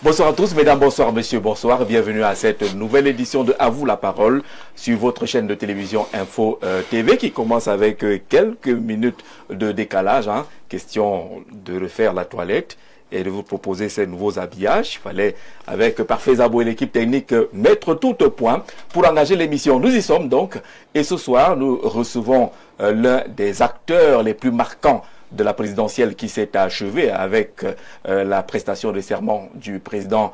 Bonsoir à tous, mesdames, bonsoir, messieurs, bonsoir. Bienvenue à cette nouvelle édition de À vous la parole sur votre chaîne de télévision Info TV qui commence avec quelques minutes de décalage. Question de refaire la toilette et de vous proposer ces nouveaux habillages. Il fallait, avec Parfait Zabo et l'équipe technique, mettre tout au point pour engager l'émission. Nous y sommes donc. Et ce soir, nous recevons l'un des acteurs les plus marquants de la présidentielle qui s'est achevée avec la prestation de serment du président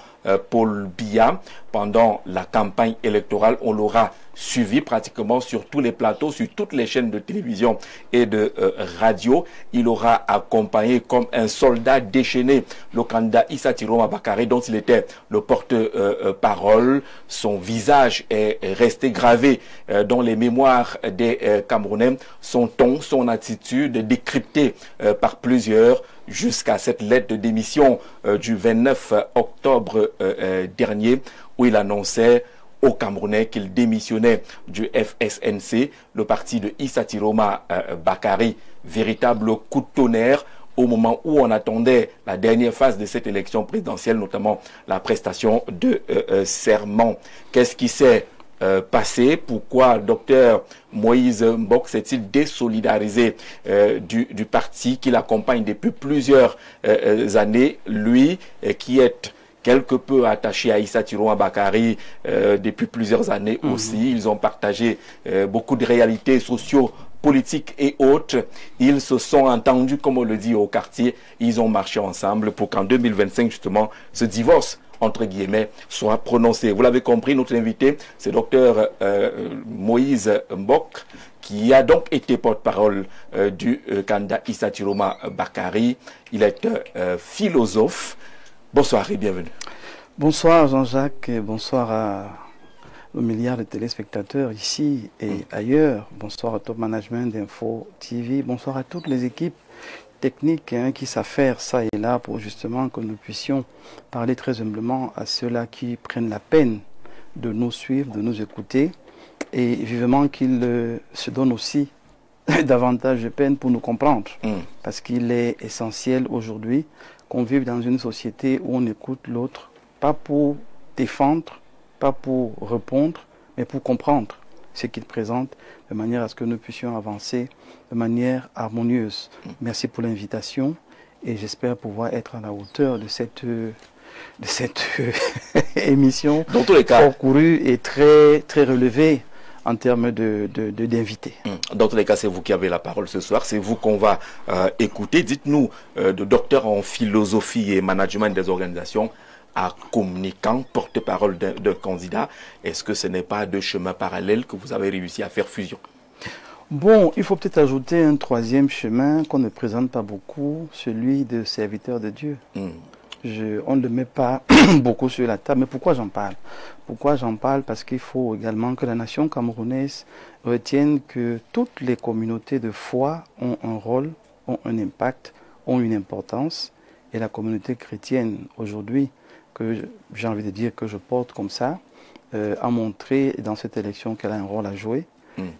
Paul Biya. Pendant la campagne électorale, on l'aura suivi pratiquement sur tous les plateaux, sur toutes les chaînes de télévision et de radio. Il aura accompagné comme un soldat déchaîné le candidat Issa Tiroma Bakary, dont il était le porte-parole. Son visage est resté gravé dans les mémoires des Camerounais. Son ton, son attitude décryptée par plusieurs jusqu'à cette lettre de démission du 29 octobre dernier où il annonçait aux Camerounais qu'il démissionnait du FSNC, le parti de Issa Tiroma Bakary, véritable coup de tonnerre au moment où on attendait la dernière phase de cette élection présidentielle, notamment la prestation de serment. Qu'est-ce qui s'est passé? Pourquoi Dr Moïse Mbok s'est-il désolidarisé du parti qu'il accompagne depuis plusieurs années, lui qui est quelque peu attaché à Issa Tiroma Bakary depuis plusieurs années aussi. Ils ont partagé beaucoup de réalités socio-politiques et autres. Ils se sont entendus, comme on le dit au quartier. Ils ont marché ensemble pour qu'en 2025, justement, ce divorce, entre guillemets, soit prononcé. Vous l'avez compris, notre invité, c'est Dr Moïse Mbok, qui a donc été porte-parole du candidat Issa Tiroma Bakary. Il est philosophe. Bonsoir et bienvenue. Bonsoir Jean-Jacques et bonsoir à aux milliards de téléspectateurs ici et ailleurs. Bonsoir au top management d'Info TV. Bonsoir à toutes les équipes techniques qui s'affairent ça et là pour justement que nous puissions parler très humblement à ceux-là qui prennent la peine de nous suivre, de nous écouter et vivement qu'ils se donnent aussi davantage de peine pour nous comprendre. Parce qu'il est essentiel aujourd'hui qu'on vive dans une société où on écoute l'autre, pas pour défendre, pas pour répondre, mais pour comprendre ce qu'il présente, de manière à ce que nous puissions avancer de manière harmonieuse. Merci pour l'invitation et j'espère pouvoir être à la hauteur de cette émission dans tous les cas fort courue et très relevée en termes d'invités. Dans tous les cas, c'est vous qui avez la parole ce soir. C'est vous qu'on va écouter. Dites-nous, de docteur en philosophie et management des organisations à communicant, porte-parole d'un candidat, est-ce que ce n'est pas deux chemins parallèles que vous avez réussi à faire fusion? Bon, il faut peut-être ajouter un troisième chemin qu'on ne présente pas beaucoup, celui de serviteur de Dieu. On ne le met pas beaucoup sur la table. Mais pourquoi j'en parle? Pourquoi j'en parle? Parce qu'il faut également que la nation camerounaise retienne que toutes les communautés de foi ont un rôle, ont un impact, ont une importance. Et la communauté chrétienne aujourd'hui, que j'ai envie de dire que je porte comme ça, a montré dans cette élection qu'elle a un rôle à jouer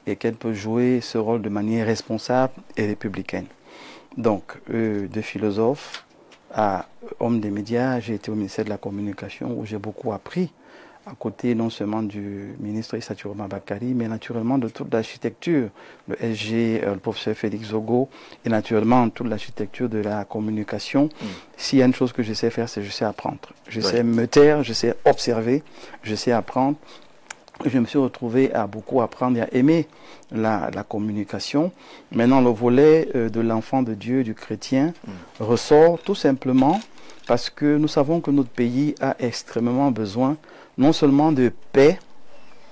et qu'elle peut jouer ce rôle de manière responsable et républicaine. Donc, de philosophe à homme des médias, j'ai été au ministère de la Communication où j'ai beaucoup appris, à côté non seulement du ministre Issa Tiroma Bakary, mais naturellement de toute l'architecture, le SG, le professeur Félix Zogo, et naturellement toute l'architecture de la communication. S'il y a une chose que je sais faire, c'est je sais apprendre. Je sais me taire, je sais observer, je sais apprendre. Je me suis retrouvé à beaucoup apprendre et à aimer la communication. Maintenant, le volet de l'enfant de Dieu, du chrétien, ressort tout simplement parce que nous savons que notre pays a extrêmement besoin non seulement de paix,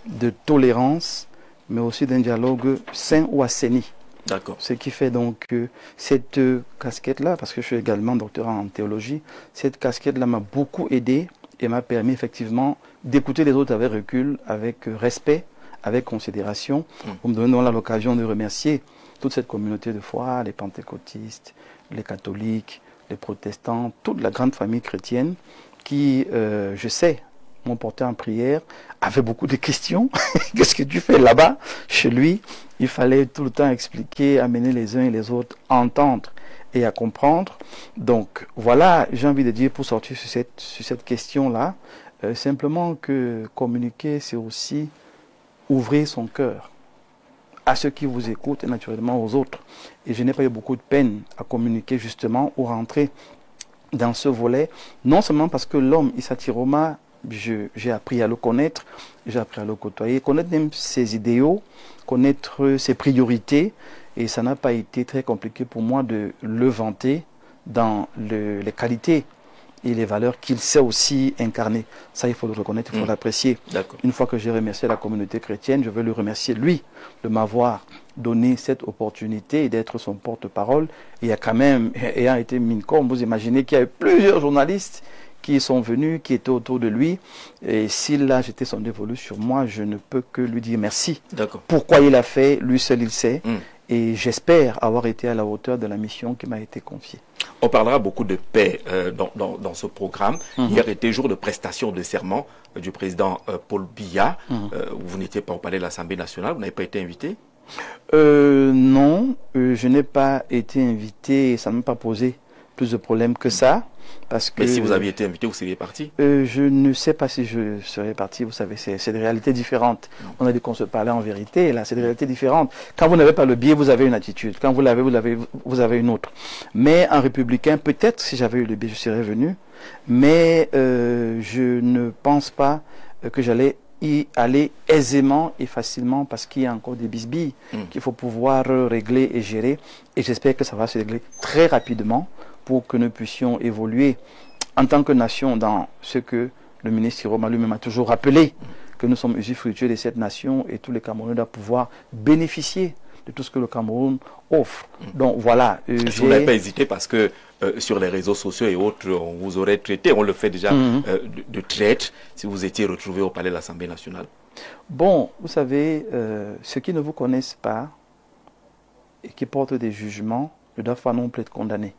de tolérance, mais aussi d'un dialogue sain ou assaini. D'accord. Ce qui fait donc que cette casquette-là, parce que je suis également docteur en théologie, cette casquette-là m'a beaucoup aidé et m'a permis effectivement d'écouter les autres avec recul, avec respect, avec considération. Vous me donnez l'occasion de remercier toute cette communauté de foi, les pentecôtistes, les catholiques, les protestants, toute la grande famille chrétienne qui, je sais, m'ont porté en prière, avaient beaucoup de questions. Qu'est-ce que tu fais là-bas, chez lui? Il fallait tout le temps expliquer, amener les uns et les autres à entendre et à comprendre. Donc voilà, j'ai envie de dire pour sortir sur cette question-là, simplement que communiquer, c'est aussi ouvrir son cœur à ceux qui vous écoutent et naturellement aux autres. Et je n'ai pas eu beaucoup de peine à communiquer justement ou rentrer dans ce volet, non seulement parce que l'homme, Issa Tiroma, j'ai appris à le connaître, j'ai appris à le côtoyer, connaître même ses idéaux, connaître ses priorités, et ça n'a pas été très compliqué pour moi de le vanter dans les qualités et les valeurs qu'il sait aussi incarner. Ça, il faut le reconnaître, il faut l'apprécier. Une fois que j'ai remercié la communauté chrétienne, je veux le remercier, lui, de m'avoir donné cette opportunité et d'être son porte-parole. Il y a quand même, ayant été Mincom, vous imaginez qu'il y a eu plusieurs journalistes qui sont venus, qui étaient autour de lui. Et s'il a jeté son dévolu sur moi, je ne peux que lui dire merci. Pourquoi il a fait, lui seul il sait. Et j'espère avoir été à la hauteur de la mission qui m'a été confiée. On parlera beaucoup de paix dans ce programme. Hier était jour de prestation de serment du président Paul Biya. Vous n'étiez pas au palais de l'Assemblée nationale, vous n'avez pas été invité? Non, je n'ai pas été invité et ça ne m'a pas posé plus de problèmes que ça. Parce que, mais si vous aviez été invité, vous seriez parti? Je ne sais pas si je serais parti, vous savez, c'est des réalités différentes. On a dit qu'on se parlait en vérité, là, c'est des réalités différentes. Quand vous n'avez pas le biais, vous avez une attitude. Quand vous l'avez, vous avez une autre. Mais en républicain, peut-être, si j'avais eu le biais, je serais venu. Mais je ne pense pas que j'allais y aller aisément et facilement parce qu'il y a encore des bisbilles qu'il faut pouvoir régler et gérer. Et j'espère que ça va se régler très rapidement pour que nous puissions évoluer en tant que nation dans ce que le ministre Tiroma lui-même a toujours rappelé, que nous sommes usufruitieux de cette nation et tous les Camerounais doivent pouvoir bénéficier de tout ce que le Cameroun offre. Donc voilà. Vous n'avez pas hésité parce que sur les réseaux sociaux et autres, on vous aurait traité, on le fait déjà, de traître si vous étiez retrouvé au palais de l'Assemblée nationale. Bon, vous savez, ceux qui ne vous connaissent pas et qui portent des jugements ne doivent pas non plus être condamnés.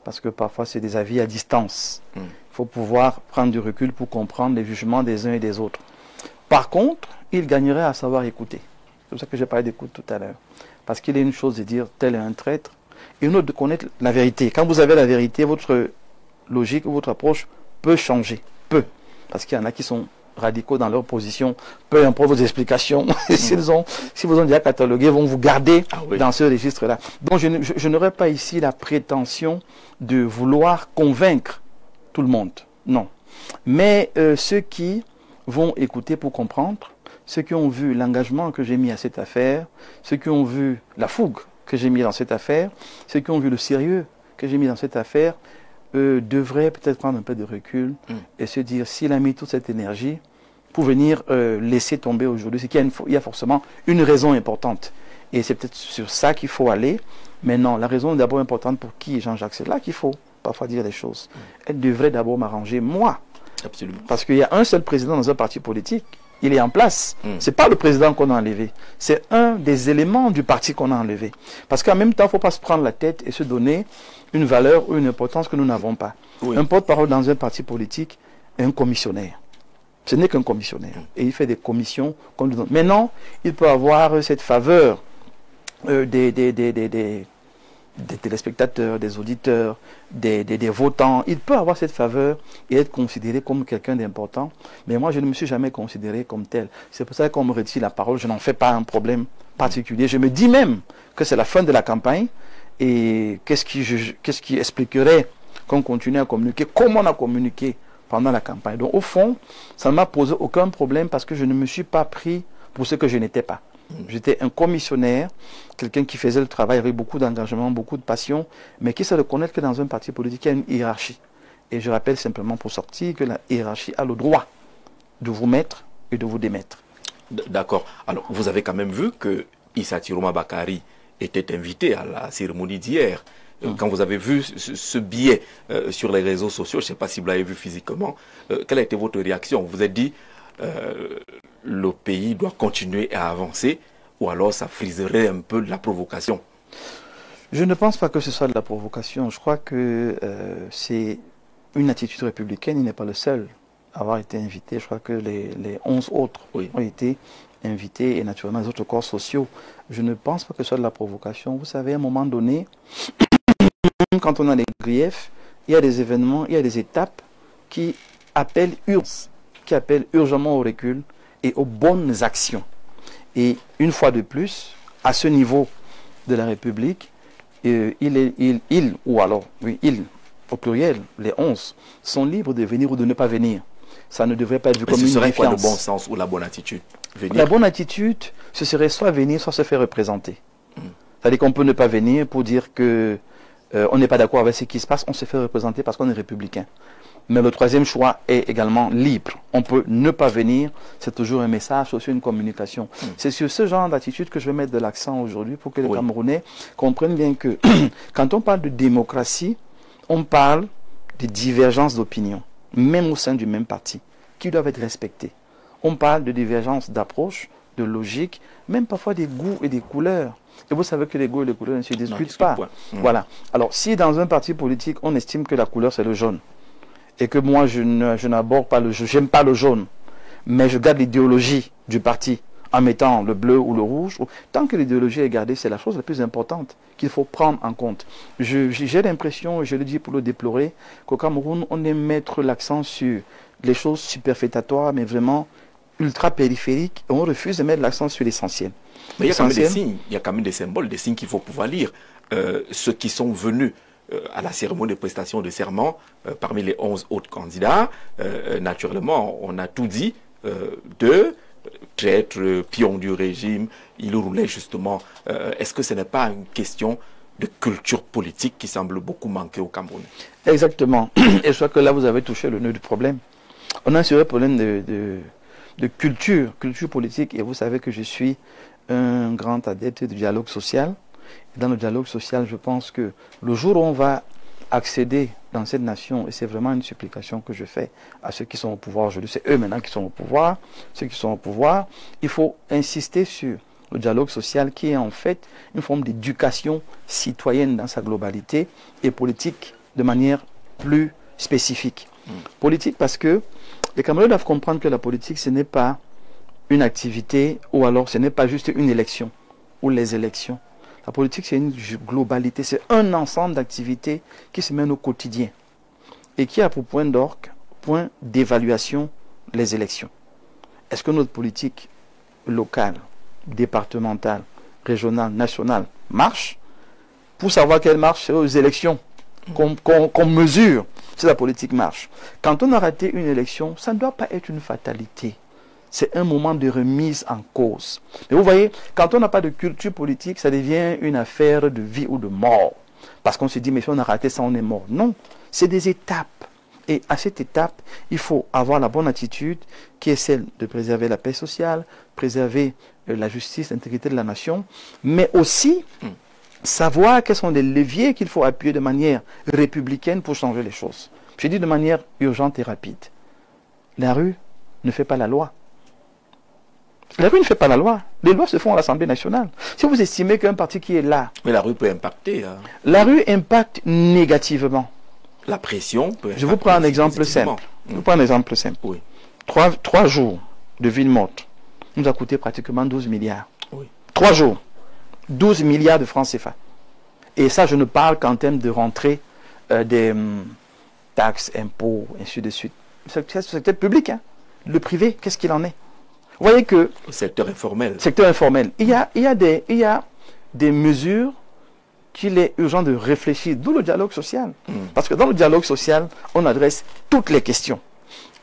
Parce que parfois, c'est des avis à distance. Il faut pouvoir prendre du recul pour comprendre les jugements des uns et des autres. Par contre, il gagnerait à savoir écouter. C'est pour ça que j'ai parlé d'écoute tout à l'heure. Parce qu'il y a une chose de dire tel est un traître, et une autre de connaître la vérité. Quand vous avez la vérité, votre logique ou votre approche peut changer. Peut. Parce qu'il y en a qui sont radicaux dans leur position, peu importe vos explications, si vous ont déjà catalogué, vont vous garder dans ce registre-là. Donc je n'aurais pas ici la prétention de vouloir convaincre tout le monde, non. Mais ceux qui vont écouter pour comprendre, ceux qui ont vu l'engagement que j'ai mis à cette affaire, ceux qui ont vu la fougue que j'ai mis dans cette affaire, ceux qui ont vu le sérieux que j'ai mis dans cette affaire, devraient peut-être prendre un peu de recul et se dire, s'il a mis toute cette énergie pour venir laisser tomber aujourd'hui, c'est qu'il y a forcément une raison importante. Et c'est peut-être sur ça qu'il faut aller. Mais non, la raison d'abord importante pour qui, Jean-Jacques, c'est là qu'il faut parfois dire les choses. Elle devrait d'abord m'arranger, moi. Absolument. Parce qu'il y a un seul président dans un parti politique. Il est en place. C'est pas le président qu'on a enlevé. C'est un des éléments du parti qu'on a enlevé. Parce qu'en même temps, il ne faut pas se prendre la tête et se donner une valeur ou une importance que nous n'avons pas. Un porte-parole dans un parti politique est un commissionnaire. Ce n'est qu'un commissionnaire. Et il fait des commissions qu'on lui donne. Maintenant, il peut avoir cette faveur des téléspectateurs, des auditeurs, des votants. Il peut avoir cette faveur et être considéré comme quelqu'un d'important. Mais moi, je ne me suis jamais considéré comme tel. C'est pour ça qu'on me retire la parole. Je n'en fais pas un problème particulier. Je me dis même que c'est la fin de la campagne. Et qu'est-ce qui expliquerait qu'on continue à communiquer comme on a communiqué pendant la campagne. Donc au fond, ça ne m'a posé aucun problème parce que je ne me suis pas pris pour ce que je n'étais pas. J'étais un commissionnaire, quelqu'un qui faisait le travail avec beaucoup d'engagement, beaucoup de passion, mais qui sait reconnaître que dans un parti politique, il y a une hiérarchie. Et je rappelle simplement pour sortir que la hiérarchie a le droit de vous mettre et de vous démettre. D'accord. Alors, vous avez quand même vu que Issa Tiroma Bakari était invité à la cérémonie d'hier. Quand vous avez vu ce billet sur les réseaux sociaux, je ne sais pas si vous l'avez vu physiquement, quelle a été votre réaction? Vous vous êtes dit, le pays doit continuer à avancer, ou alors ça friserait un peu de la provocation? Je ne pense pas que ce soit de la provocation. Je crois que c'est une attitude républicaine, il n'est pas le seul. avoir été invités. Je crois que les 11 autres ont été invités et naturellement les autres corps sociaux. Je ne pense pas que ce soit de la provocation. Vous savez, à un moment donné, quand on a les griefs, il y a des événements, il y a des étapes qui appellent urgemment au recul et aux bonnes actions. Et une fois de plus, à ce niveau de la République, il au pluriel, les 11, sont libres de venir ou de ne pas venir. Ça ne devrait pas être vu comme une défiance. Ce serait quoi le bon sens ou la bonne attitude? La bonne attitude, ce serait soit venir, soit se faire représenter. C'est-à-dire qu'on peut ne pas venir pour dire que on n'est pas d'accord avec ce qui se passe, on se fait représenter parce qu'on est républicain. Mais le troisième choix est également libre. On peut ne pas venir, c'est toujours un message, c'est aussi une communication. C'est sur ce genre d'attitude que je vais mettre de l'accent aujourd'hui pour que les Camerounais comprennent bien que quand on parle de démocratie, on parle de divergences d'opinion, même au sein du même parti, qui doivent être respectées. On parle de divergences d'approche, de logique, même parfois des goûts et des couleurs. Et vous savez que les goûts et les couleurs ne se discutent pas. Voilà. Alors, si dans un parti politique, on estime que la couleur c'est le jaune, et que moi je n'aborde pas le jaune, j'aime pas le jaune, mais je garde l'idéologie du parti en mettant le bleu ou le rouge, tant que l'idéologie est gardée, c'est la chose la plus importante qu'il faut prendre en compte. J'ai l'impression, et je le dis pour le déplorer, qu'au Cameroun, on aime mettre l'accent sur les choses superfétatoires, mais vraiment ultra périphériques, et on refuse de mettre l'accent sur l'essentiel. Mais il y a quand même des signes, il y a quand même des symboles, des signes qu'il faut pouvoir lire. Ceux qui sont venus à la cérémonie de prestation de serment, parmi les 11 autres candidats, naturellement, on a tout dit de traître, pion du régime, il roulait justement. Est-ce que ce n'est pas une question de culture politique qui semble beaucoup manquer au Cameroun? Exactement. Et je crois que là, vous avez touché le nœud du problème. On a un sérieux problème de culture politique. Et vous savez que je suis un grand adepte du dialogue social. Et dans le dialogue social, je pense que le jour où on va accéder dans cette nation, et c'est vraiment une supplication que je fais à ceux qui sont au pouvoir aujourd'hui, c'est eux maintenant qui sont au pouvoir, ceux qui sont au pouvoir, il faut insister sur le dialogue social qui est en fait une forme d'éducation citoyenne dans sa globalité et politique de manière plus spécifique. Politique parce que les Camerounais doivent comprendre que la politique ce n'est pas une activité ou alors ce n'est pas juste une élection ou les élections. La politique, c'est une globalité, c'est un ensemble d'activités qui se mènent au quotidien et qui a pour point d'orgue, point d'évaluation, les élections. Est-ce que notre politique locale, départementale, régionale, nationale marche? Pour savoir qu'elle marche, c'est aux élections qu'on mesure si la politique marche. Quand on a raté une élection, ça ne doit pas être une fatalité. C'est un moment de remise en cause. Mais vous voyez, quand on n'a pas de culture politique, ça devient une affaire de vie ou de mort. Parce qu'on se dit, mais si on a raté ça, on est mort. Non, c'est des étapes. Et à cette étape, il faut avoir la bonne attitude, qui est celle de préserver la paix sociale, préserver la justice, l'intégrité de la nation, mais aussi savoir quels sont les leviers qu'il faut appuyer de manière républicaine pour changer les choses. Je dis de manière urgente et rapide. La rue ne fait pas la loi. La rue ne fait pas la loi. Les lois se font à l'Assemblée nationale. Si vous estimez qu'un parti qui est là... Mais la rue peut impacter. Hein. La rue impacte négativement. La pression peut impacter. Je vous prends un exemple simple. Je vous prends un exemple simple. Oui. 3 jours de ville morte nous a coûté pratiquement 12 milliards. Oui. 3 jours. 12 milliards de francs CFA. Et ça, je ne parle qu'en termes de rentrée des taxes, impôts, ainsi de suite. C'est le secteur public. Hein. Le privé, qu'est-ce qu'il en est? Vous voyez que... Le secteur informel. Secteur informel. Il y a des mesures qu'il est urgent de réfléchir, d'où le dialogue social. Parce que dans le dialogue social, on adresse toutes les questions.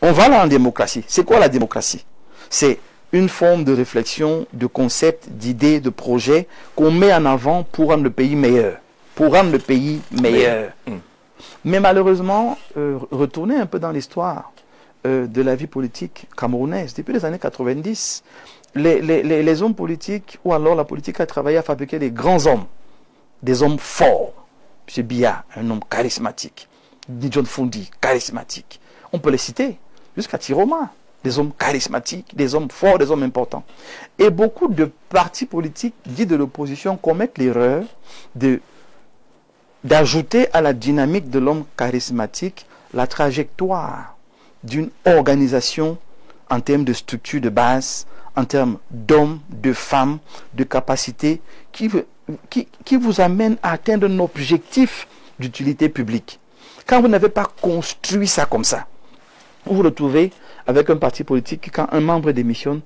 On va là en démocratie. C'est quoi la démocratie? C'est une forme de réflexion, de concept, d'idées, de projets qu'on met en avant pour rendre le pays meilleur. Pour rendre le pays meilleur. Mais malheureusement, retourner un peu dans l'histoire de la vie politique camerounaise. Depuis les années 90, les hommes politiques, ou alors la politique a travaillé à fabriquer des grands hommes, des hommes forts. M. Biya, un homme charismatique. John Fundi, charismatique. On peut les citer, jusqu'à Tiroma. Des hommes charismatiques, des hommes forts, des hommes importants. Et beaucoup de partis politiques dits de l'opposition commettent l'erreur d'ajouter à la dynamique de l'homme charismatique la trajectoire d'une organisation en termes de structure de base, en termes d'hommes, de femmes, de capacités, qui vous amène à atteindre un objectif d'utilité publique. Quand vous n'avez pas construit ça comme ça, vous vous retrouvez avec un parti politique, quand un membre démissionne,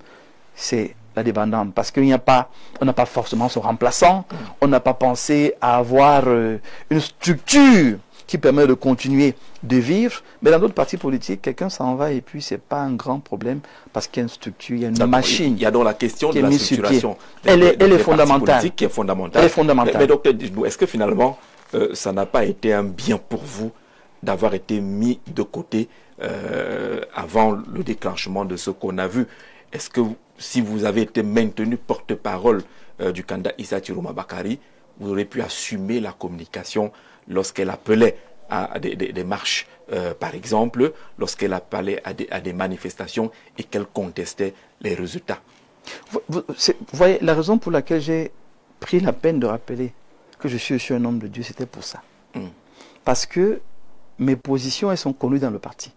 c'est la débandade. Parce qu'on n'a pas forcément son remplaçant, on n'a pas pensé à avoir une structure qui permet de continuer de vivre. Mais dans d'autres partis politiques, quelqu'un s'en va et puis c'est pas un grand problème parce qu'il y a une structure, il y a une machine. Il y a donc la question de la structuration. Elle est fondamentale. Qui est fondamentale. Elle est fondamentale. Mais docteur, est-ce que finalement, ça n'a pas été un bien pour vous d'avoir été mis de côté avant le déclenchement de ce qu'on a vu? Est-ce que si vous avez été maintenu porte-parole du candidat Issa Chiroma Bakary, vous aurez pu assumer la communication lorsqu'elle appelait à des marches, par exemple, lorsqu'elle appelait à des manifestations et qu'elle contestait les résultats? Vous voyez, la raison pour laquelle j'ai pris la peine de rappeler que je suis un homme de Dieu, c'était pour ça. Parce que mes positions, elles sont connues dans le parti.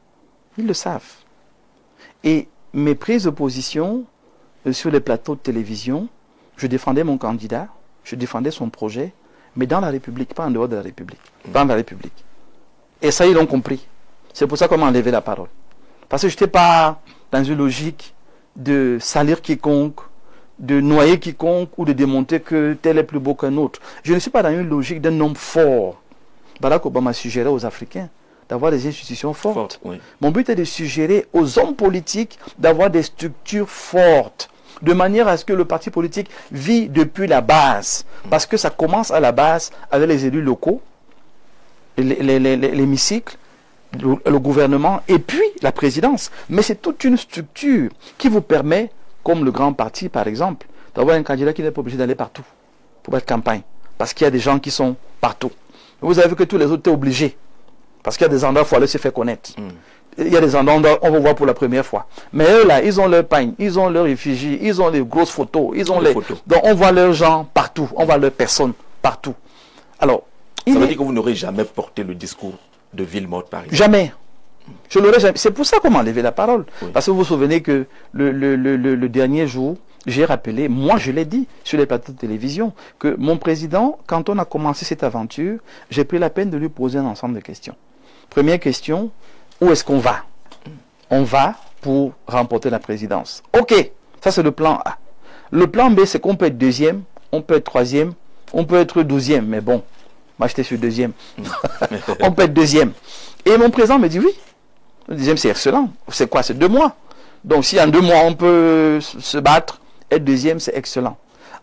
Ils le savent. Et mes prises de position sur les plateaux de télévision, je défendais mon candidat, je défendais son projet, mais dans la République, pas en dehors de la République. Dans la République. Et ça, ils l'ont compris. C'est pour ça qu'on m'a enlevé la parole. Parce que je n'étais pas dans une logique de salir quiconque, de noyer quiconque ou de démontrer que tel est plus beau qu'un autre. Je ne suis pas dans une logique d'un homme fort. Barack Obama suggérait aux Africains d'avoir des institutions fortes. Oui. Mon but est de suggérer aux hommes politiques d'avoir des structures fortes, de manière à ce que le parti politique vit depuis la base. Parce que ça commence à la base avec les élus locaux, l'hémicycle, le gouvernement et puis la présidence. Mais c'est toute une structure qui vous permet, comme le grand parti par exemple, d'avoir un candidat qui n'est pas obligé d'aller partout pour faire campagne. Parce qu'il y a des gens qui sont partout. Vous avez vu que tous les autres sont obligés. Parce qu'il y a des endroits où il faut aller se faire connaître. Il y a des endroits où on va voir pour la première fois. Mais eux là, ils ont leur pagne, ils ont leurs réfugiés, ils ont les grosses photos, ils ont les photos. Donc on voit leurs gens partout, on voit leurs personnes partout. Alors, ça veut dire que vous n'aurez jamais porté le discours de ville morte, par exemple? Jamais. Je l'aurais jamais. C'est pour ça qu'on m'a enlevé la parole. Oui. Parce que vous vous souvenez que le dernier jour, j'ai rappelé, moi je l'ai dit sur les plateaux de télévision, que mon président, quand on a commencé cette aventure, j'ai pris la peine de lui poser un ensemble de questions. Première question, où est-ce qu'on va? On va pour remporter la présidence. Ok, ça c'est le plan A. Le plan B, c'est qu'on peut être deuxième, on peut être troisième, on peut être 12e, mais bon, moi j'étais sur deuxième. On peut être deuxième. Et mon président me dit oui, le deuxième c'est excellent. C'est quoi? C'est 2 mois. Donc si en 2 mois on peut se battre, être deuxième c'est excellent.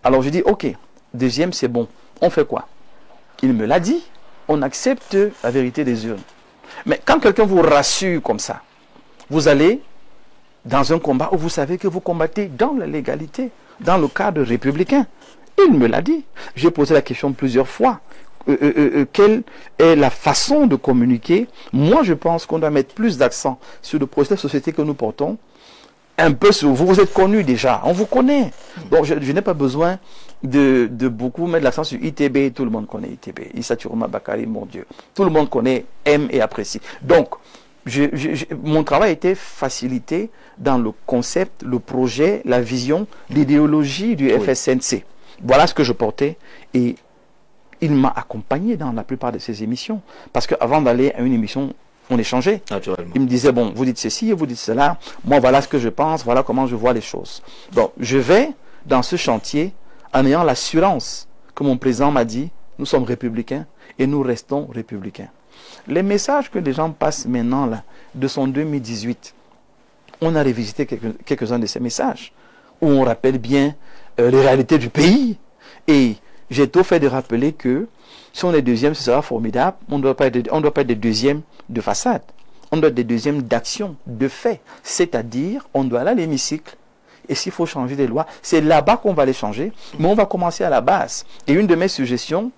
Alors je dis ok, deuxième c'est bon. On fait quoi? Il me l'a dit, on accepte la vérité des urnes. Mais quand quelqu'un vous rassure comme ça, vous allez dans un combat où vous savez que vous combattez dans la légalité, dans le cadre républicain. Il me l'a dit. J'ai posé la question plusieurs fois. Quelle est la façon de communiquer? Moi, je pense qu'on doit mettre plus d'accent sur le projet de société que nous portons. Un peu sur vous. Vous êtes connus déjà. On vous connaît. Donc, je n'ai pas besoin de beaucoup mettre l'accent sur ITB. Tout le monde connaît ITB. Issa Chiroma Bakary, mon Dieu. Tout le monde connaît, aime et apprécie. Donc, mon travail était facilité dans le concept, le projet, la vision, l'idéologie du FSNC. Voilà ce que je portais. Et il m'a accompagné dans la plupart de ces émissions. Parce qu'avant d'aller à une émission, on échangeait. Naturellement. Il me disait, bon, vous dites ceci, vous dites cela. Moi, voilà ce que je pense, voilà comment je vois les choses. Donc, je vais dans ce chantier en ayant l'assurance que mon président m'a dit, nous sommes républicains et nous restons républicains. Les messages que les gens passent maintenant, là, de son 2018, on a revisité quelques-uns de ces messages, où on rappelle bien les réalités du pays. Et j'ai tout fait de rappeler que si on est deuxième, ce sera formidable. On ne doit pas être des deuxièmes de façade. On doit être des deuxièmes d'action, de fait. C'est-à-dire, on doit aller à l'hémicycle. Et s'il faut changer des lois, c'est là-bas qu'on va les changer. Mais on va commencer à la base. Et une de mes suggestions,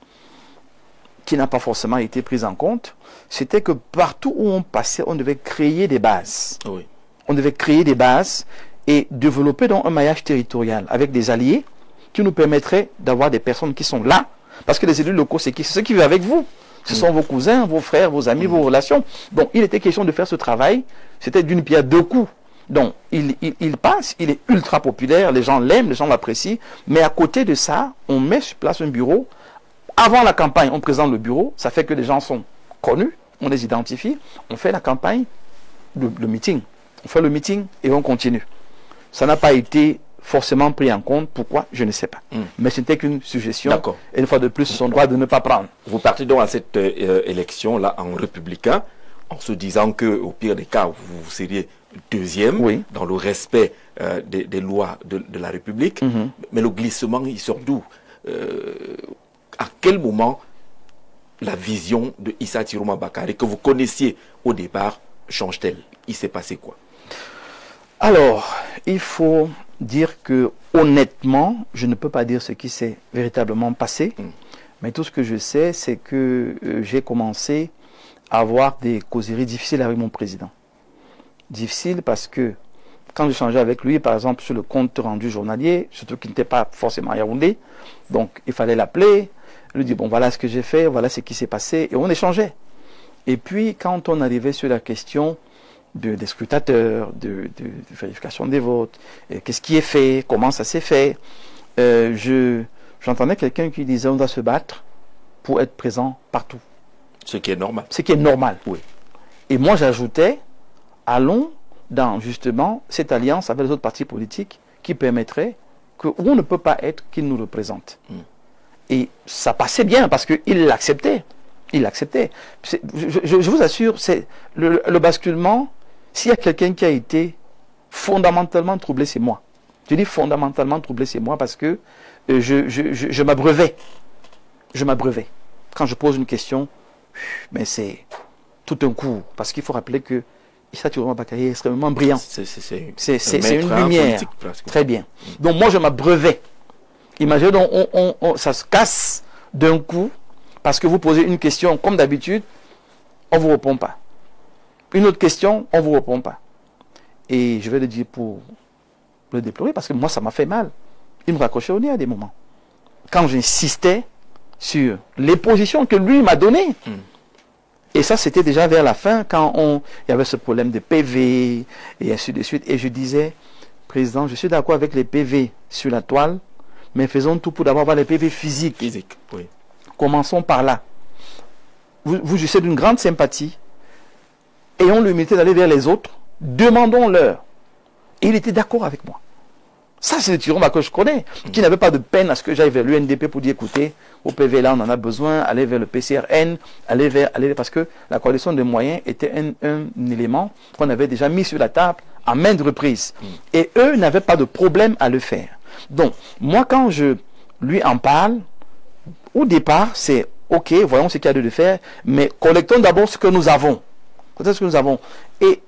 qui n'a pas forcément été prise en compte, c'était que partout où on passait, on devait créer des bases. Oui. On devait créer des bases et développer donc un maillage territorial avec des alliés qui nous permettraient d'avoir des personnes qui sont là. Parce que les élus locaux, c'est qui? C'est ceux qui vivent avec vous. Ce sont vos cousins, vos frères, vos amis, vos relations. Donc, il était question de faire ce travail. C'était d'une pierre deux coups. Donc, il passe, il est ultra populaire, les gens l'aiment, les gens l'apprécient. Mais à côté de ça, on met sur place un bureau. Avant la campagne, on présente le bureau. Ça fait que les gens sont connus, on les identifie. On fait la campagne, le meeting. On fait le meeting et on continue. Ça n'a pas été forcément pris en compte. Pourquoi? Je ne sais pas. Mais c'était qu'une suggestion. Et une fois de plus, son droit de ne pas prendre. Vous partez donc à cette élection-là en républicain, en se disant que au pire des cas, vous seriez deuxième dans le respect des lois de la République. Mais le glissement, il sort d'où? À quel moment la vision de Issa Tiroma Bakary, que vous connaissiez au départ, change-t-elle? Il s'est passé quoi? Alors, il faut dire que honnêtement, je ne peux pas dire ce qui s'est véritablement passé. Mais tout ce que je sais, c'est que j'ai commencé à avoir des causeries difficiles avec mon président. Difficiles parce que quand j'échangeais avec lui, par exemple, sur le compte rendu journalier, surtout qu'il n'était pas forcément à Yaoundé, donc il fallait l'appeler, lui dire, bon, voilà ce que j'ai fait, voilà ce qui s'est passé, et on échangeait. Et puis, quand on arrivait sur la question des scrutateurs, de vérification des votes, qu'est-ce qui est fait, comment ça s'est fait, j'entendais quelqu'un qui disait, on doit se battre pour être présent partout. Ce qui est normal. Ce qui est normal. Oui. Et moi, j'ajoutais, allons dans justement cette alliance avec les autres partis politiques qui permettrait que où on ne peut pas être qu'ils nous représentent. Et ça passait bien parce qu'il l'acceptait. Il l'acceptait. Je vous assure, c'est le basculement. S'il y a quelqu'un qui a été fondamentalement troublé, c'est moi. Je dis fondamentalement troublé, c'est moi parce que je m'abreuvais. Je m'abreuvais. Quand je pose une question, mais c'est tout un coup. Parce qu'il faut rappeler que Issa Tiroma Bakary est extrêmement brillant. C'est une lumière. Très bien. Donc moi, je m'abreuvais. Imaginez donc, ça se casse d'un coup parce que vous posez une question comme d'habitude, on ne vous répond pas. Une autre question, on ne vous répond pas. Et je vais le dire pour le déplorer parce que moi, ça m'a fait mal. Il me raccrochait au nez à des moments. Quand j'insistais sur les positions que lui m'a données. Et ça, c'était déjà vers la fin, quand il y avait ce problème de PV, et ainsi de suite. Et je disais, Président, je suis d'accord avec les PV sur la toile, mais faisons tout pour d'abord avoir les PV physiques. Oui. Commençons par là. Vous jouissez d'une grande sympathie. Ayons l'humilité d'aller vers les autres. Demandons-leur. Et il était d'accord avec moi. Ça, c'est le Tiroma que je connais, qui n'avait pas de peine à ce que j'aille vers l'UNDP pour dire, écoutez, au PV là, on en a besoin, aller vers le PCRN, parce que la coalition des moyens était un élément qu'on avait déjà mis sur la table à maintes reprises. Et eux n'avaient pas de problème à le faire. Donc, moi, quand je lui en parle, au départ, c'est OK, voyons ce qu'il y a de faire, mais collectons d'abord ce que nous avons. Peut-être ce que nous avons. Et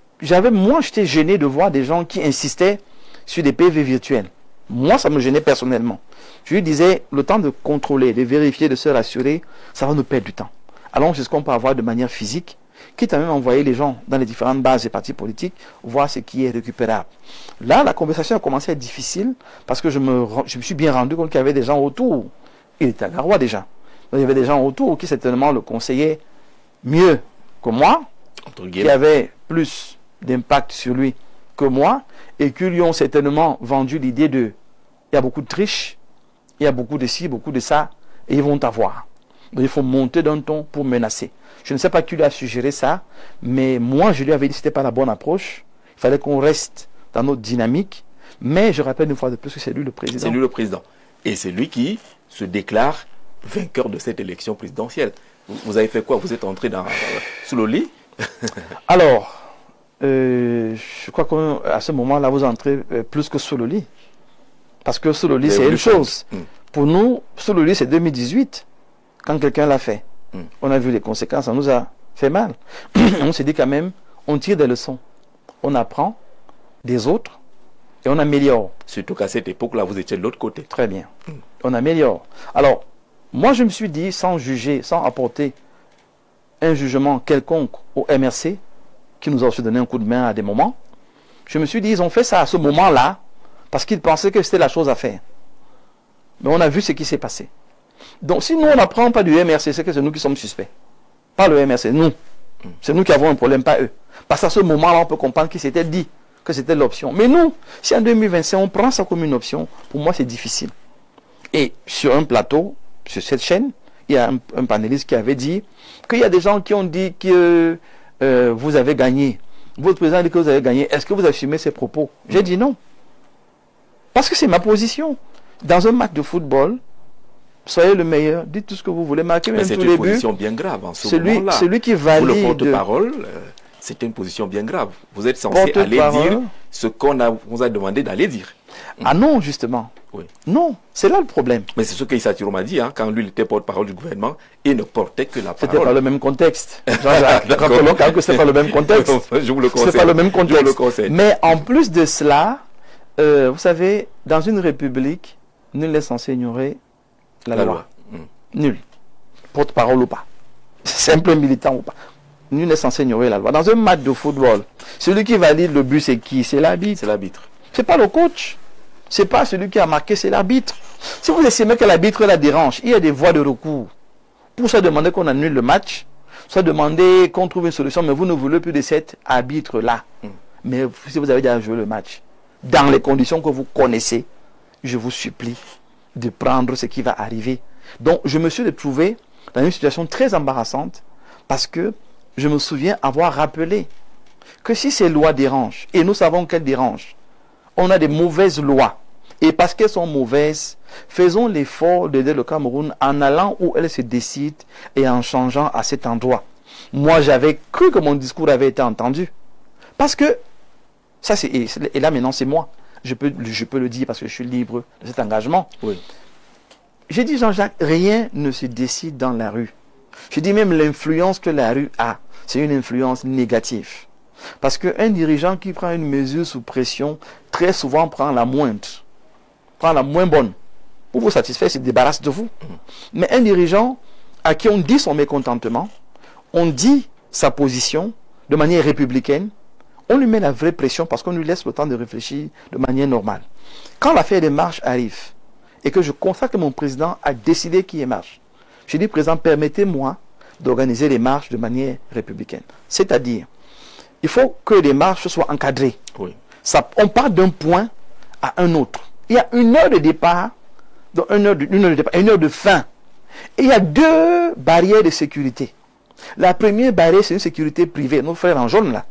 moi, j'étais gêné de voir des gens qui insistaient sur des PV virtuels. Moi, ça me gênait personnellement. Je lui disais, le temps de contrôler, de vérifier, de se rassurer, ça va nous perdre du temps. Alors, c'est ce qu'on peut avoir de manière physique, quitte à même envoyer les gens dans les différentes bases des partis politiques, voir ce qui est récupérable. Là, la conversation a commencé à être difficile, parce que je me suis bien rendu compte qu'il y avait des gens autour. Il était à Garoua déjà. Donc, il y avait des gens autour qui certainement le conseillaient mieux que moi, qui avaient plus d'impact sur lui que moi, et qui lui ont certainement vendu l'idée de il y a beaucoup de triches, il y a beaucoup de ci, beaucoup de ça, et ils vont t'avoir. Donc il faut monter d'un ton pour menacer. Je ne sais pas qui lui a suggéré ça, mais moi je lui avais dit que ce n'était pas la bonne approche. Il fallait qu'on reste dans notre dynamique, mais je rappelle une fois de plus que c'est lui le président. C'est lui le président. Et c'est lui qui se déclare vainqueur de cette élection présidentielle. Vous avez fait quoi? Vous êtes entré sous le lit? Alors, je crois qu'à ce moment-là, vous entrez plus que sous le lit. Parce que sous le lit, c'est une chose. Pour nous, sous le lit, c'est 2018, quand quelqu'un l'a fait. On a vu les conséquences, ça nous a fait mal. On s'est dit quand même, on tire des leçons. On apprend des autres et on améliore. Surtout qu'à cette époque-là, vous étiez de l'autre côté. Très bien. On améliore. Alors, moi, je me suis dit, sans juger, sans apporter un jugement quelconque au MRC, qui nous a aussi donné un coup de main à des moments, je me suis dit, ils ont fait ça à ce moment-là, parce qu'ils pensaient que c'était la chose à faire. Mais on a vu ce qui s'est passé. Donc, si nous, on n'apprend pas du MRC, c'est que c'est nous qui sommes suspects. Pas le MRC, nous. C'est nous qui avons un problème, pas eux. Parce qu'à ce moment-là, on peut comprendre qu'il s'était dit que c'était l'option. Mais nous, si en 2025, on prend ça comme une option, pour moi, c'est difficile. Et sur un plateau, sur cette chaîne, il y a un panéliste qui avait dit qu'il y a des gens qui ont dit que vous avez gagné. Votre président dit que vous avez gagné. Est-ce que vous assumez ces propos? J'ai dit non. Parce que c'est ma position. Dans un match de football, soyez le meilleur, dites tout ce que vous voulez, marquez même tous les buts. C'est une position bien grave en ce moment-là. Celui qui valide... Vous, le porte-parole, c'est une position bien grave. Vous êtes censé aller dire ce qu'on vous a demandé d'aller dire. Ah non, justement. Oui. Non, c'est là le problème. Mais c'est ce que Issa Thiroum a dit, hein, quand lui il était porte-parole du gouvernement, il ne portait que la parole. C'était pas le même contexte. Rappelons quand même que c'était pas le même contexte. Je vous le conseille. C'est pas le même contexte. Je le conseille. Mais en plus de cela, vous savez, dans une république, nul n'est censé ignorer la loi. Nul. Porte-parole ou pas. Simple militant ou pas. Nul n'est censé ignorer la loi. Dans un match de football, celui qui valide le but, c'est qui? C'est l'arbitre. C'est l'arbitre. C'est pas le coach. C'est pas celui qui a marqué, c'est l'arbitre. Si vous estimez que l'arbitre la dérange, il y a des voies de recours. Pour ça demander qu'on annule le match, soit demander qu'on trouve une solution, mais vous ne voulez plus de cet arbitre-là. Mais si vous avez déjà joué le match, dans les conditions que vous connaissez, je vous supplie de prendre ce qui va arriver. Donc, je me suis retrouvé dans une situation très embarrassante parce que je me souviens avoir rappelé que si ces lois dérangent, et nous savons qu'elles dérangent, on a des mauvaises lois. Et parce qu'elles sont mauvaises, faisons l'effort d'aider le Cameroun en allant où elles se décident et en changeant à cet endroit. Moi, j'avais cru que mon discours avait été entendu. Parce que, ça c'est, et là maintenant c'est moi. Je peux le dire parce que je suis libre de cet engagement. Oui. J'ai dit, Jean-Jacques, rien ne se décide dans la rue. Je dis même l'influence que la rue a, c'est une influence négative. Parce qu'un dirigeant qui prend une mesure sous pression, très souvent prend la moindre, prend la moins bonne. Pour vous satisfaire, il se débarrasse de vous. Mais un dirigeant à qui on dit son mécontentement, on dit sa position de manière républicaine, on lui met la vraie pression parce qu'on lui laisse le temps de réfléchir de manière normale. Quand l'affaire des marches arrive, et que je constate que mon président a décidé qu'il y ait marche, je dis, président, permettez-moi d'organiser les marches de manière républicaine. C'est-à-dire, il faut que les marches soient encadrées. Oui. On part d'un point à un autre. Il y a une heure de départ, donc une heure de fin. Et il y a deux barrières de sécurité. La première barrière, c'est une sécurité privée. Nos frères en jaune, là,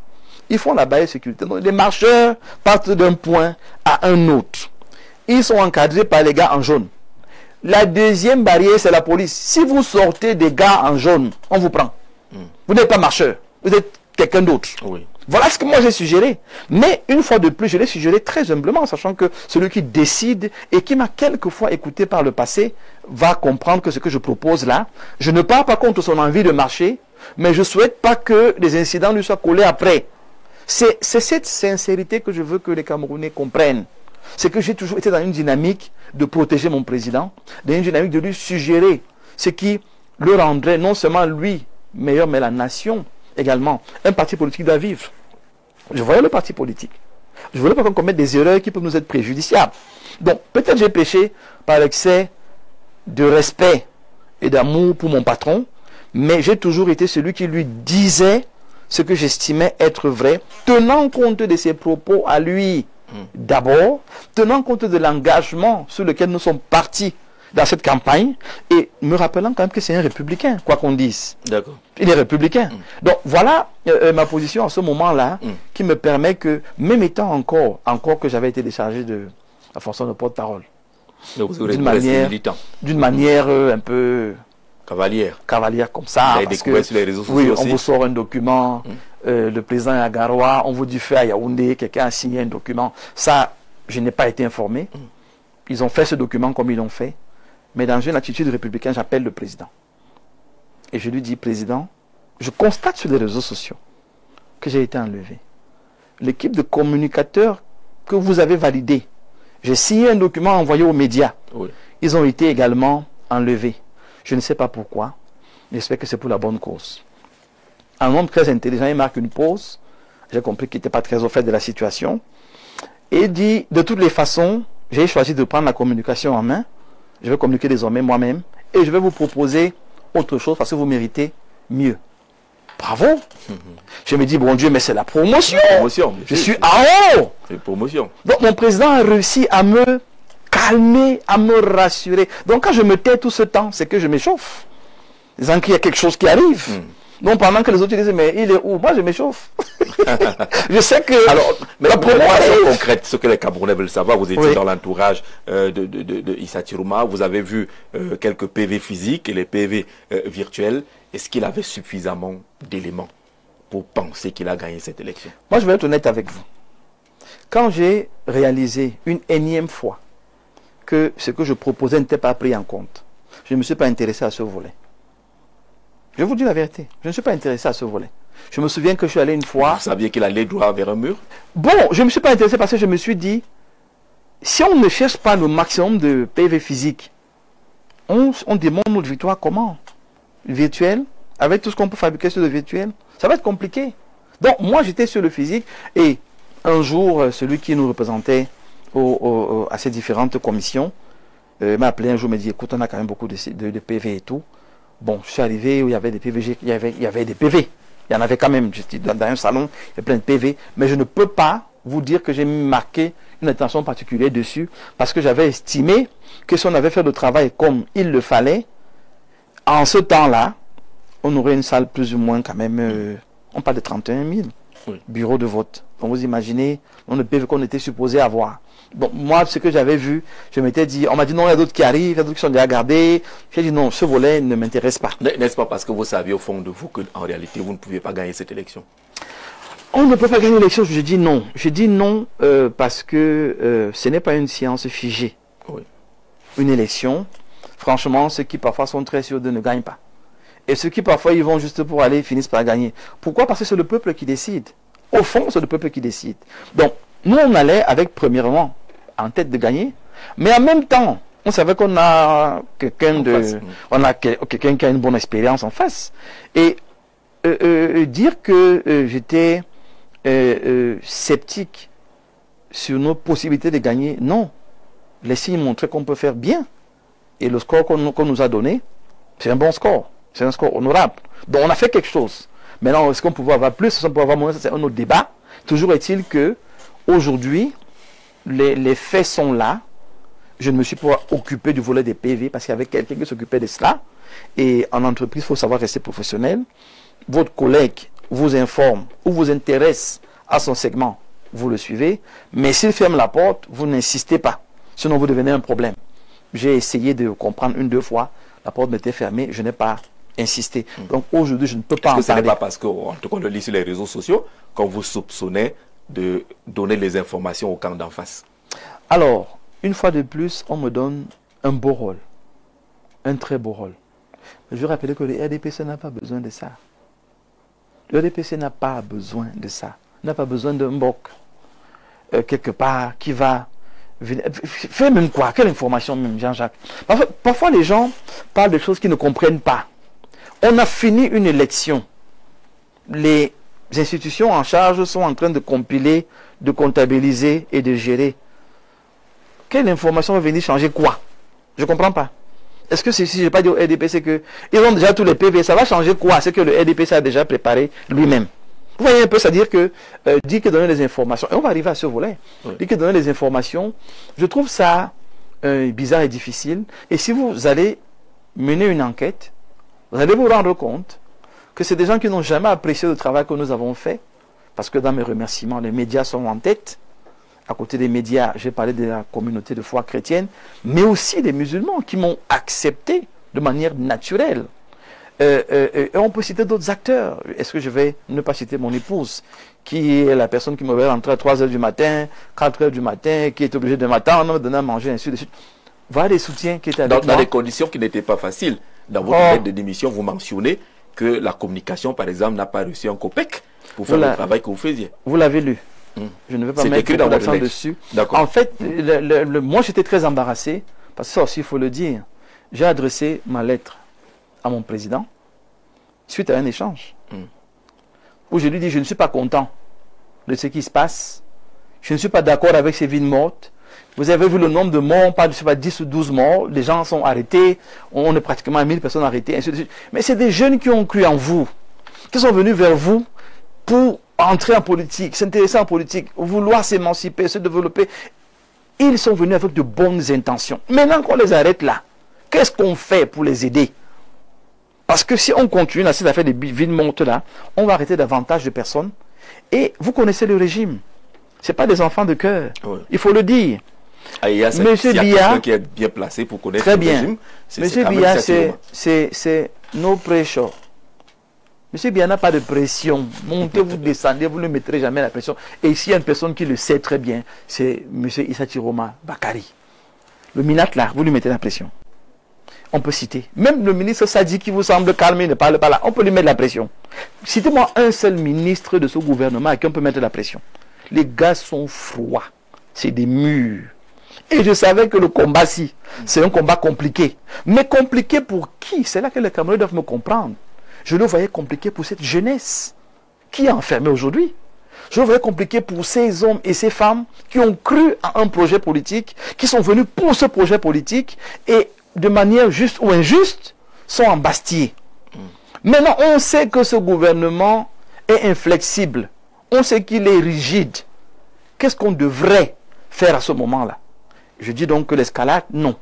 ils font la barrière de sécurité. Donc, les marcheurs partent d'un point à un autre. Ils sont encadrés par les gars en jaune. La deuxième barrière, c'est la police. Si vous sortez des gars en jaune, on vous prend. Vous n'êtes pas marcheur. Vous êtes quelqu'un d'autre. Oui. Voilà ce que moi j'ai suggéré. Mais une fois de plus, je l'ai suggéré très humblement, sachant que celui qui décide et qui m'a quelquefois écouté par le passé va comprendre que ce que je propose là, je ne parle pas contre son envie de marcher, mais je ne souhaite pas que les incidents lui soient collés après. C'est cette sincérité que je veux que les Camerounais comprennent. C'est que j'ai toujours été dans une dynamique de protéger mon président, dans une dynamique de lui suggérer ce qui le rendrait non seulement lui meilleur, mais la nation également. Un parti politique doit vivre. Je voyais le parti politique. Je ne voulais pas qu'on commette des erreurs qui peuvent nous être préjudiciables. Donc, peut-être j'ai péché par l'excès de respect et d'amour pour mon patron, mais j'ai toujours été celui qui lui disait ce que j'estimais être vrai, tenant compte de ses propos à lui d'abord, tenant compte de l'engagement sur lequel nous sommes partis dans cette campagne, et me rappelant quand même que c'est un républicain, quoi qu'on dise. D'accord. Il est républicain. Donc voilà ma position à ce moment-là, qui me permet que, même étant encore que j'avais été déchargé de la fonction de porte-parole, d'une manière un peu cavalière comme ça. Vous avez découvert sur les réseaux sociaux aussi. On vous sort un document, le président est à Garoua, on vous dit fait à Yaoundé, quelqu'un a signé un document. Ça, je n'ai pas été informé. Ils ont fait ce document comme ils l'ont fait. Mais dans une attitude républicaine, j'appelle le président. Et je lui dis, président, je constate sur les réseaux sociaux que j'ai été enlevé. L'équipe de communicateurs que vous avez validé, j'ai signé un document envoyé aux médias. Oui. Ils ont été également enlevés. Je ne sais pas pourquoi. J'espère que c'est pour la bonne cause. Un homme très intelligent, il marque une pause. J'ai compris qu'il n'était pas très au fait de la situation. Et il dit, de toutes les façons, j'ai choisi de prendre la communication en main. Je vais communiquer désormais moi-même. Et je vais vous proposer autre chose parce que vous méritez mieux. Bravo. Je me dis, bon Dieu, mais c'est la promotion. Je suis en haut. C'est promotion. Donc mon président a réussi à me calmer, à me rassurer. Donc quand je me tais tout ce temps, c'est que je m'échauffe. Disant qu'il y a quelque chose qui arrive. Donc pendant que les autres disent, mais il est où? Moi je m'échauffe. Je sais que... Alors, mais la promotion concrète, ce que les Camerounais veulent savoir, vous étiez dans l'entourage de Issa Tirouma, vous avez vu quelques PV physiques et les PV virtuels. Est-ce qu'il avait suffisamment d'éléments pour penser qu'il a gagné cette élection? Moi je vais être honnête avec vous. Quand j'ai réalisé une énième fois que ce que je proposais n'était pas pris en compte, je ne me suis pas intéressé à ce volet. Je vous dis la vérité, je ne suis pas intéressé à ce volet. Je me souviens que je suis allé une fois... Vous saviez qu'il allait droit vers un mur? Bon, je ne me suis pas intéressé parce que je me suis dit, si on ne cherche pas le maximum de PV physique, on demande notre victoire comment? Virtuel? Avec tout ce qu'on peut fabriquer sur le virtuel? Ça va être compliqué. Donc moi j'étais sur le physique et un jour, celui qui nous représentait à ces différentes commissions m'a appelé un jour, m'a dit, écoute, on a quand même beaucoup de PV et tout. Bon, je suis arrivé où il y avait des PV, il y avait des PV. Il y en avait quand même, j'étais dans un salon, il y a plein de PV. Mais je ne peux pas vous dire que j'ai marqué une attention particulière dessus parce que j'avais estimé que si on avait fait le travail comme il le fallait, en ce temps-là, on aurait une salle plus ou moins quand même, on parle de 31 000 bureaux de vote. Donc vous imaginez, le PV qu'on était supposé avoir. Bon, moi, ce que j'avais vu, je m'étais dit, on m'a dit non, il y a d'autres qui arrivent, il y a d'autres qui sont déjà gardés. J'ai dit non, ce volet ne m'intéresse pas. N'est-ce pas parce que vous saviez au fond de vous qu'en réalité, vous ne pouviez pas gagner cette élection? On ne peut pas gagner l'élection, je dis non. Je dis non parce que ce n'est pas une science figée. Une élection, franchement, ceux qui parfois sont très sûrs de ne gagnent pas. Et ceux qui parfois ils vont juste pour aller finissent par gagner. Pourquoi? Parce que c'est le peuple qui décide. Au fond, c'est le peuple qui décide. Donc, nous, on allait avec, premièrement, en tête de gagner, mais en même temps, on savait qu'on a quelqu'un quelqu'un qui a une bonne expérience en face. Et dire que j'étais sceptique sur nos possibilités de gagner, non. Les signes montraient qu'on peut faire bien. Et le score qu'on nous a donné, c'est un bon score. C'est un score honorable. Donc on a fait quelque chose. Maintenant, est-ce qu'on pouvait avoir plus, est-ce qu'on pouvait avoir moins, c'est un autre débat. Toujours est-il que aujourd'hui, les faits sont là. Je ne me suis pas occupé du volet des PV parce qu'il y avait quelqu'un qui s'occupait de cela. Et en entreprise, il faut savoir rester professionnel. Votre collègue vous informe ou vous intéresse à son segment, vous le suivez. Mais s'il ferme la porte, vous n'insistez pas. Sinon, vous devenez un problème. J'ai essayé de comprendre une, deux fois. La porte m'était fermée. Je n'ai pas insisté. Donc aujourd'hui, je ne peux pas en parler. Est-ce que ce n'est pas parce qu'en tout cas, on le lit sur les réseaux sociaux, qu'on vous soupçonnait de donner les informations au camp d'en face? Alors, une fois de plus, on me donne un beau rôle. Un très beau rôle. Mais je rappelle que le RDPC n'a pas besoin de ça. Le RDPC n'a pas besoin de ça. Il n'a pas besoin d'un MBOC quelque part qui va venir. Faire même quoi? Quelle information même, Jean-Jacques? Parfois, les gens parlent de choses qu'ils ne comprennent pas. On a fini une élection. Les institutions en charge sont en train de compiler, de comptabiliser et de gérer. Quelle information va venir changer quoi? Je ne comprends pas. Est-ce que si je n'ai pas dit au RDPC que ils ont déjà tous les PV, ça va changer quoi? C'est que le RDPC a déjà préparé lui-même. Vous voyez un peu, c'est-à-dire que dire que donner les informations, et on va arriver à ce volet, dire que donner les informations, je trouve ça bizarre et difficile. Et si vous allez mener une enquête, vous allez vous rendre compte que c'est des gens qui n'ont jamais apprécié le travail que nous avons fait, parce que dans mes remerciements, les médias sont en tête. À côté des médias, j'ai parlé de la communauté de foi chrétienne, mais aussi des musulmans qui m'ont accepté de manière naturelle. Et on peut citer d'autres acteurs. Est-ce que je vais ne pas citer mon épouse, qui est la personne qui me veut rentrer à 3 h du matin, 4 h du matin, qui est obligée de m'attendre, me donner à manger, ainsi de suite. Voilà des soutiens qui étaient avec moi. Dans des conditions qui n'étaient pas faciles. Dans votre lettre de démission, vous mentionnez que la communication, par exemple, n'a pas reçu un copec pour faire le travail que vous faisiez. Vous l'avez lu. Je ne vais pas mettre beaucoup d'accent dessus. En fait, moi j'étais très embarrassé, parce que ça aussi il faut le dire. J'ai adressé ma lettre à mon président suite à un échange où je lui dis je ne suis pas content de ce qui se passe. Je ne suis pas d'accord avec ces villes mortes. Vous avez vu le nombre de morts, on parle de 10 ou 12 morts, les gens sont arrêtés, on est pratiquement à 1000 personnes arrêtées, ainsi de suite. Mais c'est des jeunes qui ont cru en vous, qui sont venus vers vous pour entrer en politique, s'intéresser en politique, vouloir s'émanciper, se développer. Ils sont venus avec de bonnes intentions. Maintenant qu'on les arrête là, qu'est-ce qu'on fait pour les aider? Parce que si on continue à cette affaire de villes montes là, on va arrêter davantage de personnes. Et vous connaissez le régime. Ce n'est pas des enfants de cœur. Oui. Il faut le dire. Ah, il y a Monsieur Biya, qui est bien placé pour connaître très le bien. régime. Monsieur Biya, c'est no pressure. Monsieur Biya n'a pas de pression. Montez, vous descendez, vous ne mettrez jamais la pression. Et ici, il y a une personne qui le sait très bien. C'est Monsieur Issa Chiroma Bakari. Le Minat là, vous lui mettez la pression. On peut citer. Même le ministre Sadi qui vous semble calme, il ne parle pas là. On peut lui mettre la pression. Citez-moi un seul ministre de ce gouvernement à qui on peut mettre la pression. Les gars sont froids. C'est des murs. Et je savais que le combat, si, c'est un combat compliqué. Mais compliqué pour qui? C'est là que les Camerounais doivent me comprendre. Je le voyais compliqué pour cette jeunesse qui est enfermée aujourd'hui. Je le voyais compliqué pour ces hommes et ces femmes qui ont cru à un projet politique, qui sont venus pour ce projet politique et de manière juste ou injuste, sont embastillés. Maintenant, on sait que ce gouvernement est inflexible. On sait qu'il est rigide. Qu'est-ce qu'on devrait faire à ce moment-là? Je dis donc que l'escalade, non.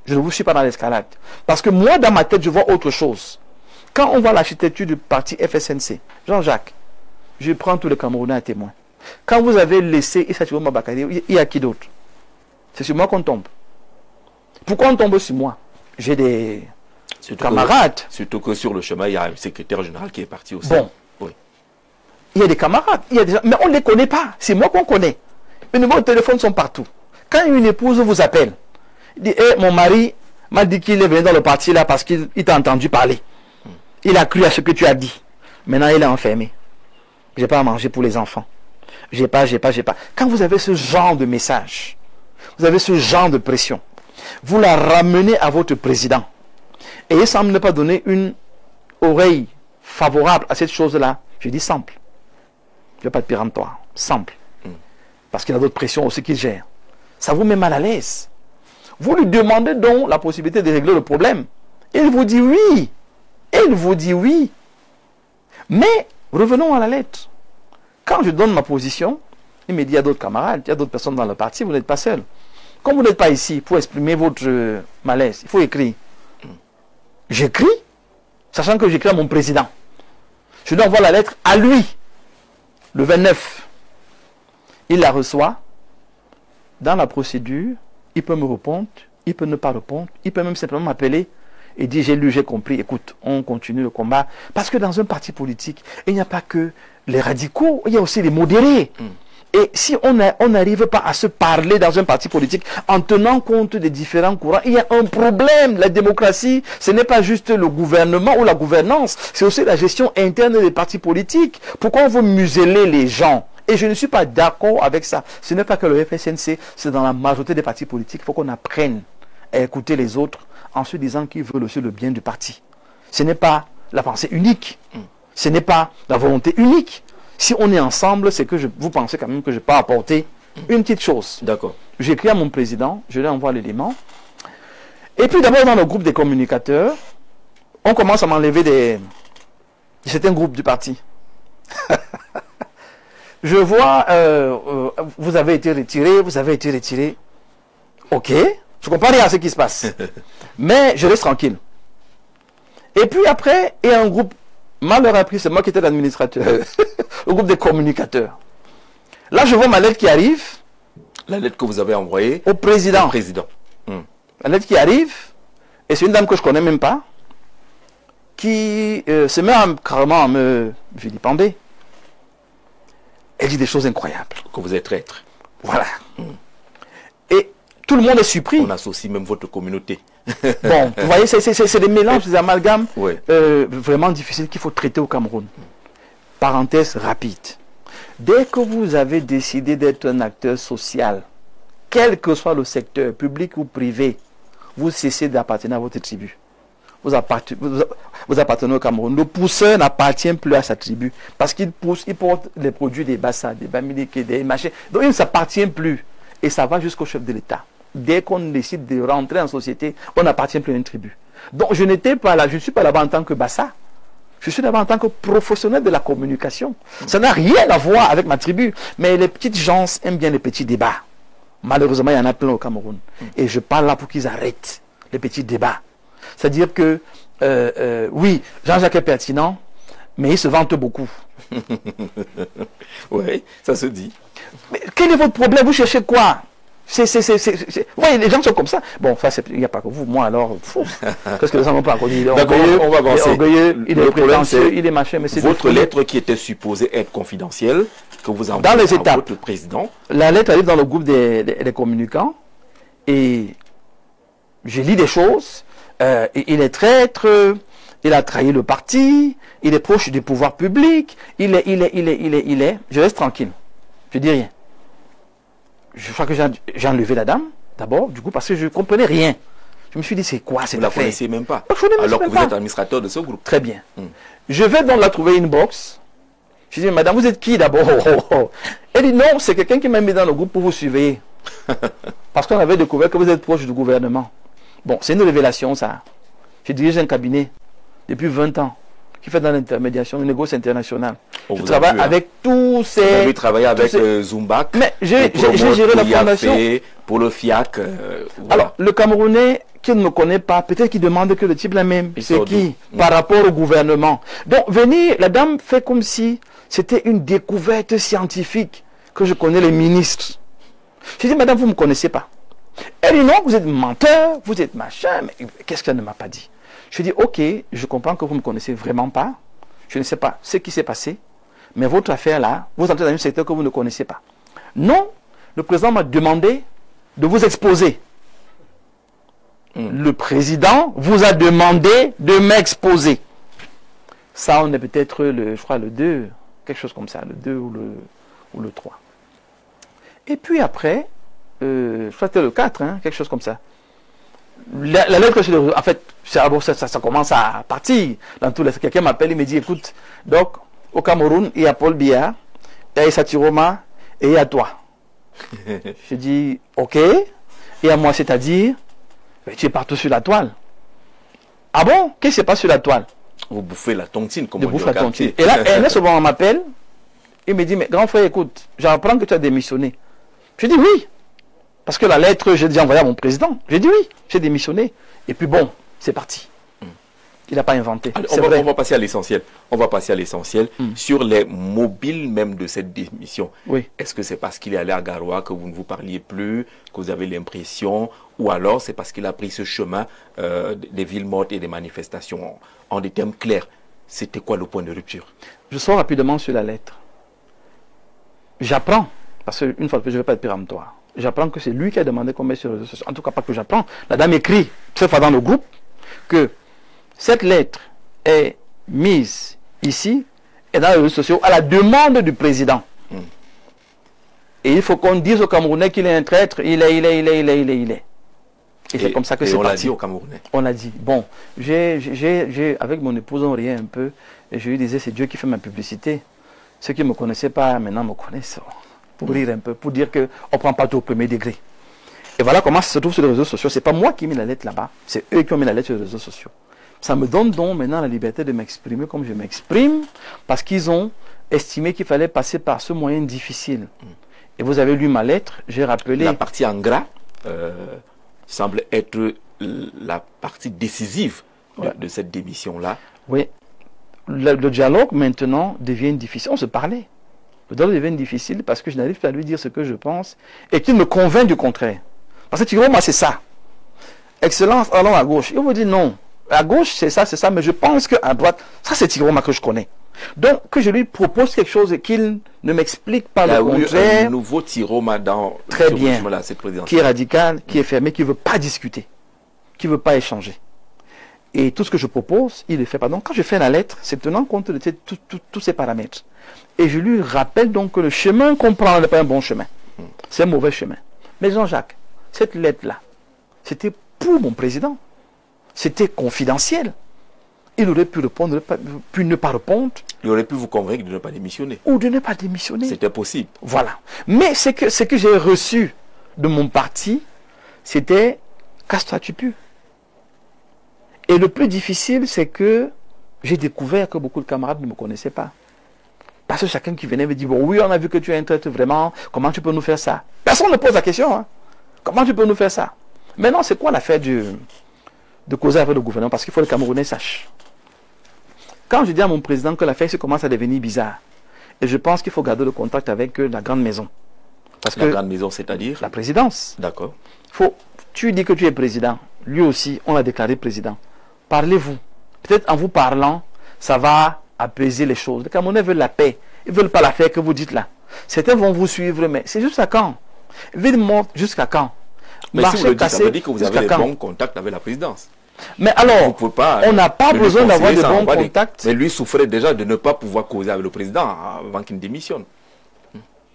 Je ne vous suis pas dans l'escalade. Parce que moi, dans ma tête, je vois autre chose. Quand on voit l'architecture du parti FSNC, Jean-Jacques, je prends tous les Camerounais à témoin. Quand vous avez laissé Issa Chiroma Bakari, il y a qui d'autre? C'est sur moi qu'on tombe. Pourquoi on tombe sur moi? J'ai des camarades. Surtout que sur le chemin, il y a un secrétaire général qui est parti aussi. Bon. Oui. Il y a des camarades. Il y a des gens, mais on ne les connaît pas. C'est moi qu'on connaît. Les numéros de téléphone sont partout. Quand une épouse vous appelle, il dit, mon mari m'a dit qu'il est venu dans le parti là parce qu'il t'a entendu parler. Il a cru à ce que tu as dit. Maintenant, il est enfermé. J'ai pas à manger pour les enfants. J'ai pas. Quand vous avez ce genre de message, vous avez ce genre de pression, vous la ramenez à votre président. Et il semble ne pas donner une oreille favorable à cette chose-là. Je dis simple. Il n'y a pas de péremptoire. Simple. Parce qu'il y a d'autres pressions aussi qu'il gère. Ça vous met mal à l'aise. Vous lui demandez donc la possibilité de régler le problème. Il vous dit oui. Il vous dit oui. Mais revenons à la lettre. Quand je donne ma position, il me dit il y a d'autres camarades, il y a d'autres personnes dans le parti, vous n'êtes pas seul. Comme vous n'êtes pas ici pour exprimer votre malaise, il faut écrire. J'écris, sachant que j'écris à mon président. Je dois envoyer la lettre à lui, le 29. Il la reçoit. Dans la procédure, il peut me répondre, il peut ne pas répondre, il peut même simplement m'appeler et dire j'ai lu, j'ai compris, écoute, on continue le combat. Parce que dans un parti politique, il n'y a pas que les radicaux, il y a aussi les modérés. Et si on n'arrive pas à se parler dans un parti politique en tenant compte des différents courants, il y a un problème. La démocratie, ce n'est pas juste le gouvernement ou la gouvernance, c'est aussi la gestion interne des partis politiques. Pourquoi on veut museler les gens? Et je ne suis pas d'accord avec ça. Ce n'est pas que le FSNC, c'est dans la majorité des partis politiques. Il faut qu'on apprenne à écouter les autres en se disant qu'ils veulent aussi le bien du parti. Ce n'est pas la pensée unique. Ce n'est pas la volonté unique. Si on est ensemble, c'est que vous pensez quand même que je peux apporter une petite chose. D'accord. J'écris à mon président, je lui envoie l'élément. Et puis d'abord dans le groupe des communicateurs, on commence à m'enlever certains groupes du parti. Je vois, vous avez été retiré. Ok, je comprends rien à ce qui se passe. Mais je reste tranquille. Et puis après, il y a un groupe, mal appris, c'est moi qui étais l'administrateur, le groupe des communicateurs. Là, je vois ma lettre qui arrive. La lettre que vous avez envoyée au président. Au président. La lettre qui arrive, et c'est une dame que je ne connais même pas, qui se met carrément à me vilipender. Elle dit des choses incroyables. Que vous êtes traître. Voilà. Et tout le monde est surpris. On associe même votre communauté. Bon, vous voyez, c'est des mélanges, des amalgames ouais. Vraiment difficiles qu'il faut traiter au Cameroun. Parenthèse rapide. Dès que vous avez décidé d'être un acteur social, quel que soit le secteur, public ou privé, vous cessez d'appartenir à votre tribu. Vous appartenez au Cameroun. Le pousseur n'appartient plus à sa tribu. Parce qu'il pousse, il porte les produits des Bassa, des Bamileke, des machins. Donc il ne s'appartient plus. Et ça va jusqu'au chef de l'État. Dès qu'on décide de rentrer en société, on n'appartient plus à une tribu. Donc je n'étais pas là, je ne suis pas là-bas en tant que Bassa. Je suis d'abord en tant que professionnel de la communication. Ça n'a rien à voir avec ma tribu. Mais les petites gens aiment bien les petits débats. Malheureusement, il y en a plein au Cameroun. Et je parle là pour qu'ils arrêtent les petits débats. C'est-à-dire que, oui, Jean-Jacques est pertinent, mais il se vante beaucoup. Oui, ça se dit. Mais quel est votre problème? Vous cherchez quoi? Vous voyez, les gens sont comme ça. Bon, ça, il n'y a pas que vous. Moi, alors, qu'est-ce que les gens n'ont pas connu? D'accord, on va avancer. Il est orgueilleux, il est prétentieux, il est machin, mais c'est votre lettre qui était supposée être confidentielle, que vous envoyez dans les étapes. À votre président. La lettre arrive dans le groupe des communicants et je lis des choses. Il est traître, il a trahi le parti, il est proche du pouvoir public, il est. Je reste tranquille. Je dis rien. Je crois que j'ai enlevé la dame, d'abord, du coup, parce que je ne comprenais rien. Je me suis dit, c'est quoi cette affaire? Vous ne la connaissez même pas. Alors que vous êtes administrateur de ce groupe. Très bien. Je vais donc la trouver une box. Je dis, madame, vous êtes qui d'abord? Elle dit, non, c'est quelqu'un qui m'a mis dans le groupe pour vous surveiller. Parce qu'on avait découvert que vous êtes proche du gouvernement. Bon, c'est une révélation, ça. Je dirige un cabinet depuis 20 ans qui fait dans l'intermédiation, une négoce internationale. Je travaille avec tous ces... Vous avez travaillé avec Zumbac. Mais j'ai géré la fondation. Pour le FIAC. Voilà. Alors, le Camerounais qui ne me connaît pas, peut-être qu'il demande que le type la même. C'est qui? Par rapport au gouvernement. Donc, venir, la dame fait comme si c'était une découverte scientifique que je connais les ministres. J'ai dit, madame, vous ne me connaissez pas. Elle dit, non, vous êtes menteur, vous êtes machin. Mais qu'est-ce qu'elle ne m'a pas dit? Je dis, ok, je comprends que vous ne me connaissez vraiment pas. Je ne sais pas ce qui s'est passé. Mais votre affaire là, vous entrez dans un secteur que vous ne connaissez pas. Non, le président m'a demandé de vous exposer. Le président vous a demandé de m'exposer. Ça, on est peut-être, je crois, le 2, quelque chose comme ça, le 2 ou le 3. Et puis après, je crois que c'était le 4, hein, quelque chose comme ça. La lettre, en fait, ça commence à partir dans tous les... Quelqu'un m'appelle, il me dit, écoute, donc, au Cameroun, il y a Paul Biya, il y a Issa Tiroma et il y a toi. Je dis, ok, et à moi, c'est-à-dire, tu es partout sur la toile. Ah bon? Qu'est-ce qui se passe sur la toile? Vous bouffez la tontine, comme on dit au quartier. Et là, Ernest Obama m'appelle, il me dit, mais grand frère, écoute, j'apprends que tu as démissionné. Je dis oui. Parce que la lettre, j'ai déjà envoyé à mon président. J'ai dit oui, j'ai démissionné. Et puis bon, c'est parti. Il n'a pas inventé. Alors, on va passer à l'essentiel. On va passer à l'essentiel sur les mobiles même de cette démission. Oui. Est-ce que c'est parce qu'il est allé à Garoua que vous ne vous parliez plus, que vous avez l'impression, ou alors c'est parce qu'il a pris ce chemin des villes mortes et des manifestations? En des termes clairs, c'était quoi le point de rupture? Je sors rapidement sur la lettre. J'apprends, parce qu'une fois que je ne vais pas être péremptoire, j'apprends que c'est lui qui a demandé qu'on mette sur les réseaux sociaux. En tout cas, pas que j'apprends. La dame écrit, très fois dans le groupe, que cette lettre est mise ici et dans les réseaux sociaux à la demande du président. Et il faut qu'on dise aux Camerounais qu'il est un traître, il est. Et c'est comme ça que c'est parti. On l'a dit aux Camerounais. On l'a dit. Bon, avec mon épouse, on riait un peu. Et je lui disais, c'est Dieu qui fait ma publicité. Ceux qui ne me connaissaient pas, maintenant me connaissent. Pour rire un peu, pour dire qu'on ne prend pas tout au premier degré. Et voilà comment ça se trouve sur les réseaux sociaux. Ce n'est pas moi qui ai mis la lettre là-bas, c'est eux qui ont mis la lettre sur les réseaux sociaux. Ça me donne donc maintenant la liberté de m'exprimer comme je m'exprime, parce qu'ils ont estimé qu'il fallait passer par ce moyen difficile. Et vous avez lu ma lettre, j'ai rappelé... La partie en gras semble être la partie décisive de cette démission-là. Oui. Le dialogue maintenant devient difficile. On se parlait. Le dialogue devient difficile parce que je n'arrive pas à lui dire ce que je pense et qu'il me convainc du contraire. Parce que tu vois, moi, c'est ça. Excellence, allons à gauche. Il me dit non. À gauche, c'est ça, mais je pense qu'à droite, ça, c'est Tiroma que je connais. Donc, que je lui propose quelque chose et qu'il ne m'explique pas le contraire. Il y a un nouveau Tiroma dans très bien, cette présidence. Qui est radical, qui est fermé, qui ne veut pas discuter, qui ne veut pas échanger. Et tout ce que je propose, il ne le fait pas. Donc, quand je fais la lettre, c'est tenant compte de tous ces paramètres. Et je lui rappelle donc que le chemin qu'on prend n'est pas un bon chemin. C'est un mauvais chemin. Mais Jean-Jacques, cette lettre-là, c'était pour mon président. C'était confidentiel. Il aurait pu répondre, pu ne pas répondre. Il aurait pu vous convaincre de ne pas démissionner. Ou de ne pas démissionner. C'était possible. Voilà. Mais ce que j'ai reçu de mon parti, c'était « casse-toi, tu pues ». Et le plus difficile, c'est que j'ai découvert que beaucoup de camarades ne me connaissaient pas. Parce que chacun qui venait me dit, bon, oui, on a vu que tu es un traître vraiment, comment tu peux nous faire ça? Personne ne pose la question, hein. Comment tu peux nous faire ça? Maintenant, c'est quoi l'affaire de causer avec le gouvernement? Parce qu'il faut que les Camerounais sachent. Quand je dis à mon président que l'affaire commence à devenir bizarre, et je pense qu'il faut garder le contact avec la grande maison. Parce la grande maison, c'est-à-dire? La présidence. D'accord. Tu dis que tu es président. Lui aussi, on l'a déclaré président. Parlez-vous. Peut-être en vous parlant, ça va apaiser les choses. Les Camerounais veulent la paix. Ils ne veulent pas la paix que vous dites là. Certains vont vous suivre, mais c'est jusqu'à quand? Ville morte jusqu'à quand? Mais si vous le dites, ça veut dire que vous avez les bons contacts avec la présidence. Mais alors, on n'a pas besoin d'avoir de bons contacts. Mais lui souffrait déjà de ne pas pouvoir causer avec le président avant qu'il démissionne.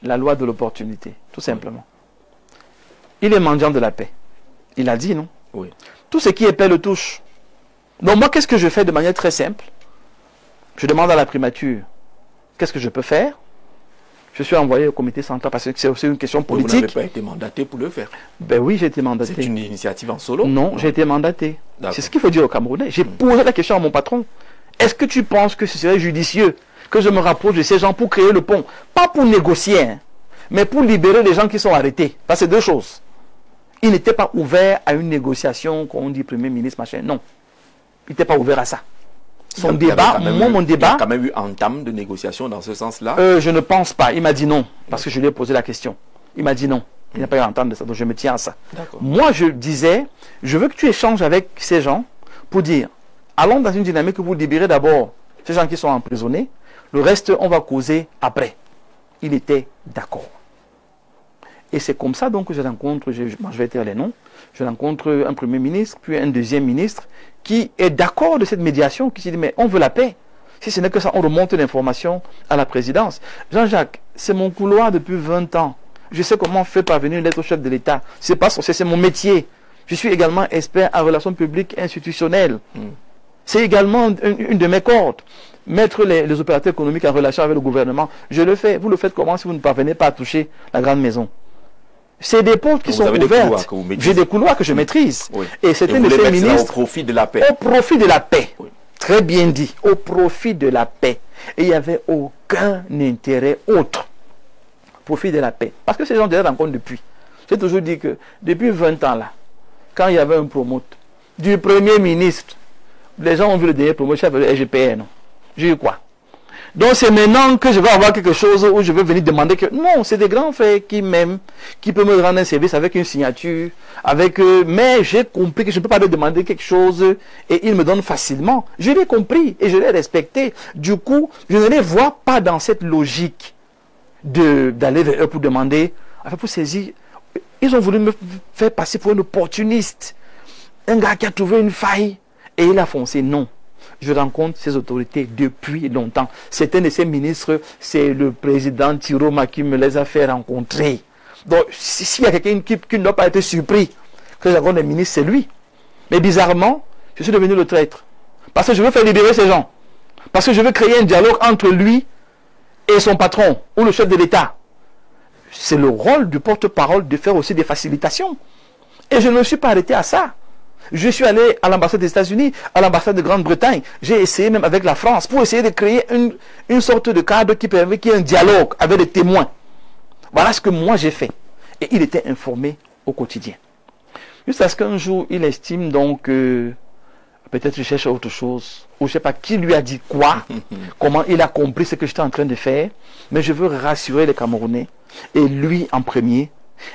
La loi de l'opportunité, tout simplement. Il est mendiant de la paix. Il a dit, non? Oui. Tout ce qui est paix le touche. Donc moi, qu'est-ce que je fais de manière très simple? Je demande à la primature, qu'est-ce que je peux faire? Je suis envoyé au comité central parce que c'est aussi une question politique. Vous n'avez pas été mandaté pour le faire? Ben oui, j'ai été mandaté. C'est une initiative en solo? Non, j'ai été mandaté. C'est ce qu'il faut dire aux Camerounais. J'ai posé la question à mon patron. Est-ce que tu penses que ce serait judicieux que je me rapproche de ces gens pour créer le pont? Pas pour négocier, hein, mais pour libérer les gens qui sont arrêtés. Parce que c'est deux choses. Il n'était pas ouvert à une négociation, comme on dit Premier ministre, machin. Non. Il n'était pas ouvert à ça. Son débat, mon débat... Il y a quand même eu entame de négociation dans ce sens-là? Je ne pense pas. Il m'a dit non, parce que je lui ai posé la question. Il m'a dit non. Il n'y a pas eu entame de ça, donc je me tiens à ça. Moi, je disais, je veux que tu échanges avec ces gens pour dire, allons dans une dynamique où vous libérez d'abord ces gens qui sont emprisonnés, le reste, on va causer après. Il était d'accord. Et c'est comme ça donc que je rencontre, je vais dire les noms, je rencontre un premier ministre, puis un deuxième ministre, qui est d'accord de cette médiation, qui se dit, mais on veut la paix. Si ce n'est que ça, on remonte l'information à la présidence. Jean-Jacques, c'est mon couloir depuis 20 ans. Je sais comment faire parvenir une lettre au chef de l'État. C'est mon métier. Je suis également expert en relations publiques institutionnelles. C'est également une de mes cordes. Mettre les opérateurs économiques en relation avec le gouvernement, je le fais. Vous le faites comment si vous ne parvenez pas à toucher la grande maison? C'est des portes qui sont ouvertes. J'ai des couloirs que je maîtrise. Oui. Et c'était de ces ministres. Au profit de la paix. Au profit de la paix. Oui. Très bien dit. Au profit de la paix. Et il n'y avait aucun intérêt autre. Profit de la paix. Parce que ces gens déjà rencontrent depuis. J'ai toujours dit que depuis 20 ans là, quand il y avait un promote du Premier ministre, les gens ont vu le dernier promote chef de LGPR, non? J'ai eu quoi? Donc c'est maintenant que je vais avoir quelque chose où je vais venir demander que... Non, c'est des grands frères qui m'aiment, qui peuvent me rendre un service avec une signature, mais j'ai compris que je ne peux pas leur demander quelque chose et ils me donnent facilement. Je l'ai compris et je l'ai respecté. Du coup, je ne les vois pas dans cette logique d'aller vers eux pour demander, pour saisir. Ils ont voulu me faire passer pour un opportuniste. Un gars qui a trouvé une faille et il a foncé. Non. Je rencontre ces autorités depuis longtemps. Certains de ces ministres, c'est le président Tiroma qui me les a fait rencontrer. Donc, s'il y a quelqu'un qui ne doit pas être surpris que je rencontre des ministres, c'est lui. Mais bizarrement, je suis devenu le traître. Parce que je veux faire libérer ces gens. Parce que je veux créer un dialogue entre lui et son patron, ou le chef de l'État. C'est le rôle du porte-parole de faire aussi des facilitations. Et je ne me suis pas arrêté à ça. Je suis allé à l'ambassade des États-Unis, à l'ambassade de Grande-Bretagne. J'ai essayé même avec la France pour essayer de créer une sorte de cadre qui permet qu'il y ait un dialogue avec des témoins. Voilà ce que moi j'ai fait. Et il était informé au quotidien. Jusqu'à ce qu'un jour, il estime donc que peut-être il cherche autre chose. Ou je ne sais pas qui lui a dit quoi, comment il a compris ce que j'étais en train de faire. Mais je veux rassurer les Camerounais, et lui en premier.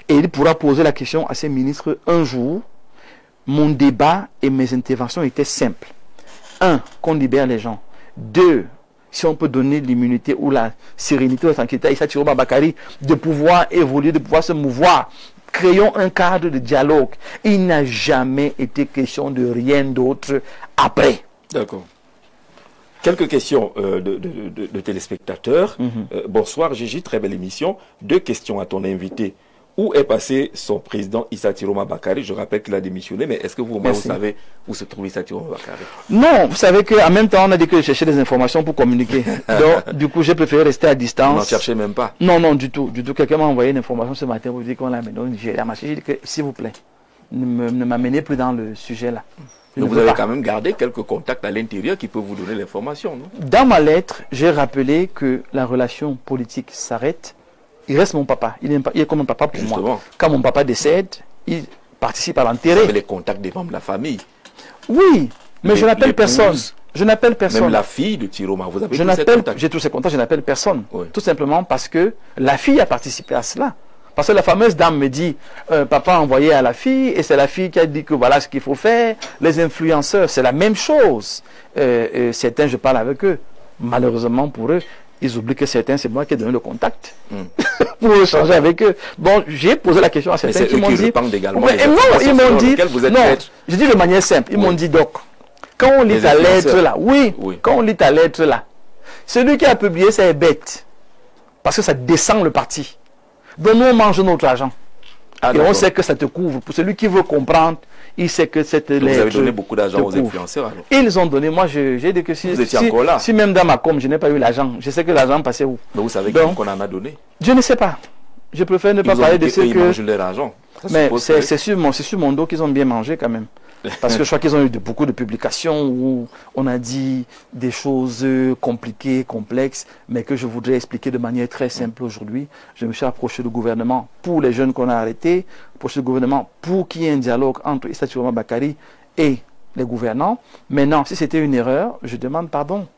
Et il pourra poser la question à ses ministres un jour. Mon débat et mes interventions étaient simples. 1, qu'on libère les gens. 2, si on peut donner l'immunité ou la sérénité, la tranquillité à Issa Tiroma Bakary de pouvoir évoluer, de pouvoir se mouvoir. Créons un cadre de dialogue. Il n'a jamais été question de rien d'autre après. D'accord. Quelques questions de téléspectateurs. Bonsoir Gigi, très belle émission. 2 questions à ton invité. Où est passé son président Issa Tiroma Bakary? Je rappelle qu'il a démissionné, mais est-ce que vous savez où se trouve Issa Tiroma Bakary? Non, vous savez qu'en même temps, on a dit que je cherchais des informations pour communiquer. Donc, du coup, j'ai préféré rester à distance. Vous n'en cherchez même pas? Non, non, du tout. Du tout. Quelqu'un m'a envoyé une information ce matin pour dire qu'on l'a amené au Nigeria. J'ai dit que, s'il vous plaît, ne m'amenez plus dans le sujet là. Mais vous avez quand même gardé quelques contacts à l'intérieur qui peuvent vous donner l'information, non? Dans ma lettre, j'ai rappelé que la relation politique s'arrête. Il reste mon papa. Il est comme un papa pour moi. Quand mon papa décède, il participe à l'enterrer. Vous avez les contacts des membres de la famille. Oui, mais je n'appelle personne. Je n'appelle personne. Même la fille de Tiroma, vous avez tous ces contacts. J'ai tous ces contacts, je n'appelle personne. Oui. Tout simplement parce que la fille a participé à cela. Parce que la fameuse dame me dit, papa a envoyé à la fille, et c'est la fille qui a dit que voilà ce qu'il faut faire. Les influenceurs, c'est la même chose. Certains, je parle avec eux. Malheureusement pour eux, ils oublient que certains, c'est moi qui ai donné le contact pour échanger avec eux. Bon, j'ai posé la question à certains qui m'ont dit... non, ils m'ont dit... Non, je dis de manière simple. Ils m'ont dit, donc, quand on lit ta lettre là, oui, quand on lit ta lettre là, celui qui a publié, c'est bête. Parce que ça descend le parti. Donc nous, on mange notre argent. Et on sait que ça te couvre. Pour celui qui veut comprendre, il sait que cette lettre... Vous avez donné beaucoup d'argent aux influenceurs alors? Ils ont donné. Moi, j'ai dit que si même dans ma com, je n'ai pas eu l'argent, je sais que l'argent passait où. Mais vous savez qu'on en a donné? Je ne sais pas. Je préfère ne pas parler de ce que... Ils mangent leur argent. Mais c'est sur mon dos qu'ils ont bien mangé quand même. Parce que je crois qu'ils ont eu beaucoup de publications où on a dit des choses compliquées, complexes, mais que je voudrais expliquer de manière très simple aujourd'hui. Je me suis approché du gouvernement pour les jeunes qu'on a arrêtés, approché du gouvernement pour qu'il y ait un dialogue entre Issa Tiroma Bakary et les gouvernants. Maintenant, si c'était une erreur, je demande pardon.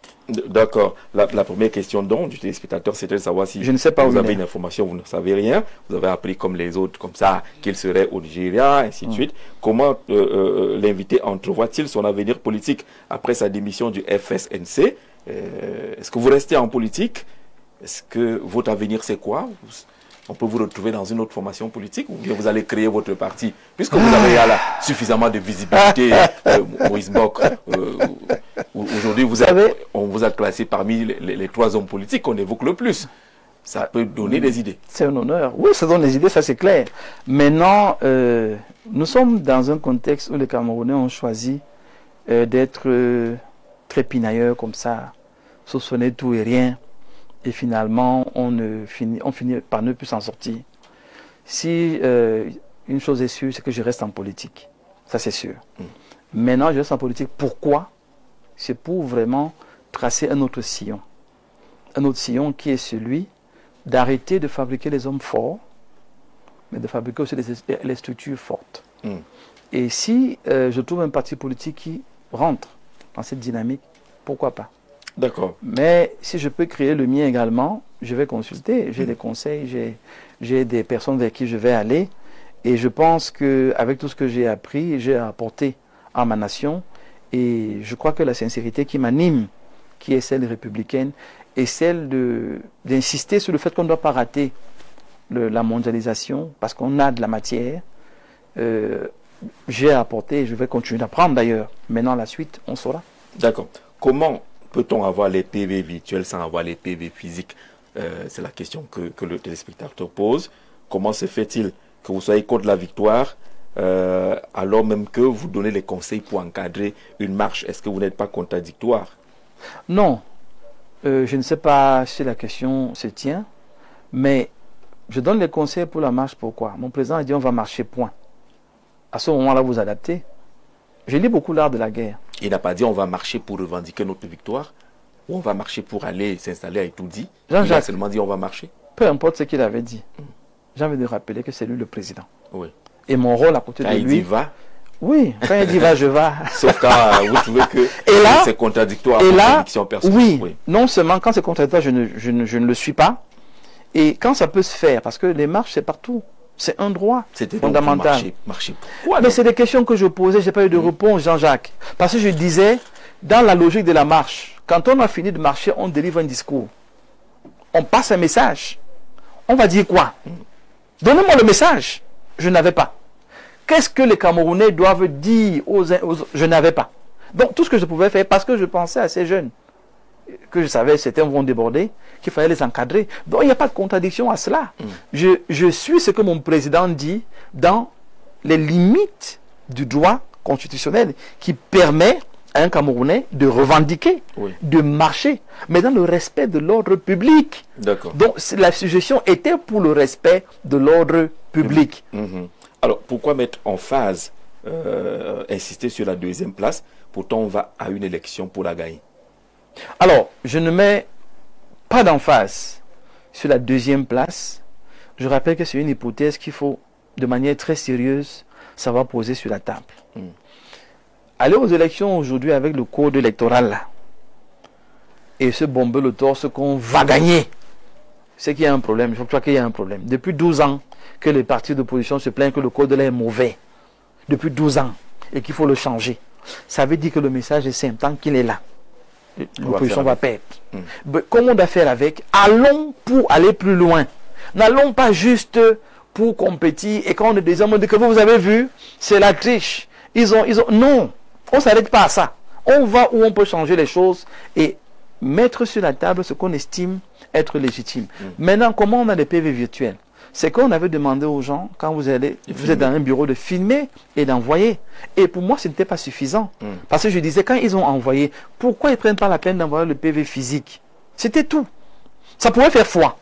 D'accord. La première question donc du téléspectateur, c'était de savoir si je ne sais pas vous avez une information, vous ne savez rien, vous avez appris comme les autres, comme ça, qu'il serait au Nigeria, ainsi de suite. Comment l'invité entrevoit-il son avenir politique après sa démission du FSNC? Est-ce que vous restez en politique? Est-ce que votre avenir c'est quoi? On peut vous retrouver dans une autre formation politique ou bien vous allez créer votre parti? Puisque vous avez là suffisamment de visibilité, Maurice Bock. Aujourd'hui, on vous a classé parmi les 3 hommes politiques qu'on évoque le plus. Ça peut donner des idées. C'est un honneur. Oui, ça donne des idées, ça c'est clair. Maintenant, nous sommes dans un contexte où les Camerounais ont choisi d'être très pinailleurs comme ça, soupçonner tout et rien. Et finalement, on finit par ne plus s'en sortir. Si une chose est sûre, c'est que je reste en politique. Ça, c'est sûr. Maintenant, je reste en politique. Pourquoi? C'est pour vraiment tracer un autre sillon. Un autre sillon qui est celui d'arrêter de fabriquer les hommes forts, mais de fabriquer aussi les structures fortes. Et si je trouve un parti politique qui rentre dans cette dynamique, pourquoi pas? D'accord. Mais si je peux créer le mien également, je vais consulter. J'ai des conseils, j'ai des personnes vers qui je vais aller. Et je pense qu'avec tout ce que j'ai appris, j'ai apporté à ma nation. Et je crois que la sincérité qui m'anime, qui est celle républicaine, est celle d'insister sur le fait qu'on ne doit pas rater la mondialisation, parce qu'on a de la matière. J'ai apporté, et je vais continuer d'apprendre d'ailleurs. Maintenant, la suite, on saura. D'accord. Comment peut-on avoir les PV virtuels sans avoir les PV physiques? C'est la question que le téléspectateur pose. Comment se fait-il que vous soyez contre la victoire alors même que vous donnez les conseils pour encadrer une marche? Est-ce que vous n'êtes pas contradictoire? Non. Je ne sais pas si la question se tient, mais je donne les conseils pour la marche. Pourquoi? Mon président a dit on va marcher, point. À ce moment-là, vous adaptez. Je lis beaucoup l'art de la guerre. Il n'a pas dit on va marcher pour revendiquer notre victoire ou on va marcher pour aller s'installer à Etoudi. Il a seulement dit on va marcher. Peu importe ce qu'il avait dit. J'ai envie de rappeler que c'est lui le président. Oui. Et mon rôle à côté quand de lui... Quand il dit va. Oui, quand il dit va, je vais. Sauf quand vous trouvez que c'est contradictoire avec la conviction personnelle. Oui, non seulement quand c'est contradictoire, je ne le suis pas. Et quand ça peut se faire, parce que les marches, c'est partout. C'est un droit fondamental. Marcher. Mais c'est des questions que je posais, je n'ai pas eu de réponse, Jean-Jacques. Parce que je disais, dans la logique de la marche, quand on a fini de marcher, on délivre un discours. On passe un message. On va dire quoi? Donnez-moi le message. Je n'avais pas. Qu'est-ce que les Camerounais doivent dire aux autres? Je n'avais pas. Donc tout ce que je pouvais faire, parce que je pensais à ces jeunes, que je savais certains vont déborder, qu'il fallait les encadrer. Donc il n'y a pas de contradiction à cela. Je suis ce que mon président dit dans les limites du droit constitutionnel qui permet à un Camerounais de revendiquer, de marcher, mais dans le respect de l'ordre public. D'accord. Donc la suggestion était pour le respect de l'ordre public. Alors pourquoi mettre en phase insister sur la deuxième place. Pourtant, on va à une élection pour la gagner. Alors, je ne mets pas d'emphase sur la deuxième place. Je rappelle que c'est une hypothèse qu'il faut, de manière très sérieuse, savoir poser sur la table. Aller aux élections aujourd'hui avec le code électoral là, et se bomber le torse qu'on va gagner, c'est qu'il y a un problème. Je crois qu'il y a un problème. Depuis 12 ans que les partis d'opposition se plaignent que le code là est mauvais. Depuis 12 ans. Et qu'il faut le changer. Ça veut dire que le message est simple. Tant qu'il est là, l'opposition va perdre. Comment on doit faire avec? Allons pour aller plus loin. N'allons pas juste pour compétir. Et quand on est des hommes, on dit que vous avez vu, c'est la triche. Non, on ne s'arrête pas à ça. On va où on peut changer les choses et mettre sur la table ce qu'on estime être légitime. Maintenant, comment on a des PV virtuels? C'est qu'on avait demandé aux gens, quand vous êtes dans un bureau, de filmer et d'envoyer. Et pour moi, ce n'était pas suffisant. Parce que je disais, quand ils ont envoyé, pourquoi ils ne prennent pas la peine d'envoyer le PV physique? C'était tout. Ça pouvait faire foi.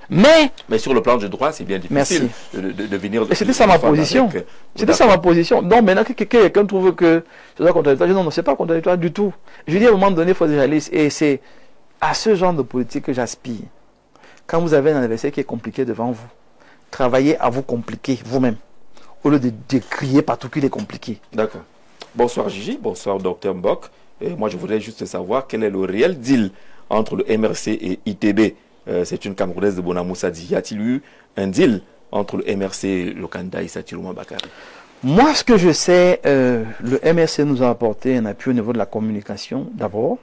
Mais sur le plan du droit, c'est bien difficile de venir... C'était ça ma position. C'était ça ma position. Donc maintenant, que quelqu'un trouve que c'est contradictoire, non, c'est pas contradictoire du tout. Je dis à un moment donné, il faut être réaliste. Et c'est à ce genre de politique que j'aspire. Quand vous avez un adversaire qui est compliqué devant vous, travaillez à vous compliquer vous-même, au lieu de crier partout qu'il est compliqué. D'accord. Bonsoir Gigi, bonsoir Dr Mbok. Moi je voudrais juste savoir quel est le réel deal entre le MRC et ITB. C'est une Camerounaise de Bonamoussadi. Y a-t-il eu un deal entre le MRC et le candidat Issa Thirouma Bakary? Moi, ce que je sais, le MRC nous a apporté un appui au niveau de la communication, d'abord.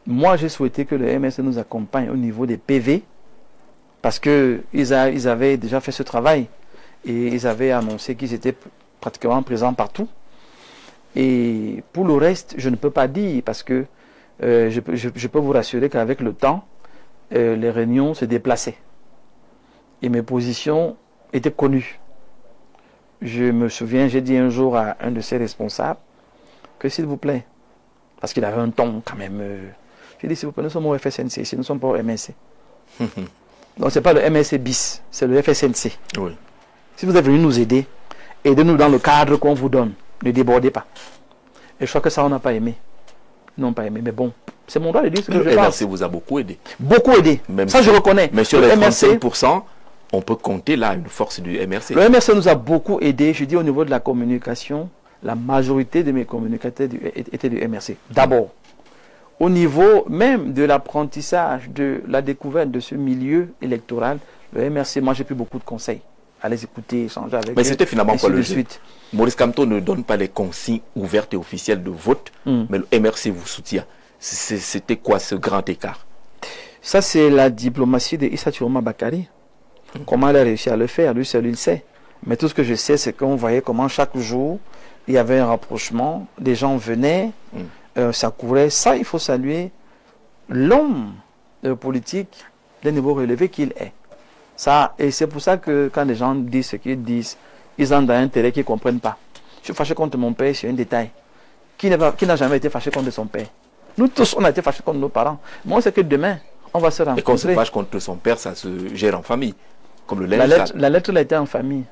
Moi, j'ai souhaité que le MRC nous accompagne au niveau des PV, parce qu'ils avaient déjà fait ce travail et ils avaient annoncé qu'ils étaient pratiquement présents partout. Et pour le reste, je ne peux pas dire, parce que je peux vous rassurer qu'avec le temps, les réunions se déplaçaient. Et mes positions étaient connues. Je me souviens, j'ai dit un jour à un de ses responsables que s'il vous plaît, parce qu'il avait un ton quand même, j'ai dit s'il vous plaît, nous sommes au FSNC, si nous ne sommes pas au MSC. Donc ce n'est pas le MSC bis, c'est le FSNC. Oui. Si vous êtes venu nous aider, aidez-nous dans le cadre qu'on vous donne. Ne débordez pas. Et je crois que ça, on n'a pas aimé. Ils n'ont pas aimé, mais bon, c'est mon droit de dire ce que je pense. Le MRC vous a beaucoup aidé. Beaucoup aidé. Même ça, je reconnais. Mais sur les 35%, on peut compter là une force du MRC. Le MRC nous a beaucoup aidé. Je dis au niveau de la communication, la majorité de mes communicateurs étaient du MRC. D'abord. Au niveau même de l'apprentissage, de la découverte de ce milieu électoral, le MRC, moi j'ai pris beaucoup de conseils. Allez écouter, échanger avec eux. Mais c'était finalement pas le jeu. Maurice Kamto ne donne pas les consignes ouvertes et officielles de vote, mais le MRC vous soutient. C'était quoi ce grand écart? Ça, c'est la diplomatie de Issa Thirouma Bakary. Comment elle a réussi à le faire, lui seul il sait. Mais tout ce que je sais, c'est qu'on voyait comment chaque jour, il y avait un rapprochement, des gens venaient, ça courait. Ça, il faut saluer l'homme politique d'un niveau relevé qu'il est. Ça, et c'est pour ça que quand les gens disent ce qu'ils disent, ils ont un intérêt qu'ils ne comprennent pas. Je suis fâché contre mon père, c'est un détail. Qui n'a jamais été fâché contre son père? Nous tous, on a été fâchés contre nos parents. Moi, c'est que demain, on va se rencontrer. Et quand on se fâche contre son père, ça se gère en famille. Comme le linge sale. La lettre, elle a été en famille.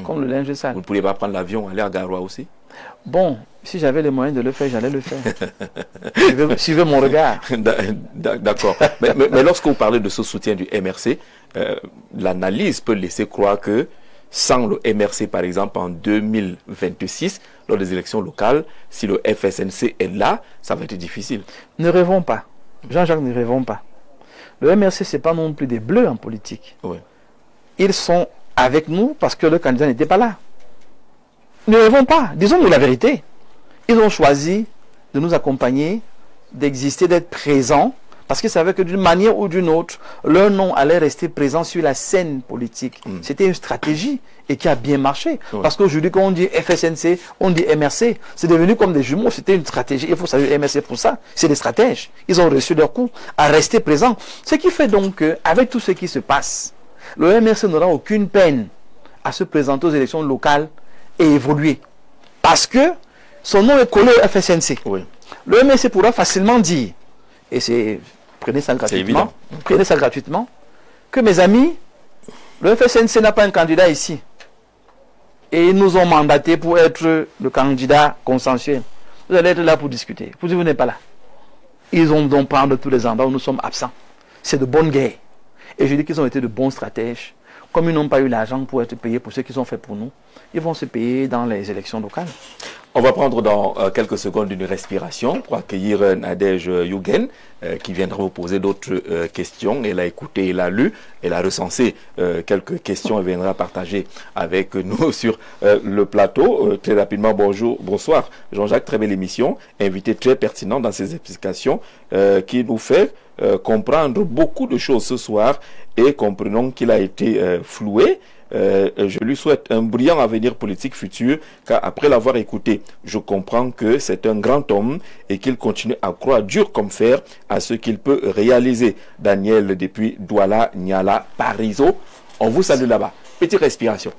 Comme le linge sale. Vous ne pourriez pas prendre l'avion, aller à Garoua aussi? Bon, si j'avais les moyens de le faire, j'allais le faire. Suivez mon regard. D'accord. mais lorsque vous parlez de ce soutien du MRC, l'analyse peut laisser croire que sans le MRC, par exemple, en 2026, lors des élections locales, si le FSNC est là, ça va être difficile. Ne rêvons pas. Jean-Jacques, ne rêvons pas. Le MRC, ce n'est pas non plus des bleus en politique. Oui. Ils sont avec nous parce que le candidat n'était pas là. Ne rêvons pas. Disons-nous la vérité. Ils ont choisi de nous accompagner, d'exister, d'être présents, parce qu'ils savaient que d'une manière ou d'une autre, leur nom allait rester présent sur la scène politique. C'était une stratégie et qui a bien marché. Parce qu'aujourd'hui, quand on dit FSNC, on dit MRC, c'est devenu comme des jumeaux, c'était une stratégie. Il faut saluer MRC pour ça. C'est des stratèges. Ils ont reçu leur coup à rester présents. Ce qui fait donc qu'avec tout ce qui se passe, le MRC n'aura aucune peine à se présenter aux élections locales et évoluer. Parce que son nom est collé au FSNC. Oui. Le MRC pourra facilement dire, et c'est, prenez ça gratuitement, que mes amis, le FSNC n'a pas un candidat ici. et ils nous ont mandatés pour être le candidat consensuel. Vous allez être là pour discuter. Vous n'êtes pas là. Ils ont donc prendre tous les endroits où nous sommes absents. C'est de bonne guerre. Et je dis qu'ils ont été de bons stratèges. Comme ils n'ont pas eu l'argent pour être payés pour ce qu'ils ont fait pour nous, ils vont se payer dans les élections locales. On va prendre dans quelques secondes une respiration pour accueillir Nadège Yougen qui viendra vous poser d'autres questions. Elle a écouté, elle a lu, elle a recensé quelques questions et viendra partager avec nous sur le plateau. Très rapidement, bonsoir. Jean-Jacques, très belle émission, invité très pertinent dans ses explications qui nous fait comprendre beaucoup de choses ce soir et comprenons qu'il a été floué. Je lui souhaite un brillant avenir politique futur, car après l'avoir écouté, je comprends que c'est un grand homme et qu'il continue à croire dur comme fer à ce qu'il peut réaliser. Daniel depuis Douala, Niala, Pariso. On vous salue là-bas. Petite respiration.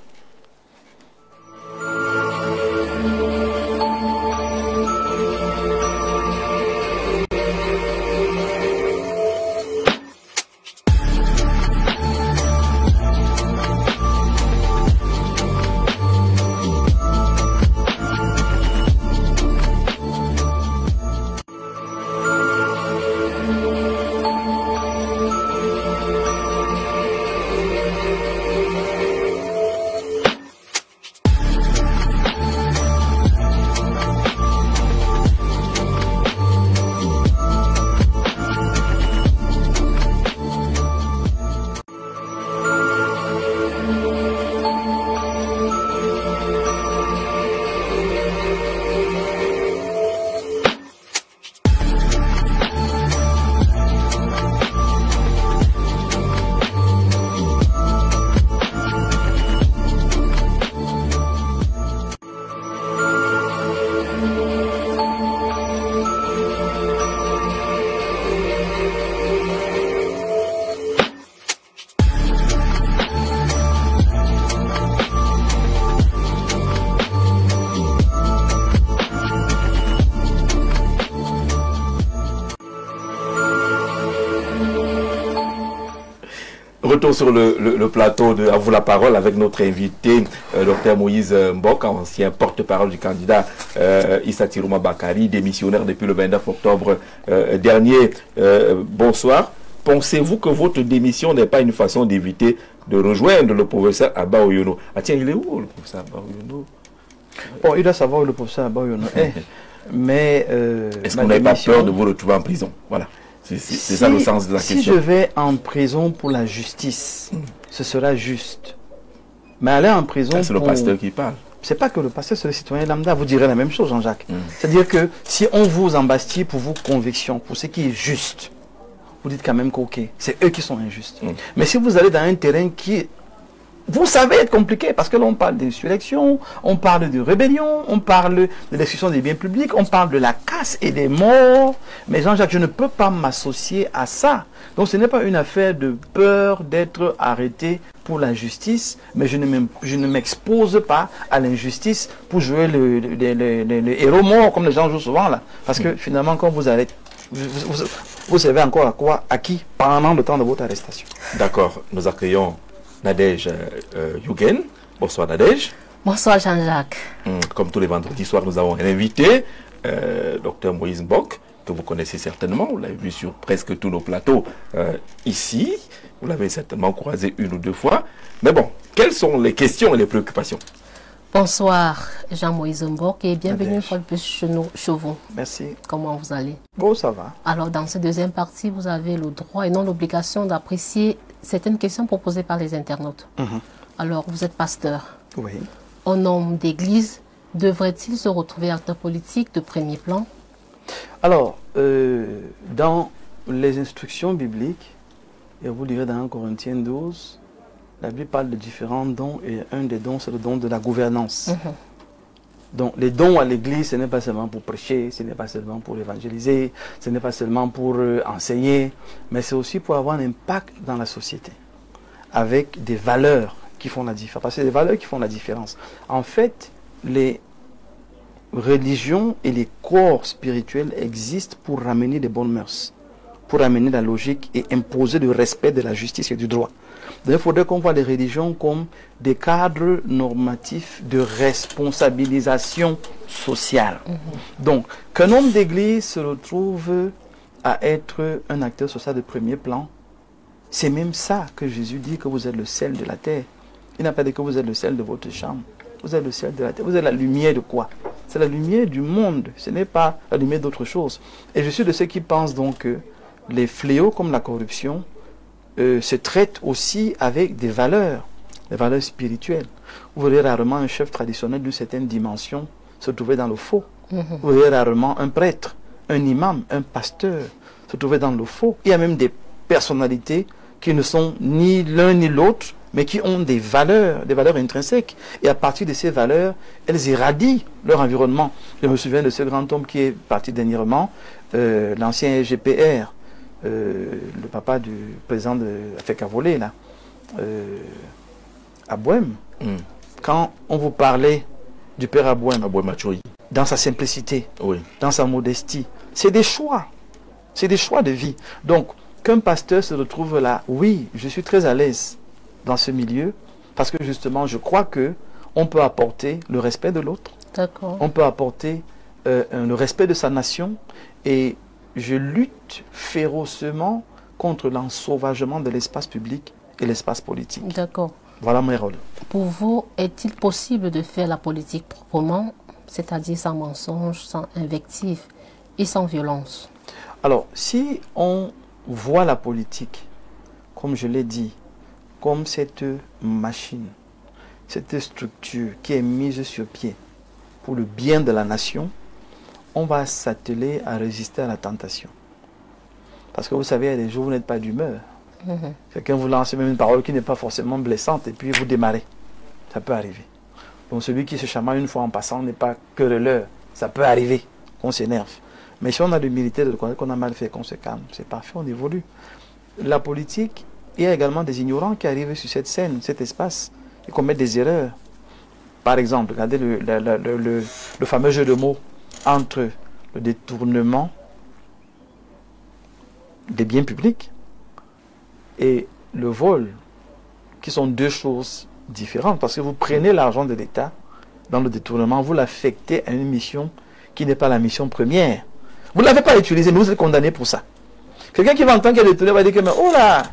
Retour sur le plateau de À vous la parole avec notre invité, Dr Moïse Mbok, ancien porte-parole du candidat Issa Tirouma Bakari, démissionnaire depuis le 29 octobre dernier. Bonsoir. Pensez-vous que votre démission n'est pas une façon d'éviter de rejoindre le professeur Abba Oyono? Ah tiens, il est où le professeur Abba Oyono? Bon, il doit savoir où le professeur Abba Oyono est. Mais est-ce qu'on n'a pas peur de vous retrouver en prison? Voilà. C'est ça le sens de la question. Si je vais en prison pour la justice, ce sera juste. Mais aller en prison c'est le pasteur qui parle. C'est pas que le pasteur, c'est le citoyen lambda. Vous direz la même chose, Jean-Jacques. C'est-à-dire que si on vous embastille pour vos convictions, pour ce qui est juste, vous dites quand même qu'ok, c'est eux qui sont injustes. Mais si vous allez dans un terrain qui, vous savez, être compliqué, parce que là on parle d'insurrection, on parle de rébellion, on parle de destruction des biens publics, on parle de la casse et des morts. Mais Jean-Jacques, je ne peux pas m'associer à ça. Donc ce n'est pas une affaire de peur d'être arrêté pour la justice, mais je ne m'expose pas à l'injustice pour jouer le héros mort, comme les gens jouent souvent là. Parce que finalement, quand vous arrêtez, vous savez encore à qui pendant le temps de votre arrestation. D'accord, nous accueillons Nadège Yougen. Bonsoir Nadège. Bonsoir Jean-Jacques. Comme tous les vendredis soirs, nous avons un invité, Dr Moïse Mbok, que vous connaissez certainement. Vous l'avez vu sur presque tous nos plateaux ici. Vous l'avez certainement croisé une ou deux fois. Mais bon, quelles sont les questions et les préoccupations? Bonsoir Jean-Moïse Mbok et bienvenue une fois de plus chez nous. Merci. Comment vous allez? Bon, ça va. Alors dans cette deuxième partie, vous avez le droit et non l'obligation d'apprécier certaines questions proposées par les internautes. Alors, vous êtes pasteur. Oui. Un homme d'église, devrait-il se retrouver acteur politique de premier plan? Alors, dans les instructions bibliques, et vous lirez dans 1 Corinthiens 12, la Bible parle de différents dons et un des dons, c'est le don de la gouvernance. Donc, les dons à l'église, ce n'est pas seulement pour prêcher, ce n'est pas seulement pour évangéliser, ce n'est pas seulement pour enseigner, mais c'est aussi pour avoir un impact dans la société, avec des valeurs qui font la différence. Parce que c'est des valeurs qui font la différence. En fait, les religions et les corps spirituels existent pour ramener des bonnes mœurs, pour amener la logique et imposer le respect de la justice et du droit. Donc, il faudrait qu'on voit les religions comme des cadres normatifs de responsabilisation sociale. Donc, qu'un homme d'église se retrouve à être un acteur social de premier plan, c'est même ça que Jésus dit, que vous êtes le sel de la terre. Il n'a pas dit que vous êtes le sel de votre chambre. Vous êtes le sel de la terre. Vous êtes la lumière de quoi? C'est la lumière du monde. Ce n'est pas la lumière d'autre chose. Et je suis de ceux qui pensent donc que les fléaux comme la corruption se traitent aussi avec des valeurs spirituelles. Vous verrez rarement un chef traditionnel d'une certaine dimension se trouver dans le faux. Vous verrez rarement un prêtre, un imam, un pasteur se trouver dans le faux. Il y a même des personnalités qui ne sont ni l'un ni l'autre, mais qui ont des valeurs intrinsèques. Et à partir de ces valeurs, elles irradient leur environnement. Je me souviens de ce grand homme qui est parti dernièrement, l'ancien GPR, le papa du président de Afekavolé, là, Abouem. Quand on vous parlait du père Abouem, dans sa simplicité, dans sa modestie, c'est des choix. C'est des choix de vie. Donc, qu'un pasteur se retrouve là, oui, je suis très à l'aise dans ce milieu, parce que justement, je crois que on peut apporter le respect de l'autre. On peut apporter le respect de sa nation, et je lutte férocement contre l'ensauvagement de l'espace public et l'espace politique. D'accord. Voilà mon rôle. Pour vous, est-il possible de faire la politique proprement, c'est-à-dire sans mensonge, sans invective et sans violence? Alors, si on voit la politique, comme je l'ai dit, comme cette machine, cette structure qui est mise sur pied pour le bien de la nation, on va s'atteler à résister à la tentation. Parce que vous savez, il y a des jours où vous n'êtes pas d'humeur. Quelqu'un vous lance même une parole qui n'est pas forcément blessante et puis vous démarrez. Ça peut arriver. Donc celui qui se chamaille une fois en passant n'est pas querelleur. Ça peut arriver qu'on s'énerve. Mais si on a l'humilité de reconnaître qu'on a mal fait, qu'on se calme, c'est parfait, on évolue. La politique, il y a également des ignorants qui arrivent sur cette scène, cet espace, et commettent des erreurs. Par exemple, regardez le fameux jeu de mots entre le détournement des biens publics et le vol, qui sont deux choses différentes, parce que vous prenez l'argent de l'État dans le détournement, vous l'affectez à une mission qui n'est pas la mission première. Vous ne l'avez pas utilisé, mais vous êtes condamné pour ça. Quelqu'un qui va entendre qu'il a détourné va dire que, mais oh là,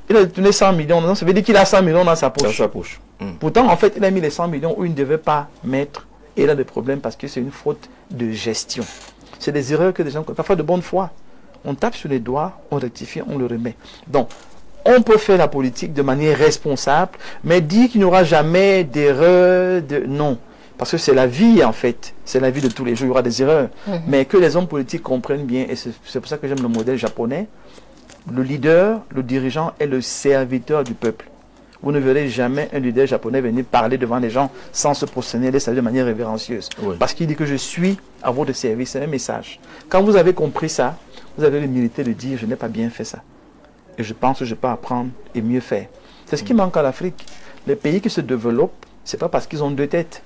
il a détourné 100 millions, non, ça veut dire qu'il a 100 millions dans sa poche. Pourtant, en fait, il a mis les 100 millions où il ne devait pas mettre, et il a des problèmes parce que c'est une faute de gestion. C'est des erreurs que des gens, parfois de bonne foi, on tape sur les doigts, on rectifie, on le remet. Donc, on peut faire la politique de manière responsable, mais dire qu'il n'y aura jamais d'erreur, non. Parce que c'est la vie, en fait. C'est la vie de tous les jours, il y aura des erreurs. Mais que les hommes politiques comprennent bien, et c'est pour ça que j'aime le modèle japonais, le leader, le dirigeant est le serviteur du peuple. Vous ne verrez jamais un leader japonais venir parler devant les gens sans se prosterner, les saluer de manière révérencieuse. Parce qu'il dit que je suis à votre service, c'est un message. Quand vous avez compris ça, vous avez l'humilité de dire, je n'ai pas bien fait ça. Et je pense que je peux apprendre et mieux faire. C'est ce qui manque à l'Afrique. Les pays qui se développent, ce n'est pas parce qu'ils ont deux têtes.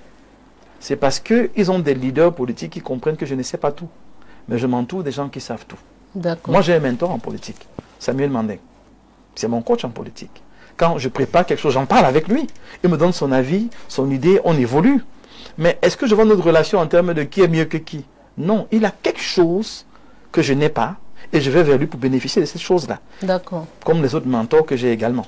C'est parce qu'ils ont des leaders politiques qui comprennent que je ne sais pas tout. Mais je m'entoure des gens qui savent tout. Moi, j'ai un mentor en politique, Samuel Mandeng. C'est mon coach en politique. Quand je prépare quelque chose, j'en parle avec lui. Il me donne son avis, son idée, on évolue. Mais est-ce que je vois notre relation en termes de qui est mieux que qui? Non, il a quelque chose que je n'ai pas et je vais vers lui pour bénéficier de cette chose-là. D'accord. Comme les autres mentors que j'ai également.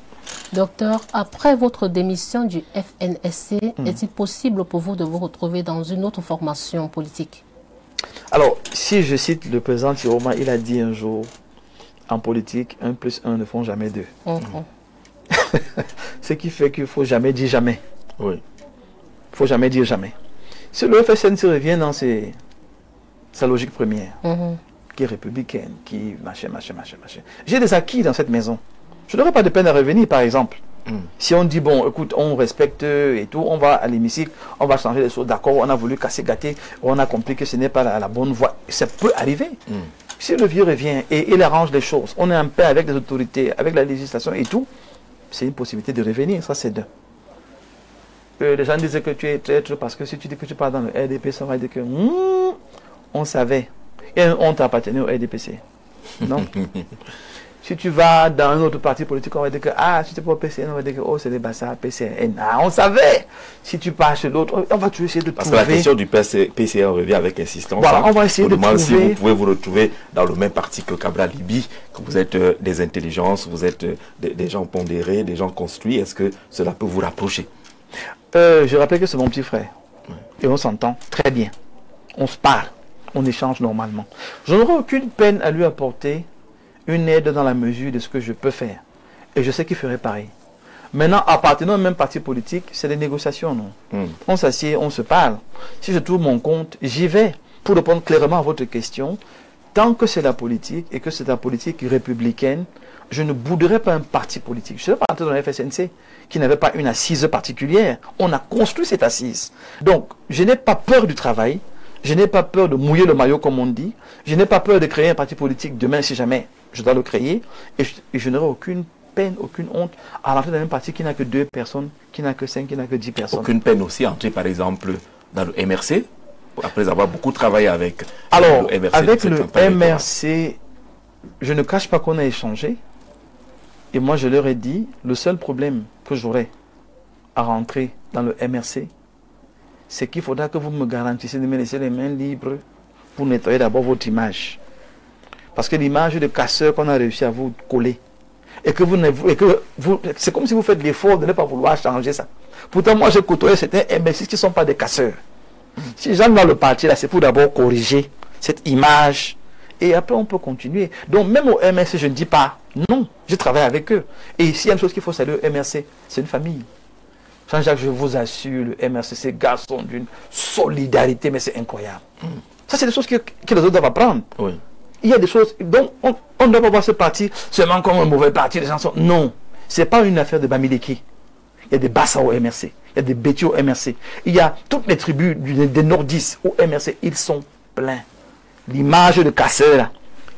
Docteur, après votre démission du FNSC, est-il possible pour vous de vous retrouver dans une autre formation politique? Alors, si je cite le président Tiroma, il a dit un jour, en politique, 1 + 1 ne font jamais 2. Ce qui fait qu'il ne faut jamais dire jamais. Oui. Il ne faut jamais dire jamais. Si le FSNC revient dans sa logique première, qui est républicaine, qui machin. J'ai des acquis dans cette maison. Je n'aurais pas de peine à revenir, par exemple. Si on dit, bon, écoute, on respecte et tout, on va à l'hémicycle, on va changer les choses, d'accord, on a voulu casser, gâter, on a compris que ce n'est pas la bonne voie. Ça peut arriver. Si le vieux revient et il arrange les choses, on est en paix avec les autorités, avec la législation et tout, c'est une possibilité de revenir, ça c'est deux. Les gens disaient que tu es traître parce que si tu dis que tu pars dans le RDP, ça va dire que on savait. Et on t'appartenait au RDPC. Non. Si tu vas dans un autre parti politique, on va dire que, ah, si tu es pas au PCN, on va dire que, oh, c'est des bassards, PCN. Ah, on savait. Si tu pars chez l'autre, on va toujours essayer de trouver. Parce que la question du PCN revient avec insistance. Voilà, on va essayer de trouver. Si vous pouvez vous retrouver dans le même parti que Cabral Libi, que vous êtes des intelligences, vous êtes des gens pondérés, des gens construits, est-ce que cela peut vous rapprocher? Je rappelle que c'est mon petit frère. Ouais. Et on s'entend très bien. On se parle. On échange normalement. Je n'aurai aucune peine à lui apporter une aide dans la mesure de ce que je peux faire. Et je sais qu'il ferait pareil. Maintenant, appartenant au même parti politique, c'est des négociations, non? On s'assied, on se parle. Si je trouve mon compte, j'y vais. Pour répondre clairement à votre question, tant que c'est la politique et que c'est la politique républicaine, je ne bouderai pas un parti politique. Je ne suis pas entré dans la FSNC qui n'avait pas une assise particulière. On a construit cette assise. Donc, je n'ai pas peur du travail. Je n'ai pas peur de mouiller le maillot, comme on dit. Je n'ai pas peur de créer un parti politique demain, si jamais je dois le créer. Et je n'aurai aucune peine, aucune honte à rentrer dans un parti qui n'a que 2 personnes, qui n'a que 5, qui n'a que 10 personnes. Aucune peine aussi à entrer, par exemple, dans le MRC, après avoir beaucoup travaillé avec le MRC. Avec le MRC, je ne cache pas qu'on a échangé. Et moi, je leur ai dit, le seul problème que j'aurais à rentrer dans le MRC, c'est qu'il faudra que vous me garantissiez de me laisser les mains libres pour nettoyer d'abord votre image. Parce que l'image de casseur qu'on a réussi à vous coller, et que c'est comme si vous faites l'effort de ne pas vouloir changer ça. Pourtant, moi, j'ai côtoyé certains MRC qui ne sont pas des casseurs. Si j'entre dans le parti, là, c'est pour d'abord corriger cette image, et après, on peut continuer. Donc, même au MRC, je ne dis pas non, je travaille avec eux. Et s'il y a une chose qu'il faut saluer au MRC, c'est une famille. Jean-Jacques, je vous assure, le MRC, ces gars sont d'une solidarité, mais c'est incroyable. Ça, c'est des choses que les autres doivent apprendre. Oui. Il y a des choses, donc on ne doit pas voir ce parti seulement comme un mauvais parti. Les gens sont... Non, ce n'est pas une affaire de Bamileke. Il y a des Bassa au MRC, il y a des Béti au MRC. Il y a toutes les tribus des nordistes au MRC, ils sont pleins. L'image de casseur,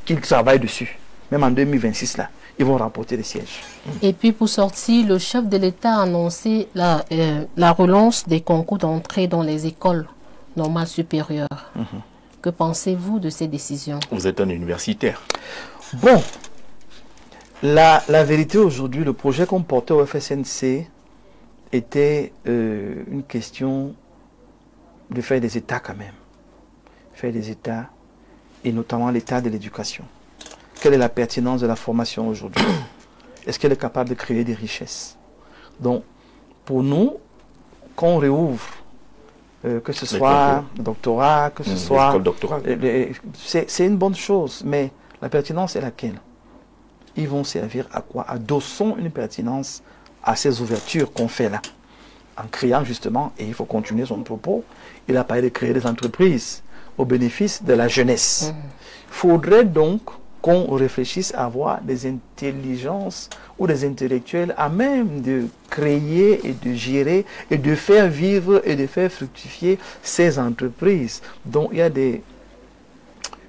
qu'ils travaillent dessus, même en 2026, là, ils vont remporter les sièges. Et puis pour sortir, le chef de l'État a annoncé la relance des concours d'entrée dans les écoles normales supérieures. Que pensez-vous de ces décisions? Vous êtes un universitaire. Bon, la vérité aujourd'hui, le projet qu'on portait au FSNC était une question de faire des États quand même. Faire des États, et notamment l'État de l'éducation. Quelle est la pertinence de la formation aujourd'hui? Est-ce qu'elle est capable de créer des richesses? Donc, pour nous, quand on réouvre, que ce soit le doctorat, que ce soit... C'est une bonne chose, mais la pertinence est laquelle? Ils vont servir à quoi? Adossons une pertinence à ces ouvertures qu'on fait là. En créant justement, et il faut continuer son propos, il a parlé de créer des entreprises au bénéfice de la jeunesse. Il faudrait donc qu'on réfléchisse à avoir des intelligences ou des intellectuels à même de créer et de gérer et de faire vivre et de faire fructifier ces entreprises. Donc il y a des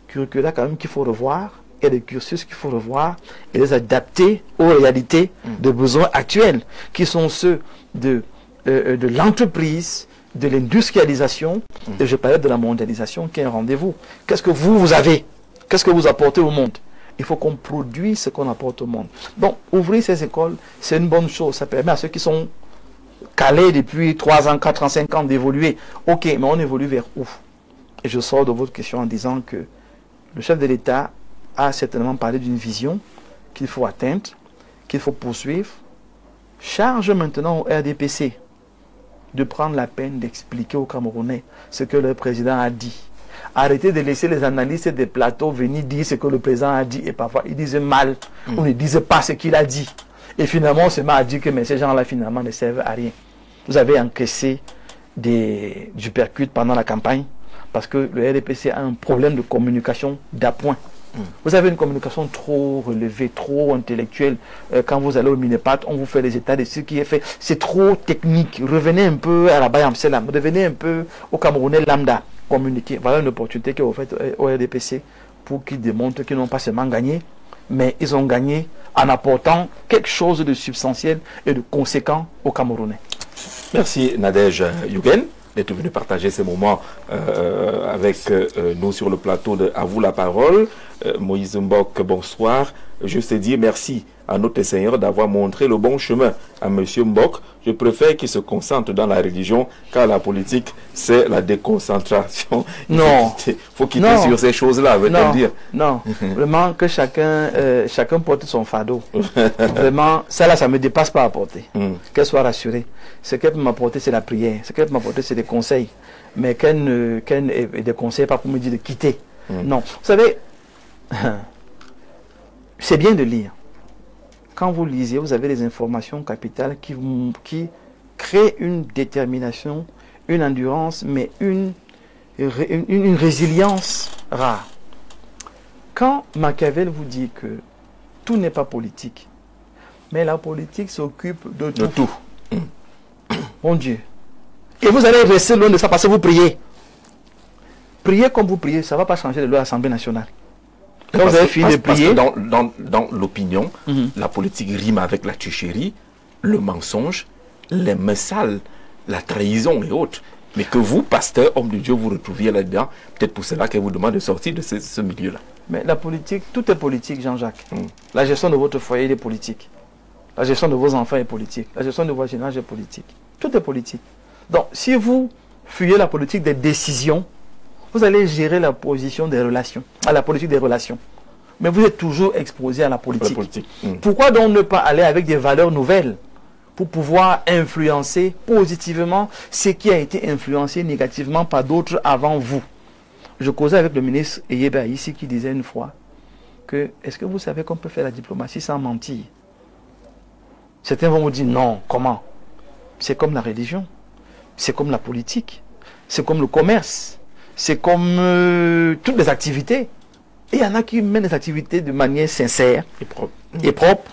curricula quand même qu'il faut revoir, il y a des cursus qu'il faut revoir et les adapter aux réalités de besoins actuels qui sont ceux de l'entreprise, de l'industrialisation, et je parlais de la mondialisation qui est un rendez-vous. Qu'est-ce que vous avez? Qu'est-ce que vous apportez au monde? Il faut qu'on produise ce qu'on apporte au monde. Donc, ouvrir ces écoles, c'est une bonne chose. Ça permet à ceux qui sont calés depuis 3 ans, 4 ans, 5 ans d'évoluer. Ok, mais on évolue vers où? Et je sors de votre question en disant que le chef de l'État a certainement parlé d'une vision qu'il faut atteindre, qu'il faut poursuivre. Charge maintenant au RDPC de prendre la peine d'expliquer aux Camerounais ce que le président a dit. Arrêtez de laisser les analystes des plateaux venir dire ce que le président a dit et parfois ils disent mal ou ne disent pas ce qu'il a dit. Et finalement, on se met à dire que mais ces gens-là finalement ne servent à rien. Vous avez encaissé du percute pendant la campagne parce que le RDPC a un problème de communication d'appoint. Vous avez une communication trop relevée, trop intellectuelle. Quand vous allez au Minepat, on vous fait les états de ce qui est fait. C'est trop technique. Revenez un peu à la Baye Amselam. Revenez un peu au Camerounais lambda. Communiquer. Voilà une opportunité que vous faites au RDPC pour qu'ils démontrent qu'ils n'ont pas seulement gagné, mais ils ont gagné en apportant quelque chose de substantiel et de conséquent aux Camerounais. Merci Nadège Yugen. d'être venu partager ces moments avec nous sur le plateau de À vous la parole. Moïse Mbok, bonsoir. Juste dire merci à notre Seigneur d'avoir montré le bon chemin à M. Mbok. Je préfère qu'il se concentre dans la religion, car la politique, c'est la déconcentration. Non. Il faut quitter sur ces choses-là, veut-on dire. Non, vraiment que chacun porte son fardeau. Vraiment, ça là, ça ne me dépasse pas à porter. Qu'elle soit rassurée. Ce qu'elle peut m'apporter, c'est la prière. Ce qu'elle peut m'apporter, c'est des conseils. Mais qu'elle ait des conseils, pas pour me dire de quitter. Non. Vous savez, c'est bien de lire. Quand vous lisez, vous avez des informations capitales qui créent une détermination, une endurance, mais une résilience rare. Quand Machiavel vous dit que tout n'est pas politique, mais la politique s'occupe de tout. Mon Dieu. Et vous allez rester loin de ça parce que vous priez. Priez comme vous priez, ça ne va pas changer de loi à l'Assemblée nationale. Quand vous avez fini de prier... Parce que dans l'opinion, la politique rime avec la tricherie, le mensonge, les mains sales, la trahison et autres. Mais que vous, pasteur, homme de Dieu, vous retrouviez là-dedans, peut-être pour cela qu'elle vous demande de sortir de ce milieu-là. Mais la politique, tout est politique, Jean-Jacques. La gestion de votre foyer est politique. La gestion de vos enfants est politique. La gestion de votre génération est politique. Tout est politique. Donc, si vous fuyez la politique des décisions, vous allez gérer la position des relations, à la politique des relations. Mais vous êtes toujours exposé à la politique. Pourquoi donc ne pas aller avec des valeurs nouvelles pour pouvoir influencer positivement ce qui a été influencé négativement par d'autres avant vous? Je causais avec le ministre Eyeba ici qui disait une fois que est-ce que vous savez qu'on peut faire la diplomatie sans mentir? Certains vont vous dire non, comment? C'est comme la religion, c'est comme la politique, c'est comme le commerce, c'est comme toutes les activités. Et il y en a qui mènent les activités de manière sincère et propre.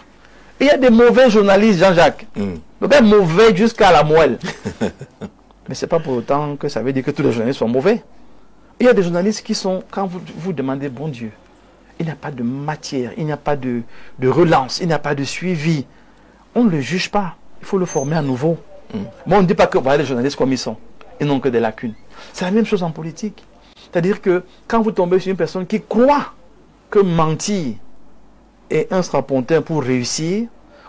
Et il y a des mauvais journalistes, Jean-Jacques. Même mauvais jusqu'à la moelle. Mais ce n'est pas pour autant que ça veut dire que tous les journalistes sont mauvais. Il y a des journalistes qui sont, quand vous demandez, bon Dieu, il n'y a pas de matière, il n'y a pas de relance, il n'y a pas de suivi. On ne le juge pas. Il faut le former à nouveau. Bon, on ne dit pas que voilà les journalistes comme ils sont. Ils n'ont que des lacunes. C'est la même chose en politique. C'est-à-dire que quand vous tombez sur une personne qui croit que mentir est un strapontin pour réussir,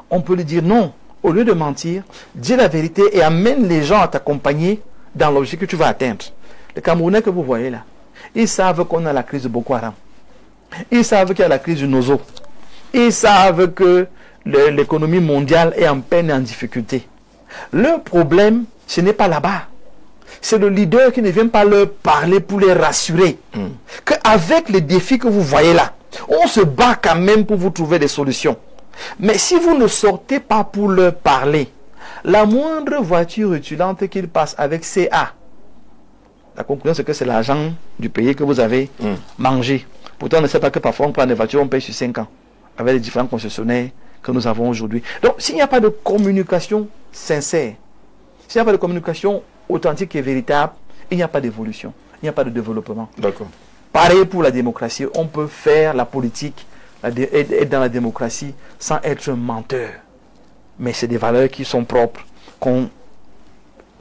on peut lui dire non. Au lieu de mentir, dis la vérité et amène les gens à t'accompagner dans l'objectif que tu vas atteindre. Les Camerounais que vous voyez là, ils savent qu'on a la crise de Boko Haram. Ils savent qu'il y a la crise du Nozo. Ils savent que l'économie mondiale est en peine et en difficulté. Le problème, ce n'est pas là-bas. C'est le leader qui ne vient pas leur parler pour les rassurer. Qu'avec les défis que vous voyez là, on se bat quand même pour vous trouver des solutions. Mais si vous ne sortez pas pour leur parler, la moindre voiture rutulante qu'ils passent avec CA, la conclusion c'est que c'est l'argent du pays que vous avez mangé. Pourtant on ne sait pas que parfois on prend des voitures, on paye sur 5 ans, avec les différents concessionnaires que nous avons aujourd'hui. Donc s'il n'y a pas de communication sincère, s'il n'y a pas de communication authentique et véritable, il n'y a pas d'évolution, il n'y a pas de développement. D'accord. Pareil pour la démocratie, on peut faire la politique, être dans la démocratie sans être menteur. Mais c'est des valeurs qui sont propres, qu'on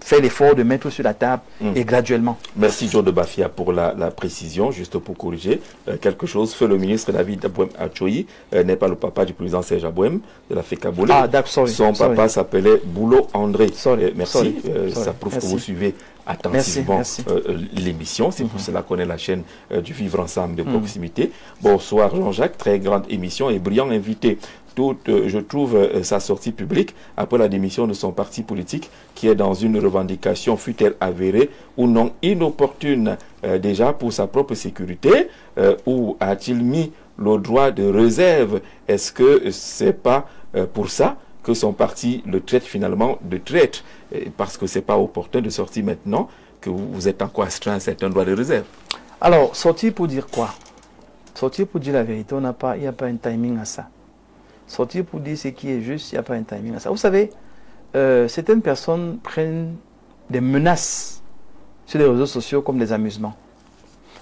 fait l'effort de mettre sur la table et graduellement. Merci Joe de Bafia pour la précision, juste pour corriger quelque chose. Fait le ministre David Abouem Achoyi n'est pas le papa du président Serge Abouem de la FECABOLE. Son papa s'appelait Boulot André. Merci, ça prouve que vous suivez attentivement l'émission. C'est pour cela qu'on est la chaîne du Vivre Ensemble de proximité. Bonsoir Jean-Jacques, très grande émission et brillant invité. Je trouve sa sortie publique après la démission de son parti politique qui est dans une revendication, fut-elle avérée ou non inopportune, déjà pour sa propre sécurité, ou a-t-il mis le droit de réserve? Est-ce que c'est pas pour ça que son parti le traite finalement de traître, parce que c'est pas opportun de sortir maintenant que vous êtes encore astreint à un certain droit de réserve? Alors, sortir pour dire quoi? Sortir pour dire la vérité, il n'y a pas un timing à ça. Sortir pour dire ce qui est juste, il n'y a pas un timing à ça. Vous savez, certaines personnes prennent des menaces sur les réseaux sociaux comme des amusements.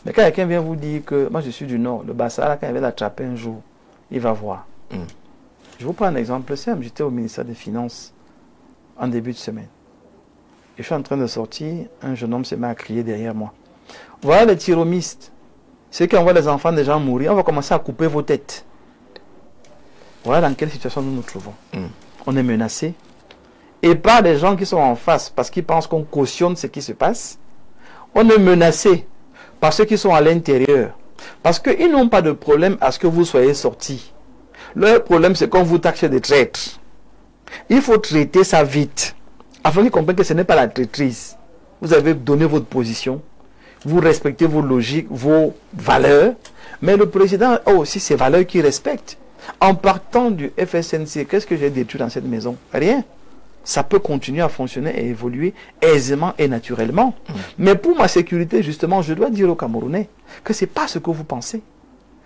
Mais quand quelqu'un vient vous dire que moi je suis du Nord, le Bassa, quand il va l'attraper un jour, il va voir. Je vous prends un exemple simple. J'étais au ministère des Finances en début de semaine. je suis en train de sortir, un jeune homme se met à crier derrière moi. Voilà les tyromistes. Ceux qui envoient les enfants des gens mourir, on va commencer à couper vos têtes. Voilà dans quelle situation nous nous trouvons. On est menacé. Et pas des gens qui sont en face parce qu'ils pensent qu'on cautionne ce qui se passe. On est menacé par ceux qui sont à l'intérieur. Parce qu'ils n'ont pas de problème à ce que vous soyez sortis. Leur problème, c'est qu'on vous taxe de traître. Il faut traiter ça vite. Afin qu'ils comprennent que ce n'est pas la traîtrise. Vous avez donné votre position. Vous respectez vos logiques, vos valeurs. Mais le président a aussi ses valeurs qu'il respecte. En partant du FSNC, qu'est-ce que j'ai détruit dans cette maison? Rien. Ça peut continuer à fonctionner et évoluer aisément et naturellement. Mais pour ma sécurité, justement, je dois dire aux Camerounais que ce n'est pas ce que vous pensez.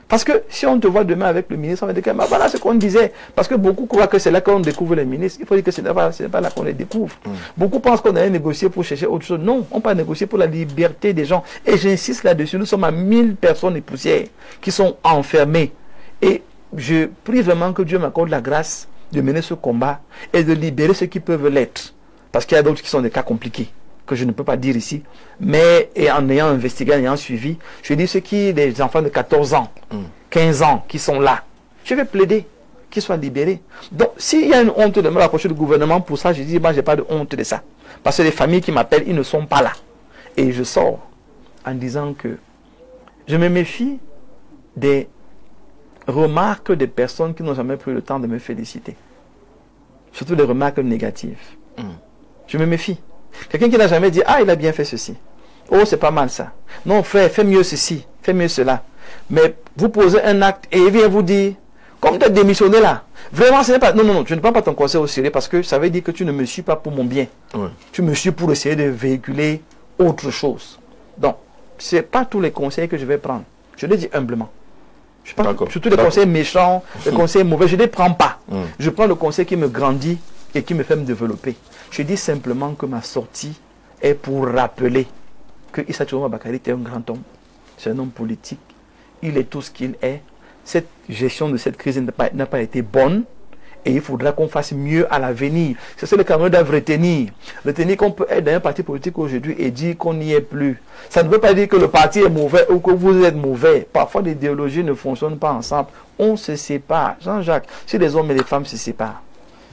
Parce que si on te voit demain avec le ministre, on va dire que voilà ce qu'on disait. Parce que beaucoup croient que c'est là qu'on découvre les ministres. Il faut dire que ce n'est pas là qu'on les découvre. Beaucoup pensent qu'on allait négocier pour chercher autre chose. Non, on peut négocier pour la liberté des gens. Et j'insiste là-dessus. Nous sommes à 1000 personnes et poussières qui sont enfermées. Et je prie vraiment que Dieu m'accorde la grâce de mener ce combat et de libérer ceux qui peuvent l'être. Parce qu'il y a d'autres qui sont des cas compliqués que je ne peux pas dire ici. Mais et en ayant investigué, en ayant suivi, je dis ceux qui, les enfants de 14 ans, 15 ans qui sont là, je vais plaider qu'ils soient libérés. Donc, s'il y a une honte de me rapprocher du gouvernement pour ça, je dis, moi, je n'ai pas de honte de ça. Parce que les familles qui m'appellent, ils ne sont pas là. Et je sors en disant que je me méfie des remarques des personnes qui n'ont jamais pris le temps de me féliciter. Surtout des remarques négatives. Je me méfie. Quelqu'un qui n'a jamais dit, ah, il a bien fait ceci. Oh, c'est pas mal ça. Non, frère, fais mieux ceci, fais mieux cela. Mais vous posez un acte et il vient vous dire, comme tu as démissionné là, vraiment, ce n'est pas... Non, non, non, je ne prends pas ton conseil au sérieux parce que ça veut dire que tu ne me suis pas pour mon bien. Tu me suis pour essayer de véhiculer autre chose. Donc, ce n'est pas tous les conseils que je vais prendre. Je le dis humblement. Je pense, surtout les conseils méchants, les conseils mauvais, je ne les prends pas. Je prends le conseil qui me grandit et qui me fait me développer. Je dis simplement que ma sortie est pour rappeler que Issa Chiroma Bakary est un grand homme. C'est un homme politique. Il est tout ce qu'il est. Cette gestion de cette crise n'a pas été bonne. Et il faudra qu'on fasse mieux à l'avenir. C'est ce que le Cameroun doit retenir. Retenir qu'on peut être dans un parti politique aujourd'hui et dire qu'on n'y est plus. Ça ne veut pas dire que le parti est mauvais ou que vous êtes mauvais. Parfois, l'idéologie ne fonctionne pas ensemble. On se sépare. Jean-Jacques, si les hommes et les femmes se séparent,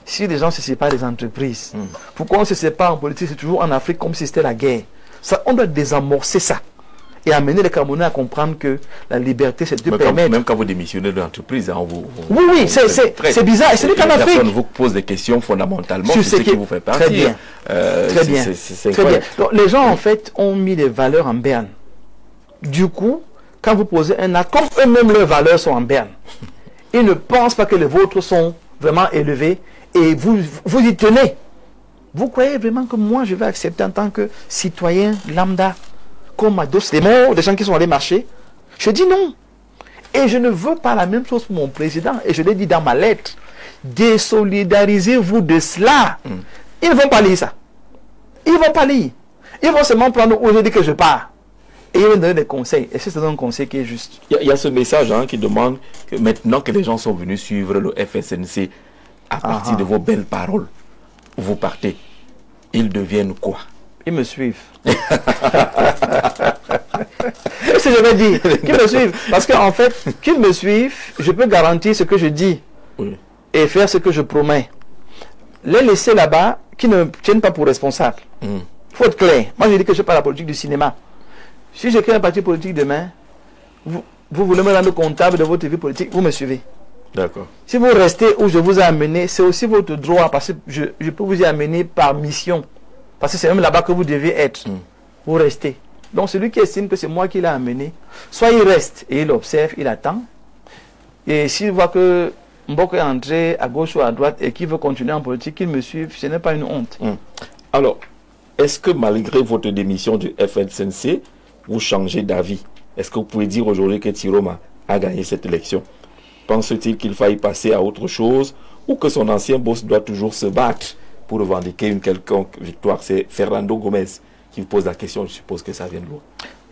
si les gens se séparent des entreprises, pourquoi on se sépare en politique? C'est toujours en Afrique comme si c'était la guerre. Ça, on doit désamorcer ça. Et amener les Camerounais à comprendre que la liberté, c'est de permettre... Même quand vous démissionnez de l'entreprise, hein, oui, c'est bizarre. Et c'est qu'en Afrique... Personne vous pose des questions fondamentalement sur ce qui vous fait partie. Très bien. Très bien. Très bien. Donc, les gens, en fait, ont mis des valeurs en berne. Du coup, quand vous posez un acte, comme eux-mêmes leurs valeurs sont en berne, ils ne pensent pas que les vôtres sont vraiment élevées et vous y tenez. Vous croyez vraiment que moi, je vais accepter en tant que citoyen lambda comme à d'autres, des gens qui sont allés marcher? Je dis non. Et je ne veux pas la même chose pour mon président. Et je l'ai dit dans ma lettre. Désolidarisez-vous de cela. Ils ne vont pas lire ça. Ils ne vont pas lire. Ils vont seulement prendre où je dis que je pars. Et ils vont donner des conseils. Et c'est un conseil qui est juste. Il y a ce message hein, qui demande que maintenant que les gens sont venus suivre le FSNC, à partir de vos belles paroles, vous partez. Ils deviennent quoi? Ils me suivent. C'est ce que je vais dire. Qu'ils me suivent. Parce qu'en fait, qu'ils me suivent, je peux garantir ce que je dis. Et faire ce que je promets. Les laisser là-bas, qui ne tiennent pas pour responsables. Il faut être clair. Moi, je dis que je ne fais pas la politique du cinéma. Si je crée un parti politique demain, vous voulez me rendre comptable de votre vie politique, vous me suivez. D'accord. Si vous restez où je vous ai amené, c'est aussi votre droit, parce que je peux vous y amener par mission. Parce que c'est même là-bas que vous devez être. Vous restez. Donc celui qui estime que c'est moi qui l'ai amené, soit il reste et il observe, il attend. Et s'il voit que Mboko est entré à gauche ou à droite et qu'il veut continuer en politique, qu'il me suive, ce n'est pas une honte. Alors, est-ce que malgré votre démission du FSNC, vous changez d'avis? Est-ce que vous pouvez dire aujourd'hui que Chiroma a gagné cette élection? Pense-t-il qu'il faille passer à autre chose ou que son ancien boss doit toujours se battre pour revendiquer une quelconque victoire? C'est Fernando Gomez qui vous pose la question, je suppose que ça vient de loin.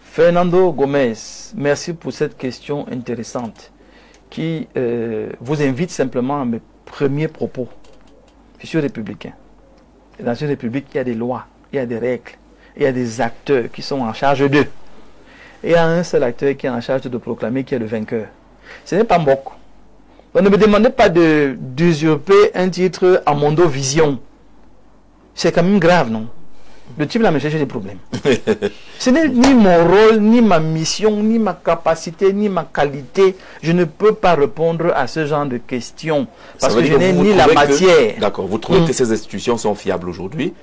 Fernando Gomez, merci pour cette question intéressante qui vous invite simplement à mes premiers propos. Je suis républicain. Et dans une république, il y a des lois il y a des règles, il y a des acteurs qui sont en charge d'eux. Et il y a un seul acteur qui est en charge de proclamer qui est le vainqueur. Ce n'est pas Mbok. On ne me demandez pas d'usurper un titre à Mondo Vision. C'est quand même grave, non? Le type là me cherche des problèmes. Ce n'est ni mon rôle, ni ma mission, ni ma capacité, ni ma qualité. Je ne peux pas répondre à ce genre de questions. Parce que je n'ai ni la matière. D'accord. Vous trouvez que ces institutions sont fiables aujourd'hui?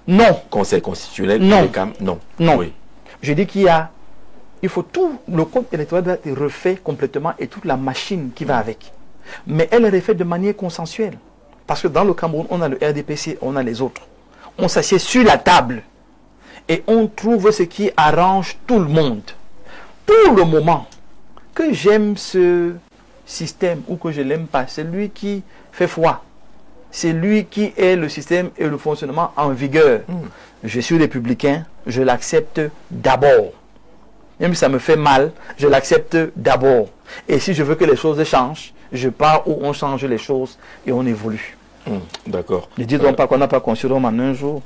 Non. Conseil constitutionnel? Non. Non. Non. Oui. Je dis il faut tout, le code électoral doit être refait complètement et toute la machine qui va avec. Mais elle est refaite de manière consensuelle. Parce que dans le Cameroun, on a le RDPC, on a les autres. On s'assied sur la table et on trouve ce qui arrange tout le monde. Pour le moment, que j'aime ce système ou que je ne l'aime pas, c'est lui qui fait foi. C'est lui qui est le système et le fonctionnement en vigueur. Je suis républicain, je l'accepte d'abord. Même si ça me fait mal, je l'accepte d'abord. Et si je veux que les choses changent, je pars où on change les choses et on évolue. D'accord. Ne dis donc pas qu'on n'a pas conçu Rome en un jour.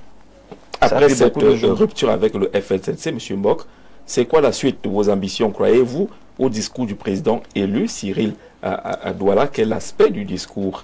Après cette rupture avec le FLCC, M. Mbok, c'est quoi la suite de vos ambitions? Croyez-vous au discours du président élu, Cyril Douala? Quel aspect du discours?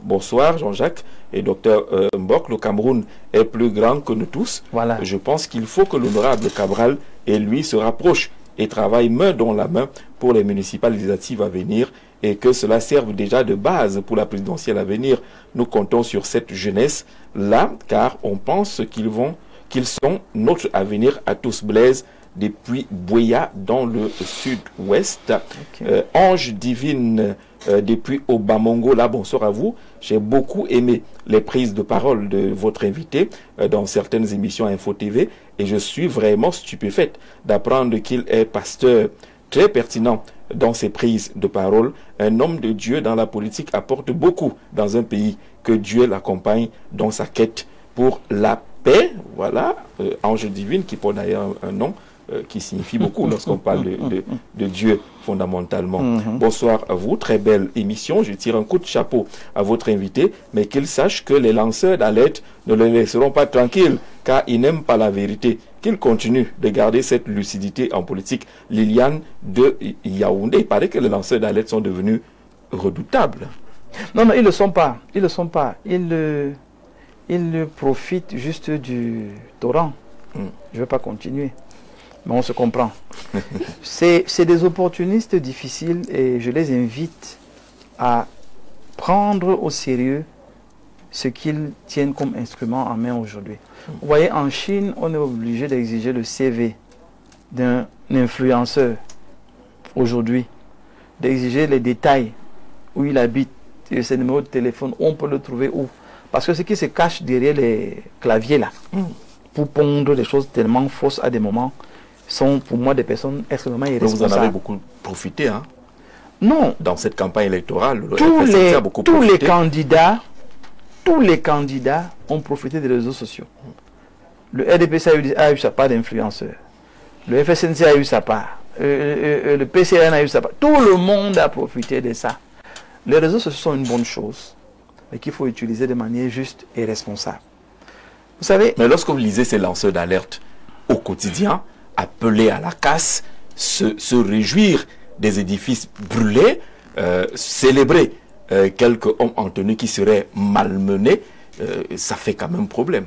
Bonsoir Jean-Jacques et Dr Mbok. Le Cameroun est plus grand que nous tous. Voilà. Je pense qu'il faut que l'honorable Cabral et lui se rapprochent et travaillent main dans la main pour les municipales législatives à venir et que cela serve déjà de base pour la présidentielle à venir. Nous comptons sur cette jeunesse-là car on pense qu'ils sont notre avenir à tous. Blaise depuis Boya dans le sud-ouest. Okay. Ange divine depuis Obamongo, là, bonsoir à vous. J'ai beaucoup aimé les prises de parole de votre invité dans certaines émissions Info TV et je suis vraiment stupéfaite d'apprendre qu'il est pasteur très pertinent dans ses prises de parole. Un homme de Dieu dans la politique apporte beaucoup dans un pays. Que Dieu l'accompagne dans sa quête pour la paix. Voilà, Ange divine qui porte d'ailleurs un nom qui signifie beaucoup lorsqu'on parle de Dieu fondamentalement. Bonsoir à vous, très belle émission. Je tire un coup de chapeau à votre invité, mais qu'il sache que les lanceurs d'alerte ne le laisseront pas tranquille, car ils n'aiment pas la vérité. Qu'il continue de garder cette lucidité en politique. Liliane de Yaoundé, il paraît que les lanceurs d'alerte sont devenus redoutables. Non, non, ils ne le sont pas. Ils ne le sont pas. Ils profitent juste du torrent. Je ne vais pas continuer. Mais on se comprend. C'est des opportunistes difficiles et je les invite à prendre au sérieux ce qu'ils tiennent comme instrument en main aujourd'hui. Vous voyez, en Chine, on est obligé d'exiger le CV d'un influenceur aujourd'hui, d'exiger les détails où il habite, et ses numéros de téléphone, on peut le trouver où. Parce que ce qui se cache derrière les claviers là, pour pondre des choses tellement fausses à des moments, sont pour moi des personnes extrêmement irresponsables. Vous en avez beaucoup profité, hein? Non. Dans cette campagne électorale, tous les candidats ont profité des réseaux sociaux. Le RDPC a eu sa part d'influenceurs. Le FSNC a eu sa part. Le PCN a eu sa part. Tout le monde a profité de ça. Les réseaux sociaux sont une bonne chose, mais qu'il faut utiliser de manière juste et responsable. Vous savez... Mais lorsque vous lisez ces lanceurs d'alerte au quotidien, appeler à la casse, se réjouir des édifices brûlés, célébrer quelques hommes en tenue qui seraient malmenés, ça fait quand même problème.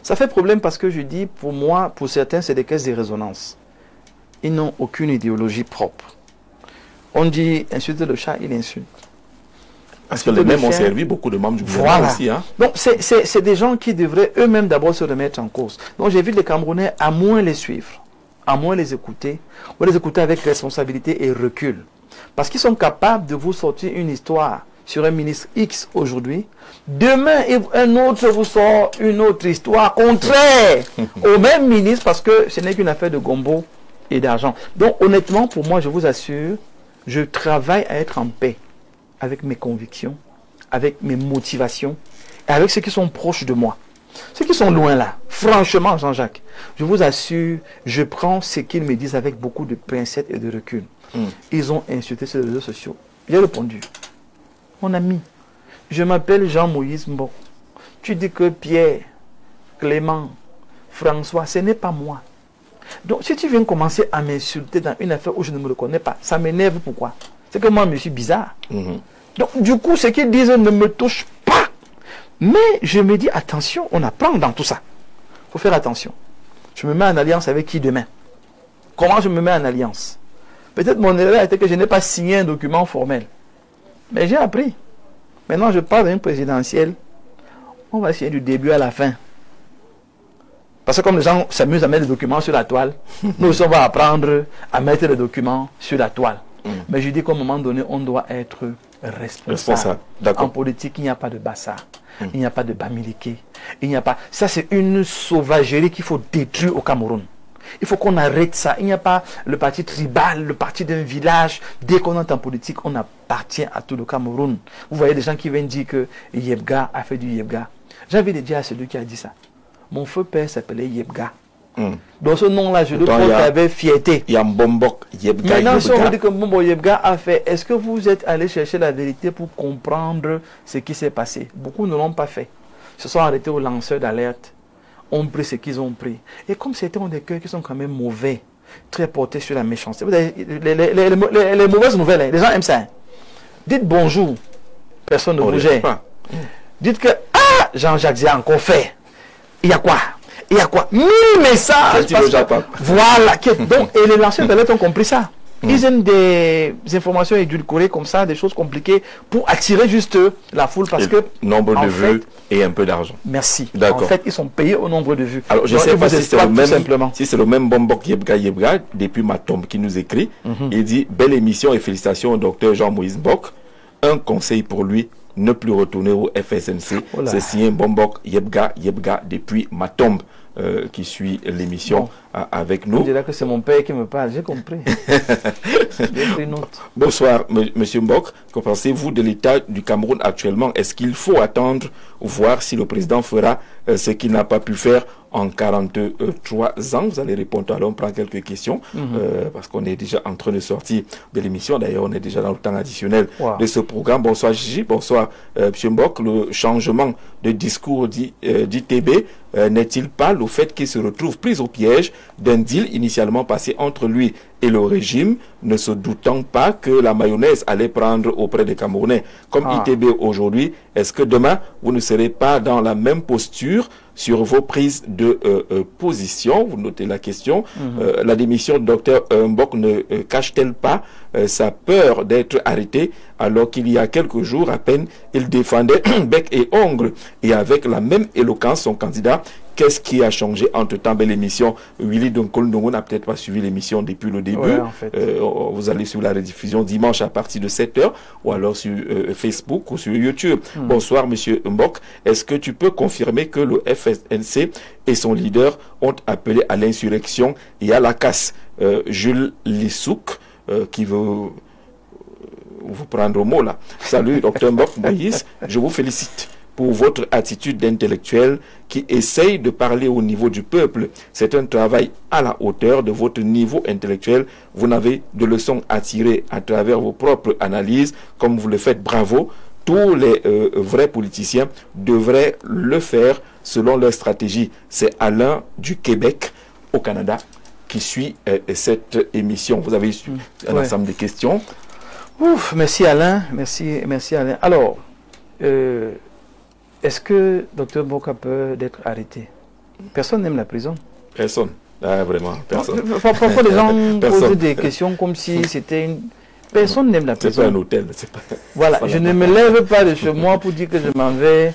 Ça fait problème parce que je dis, pour moi, pour certains, c'est des caisses de résonance. Ils n'ont aucune idéologie propre. On dit insulter le chat, il insulte. Parce que les mêmes ont servi beaucoup de membres du gouvernement aussi. Hein? Donc, c'est des gens qui devraient eux-mêmes d'abord se remettre en cause. Donc, j'invite les Camerounais à moins les suivre, à moins les écouter, ou les écouter avec responsabilité et recul. Parce qu'ils sont capables de vous sortir une histoire sur un ministre X aujourd'hui. Demain, un autre vous sort une autre histoire contraire au même ministre parce que ce n'est qu'une affaire de gombo et d'argent. Donc, honnêtement, pour moi, je vous assure, je travaille à être en paix avec mes convictions, avec mes motivations, et avec ceux qui sont proches de moi. Ceux qui sont loin là, franchement, Jean-Jacques, je vous assure, je prends ce qu'ils me disent avec beaucoup de pincettes et de recul. Ils ont insulté sur les réseaux sociaux. J'ai répondu, mon ami, je m'appelle Jean-Moïse Mbok. Tu dis que Pierre, Clément, François, ce n'est pas moi. Donc, si tu viens commencer à m'insulter dans une affaire où je ne me reconnais pas, ça m'énerve. Pourquoi? C'est que moi, je suis bizarre. Donc, du coup, ce qu'ils disent ne me touche pas. Mais je me dis, attention, on apprend dans tout ça. Il faut faire attention. Je me mets en alliance avec qui demain? Comment je me mets en alliance? Peut-être mon erreur était que je n'ai pas signé un document formel. Mais j'ai appris. Maintenant, je parle d'une présidentielle. On va signer du début à la fin. Parce que comme les gens s'amusent à mettre des documents sur la toile, nous aussi on va apprendre à mettre les documents sur la toile. Mais je dis qu'à un moment donné, on doit être responsable. En politique, il n'y a pas de bassard. Il n'y a pas de bamileke. Il n'y a pas... Ça, c'est une sauvagerie qu'il faut détruire au Cameroun. Il faut qu'on arrête ça. Il n'y a pas le parti tribal, le parti d'un village. Dès qu'on est en politique, on appartient à tout le Cameroun. Vous voyez des gens qui viennent dire que Yebga a fait du Yebga. J'ai envie de dire à celui qui a dit ça. Mon feu père s'appelait Yebga. Dans ce nom-là, je le crois qu'il y avait fierté. Il y a Mbombok Yebga. Maintenant, si on vous dit que Mbombo Yebga a fait, est-ce que vous êtes allé chercher la vérité pour comprendre ce qui s'est passé? Beaucoup ne l'ont pas fait. Se sont arrêtés aux lanceurs d'alerte, ont pris ce qu'ils ont pris. Et comme c'était des cœurs qui sont quand même mauvais, très portés sur la méchanceté. Vous avez, les mauvaises nouvelles, les gens aiment ça. Dites bonjour, personne ne bougeait. Dites que, ah, Jean-Jacques Zia a encore fait. Il y a quoi? Il y a quoi? 1000 messages. Voilà. Donc, et les lanceurs d'alerte ont compris ça. Ils aiment des informations édulcorées comme ça, des choses compliquées pour attirer juste la foule parce que... Nombre de vues et un peu d'argent. Merci. En fait, ils sont payés au nombre de vues. Alors, je ne sais pas si c'est le même Bombok Yebga Yebga, depuis ma tombe, qui nous écrit. Il dit, belle émission et félicitations au docteur Jean-Moïse Bok. Un conseil pour lui, ne plus retourner au FSNC. C'est signé Bombok Yebga Yebga depuis ma tombe. Qui suit l'émission avec nous. Je dirais que c'est mon père qui me parle, j'ai compris. J'ai pris note. Bonsoir, monsieur Mbok. Que pensez-vous de l'état du Cameroun actuellement? Est-ce qu'il faut attendre, voir si le président fera ce qu'il n'a pas pu faire en 43 ans? Vous allez répondre, alors on prend quelques questions, parce qu'on est déjà en train de sortir de l'émission. D'ailleurs, on est déjà dans le temps additionnel de ce programme. Bonsoir Gigi, bonsoir monsieur Mbok. Le changement de discours d'ITB n'est-il pas le fait qu'il se retrouve pris au piège d'un deal initialement passé entre lui et le régime, ne se doutant pas que la mayonnaise allait prendre auprès des Camerounais? Comme ITB aujourd'hui, est-ce que demain, vous ne serez pas dans la même posture sur vos prises de position? Vous notez la question. La démission du docteur Mbok ne cache-t-elle pas sa peur d'être arrêté, alors qu'il y a quelques jours à peine, il défendait bec et ongle, et avec la même éloquence son candidat? Qu'est-ce qui a changé entre-temps? Belle émission. Willy Donkol Ndongo n'a peut-être pas suivi l'émission depuis le début. Ouais, en fait. Vous allez sur la rediffusion dimanche à partir de 7h ou alors sur Facebook ou sur YouTube. Bonsoir, monsieur Mbok. Est-ce que tu peux confirmer que le FSNC et son leader ont appelé à l'insurrection et à la casse? Jules Lissouk, qui veut vous prendre au mot là. Salut, docteur Mbok Moïse. Je vous félicite pour votre attitude d'intellectuel qui essaye de parler au niveau du peuple. C'est un travail à la hauteur de votre niveau intellectuel. Vous n'avez de leçons à tirer à travers vos propres analyses, comme vous le faites. Bravo. Tous les vrais politiciens devraient le faire selon leur stratégie. C'est Alain du Québec, au Canada, qui suit cette émission. Vous avez eu un ensemble de questions. Ouf, merci Alain. Merci Alain. Alors, est-ce que Dr Mbok a peur d'être arrêté? Personne n'aime la prison. Personne. Ah, vraiment, personne. Parfois, les gens posent des questions comme si c'était une... Personne n'aime la prison. C'est pas un hôtel. Voilà, je ne me lève pas de chez moi pour dire que je m'en vais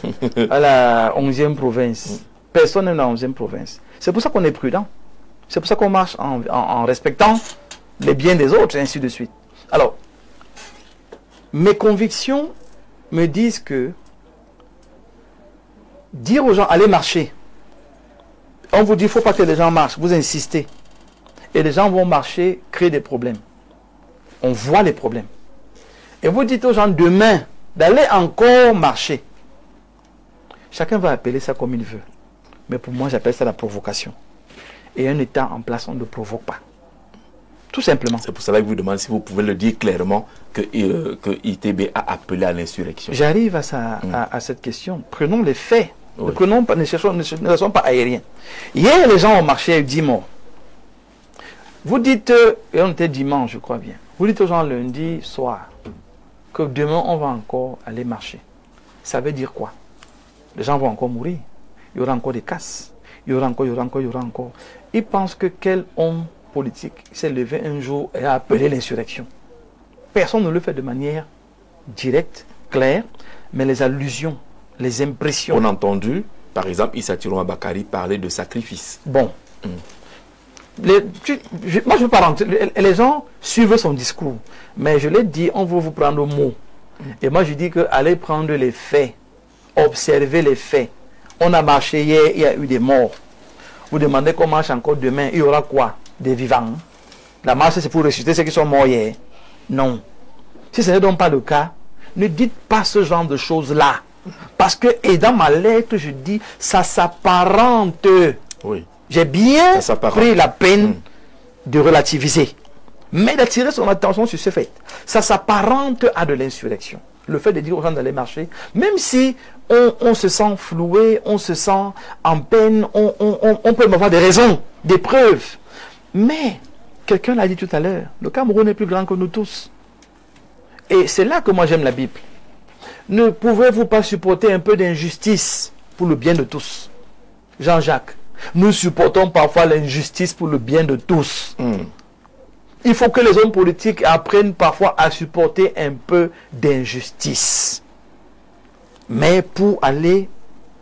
à la 11e province. Personne n'aime la 11e province. C'est pour ça qu'on est prudent. C'est pour ça qu'on marche en respectant les biens des autres, et ainsi de suite. Alors, mes convictions me disent que dire aux gens, allez marcher. On vous dit, il ne faut pas que les gens marchent. Vous insistez. Et les gens vont marcher, créer des problèmes. On voit les problèmes. Et vous dites aux gens, demain, d'aller encore marcher. Chacun va appeler ça comme il veut. Mais pour moi, j'appelle ça la provocation. Et un État en place, on ne provoque pas. Tout simplement. C'est pour cela que je vous demande si vous pouvez le dire clairement que ITB a appelé à l'insurrection. J'arrive à cette question. Prenons les faits. Oui. Ne restons pas aériens. Hier, les gens ont marché 10 morts. Vous dites, et on était dimanche, je crois bien, vous dites aux gens lundi soir que demain, on va encore aller marcher. Ça veut dire quoi? Les gens vont encore mourir. Il y aura encore des casses. Il y aura encore. Ils pensent que quel homme politique s'est levé un jour et a appelé l'insurrection. Personne ne le fait de manière directe, claire, mais les allusions, les impressions. On a entendu, par exemple, Issa Tirouma Bakari parler de sacrifice. Bon. Moi, je ne veux pas rentrer. Les gens suivent son discours. Mais je l'ai dit, on veut vous prendre au mot. Et moi, je dis que allez prendre les faits. Observez les faits. On a marché hier, il y a eu des morts. Vous demandez qu'on marche encore demain, il y aura quoi? Des vivants. La marche, c'est pour ressusciter ceux qui sont morts hier. Non. Si ce n'est donc pas le cas, ne dites pas ce genre de choses-là. Parce que, et dans ma lettre, je dis, ça s'apparente. Oui. J'ai bien pris la peine de relativiser. Mais d'attirer son attention sur ce fait. Ça s'apparente à de l'insurrection. Le fait de dire aux gens d'aller marcher, même si on se sent floué, on se sent en peine, on peut avoir des raisons, des preuves. Mais, quelqu'un l'a dit tout à l'heure, le Cameroun est plus grand que nous tous. Et c'est là que moi j'aime la Bible. Ne pouvez-vous pas supporter un peu d'injustice pour le bien de tous? Jean-Jacques, nous supportons parfois l'injustice pour le bien de tous. Il faut que les hommes politiques apprennent parfois à supporter un peu d'injustice. Mais pour aller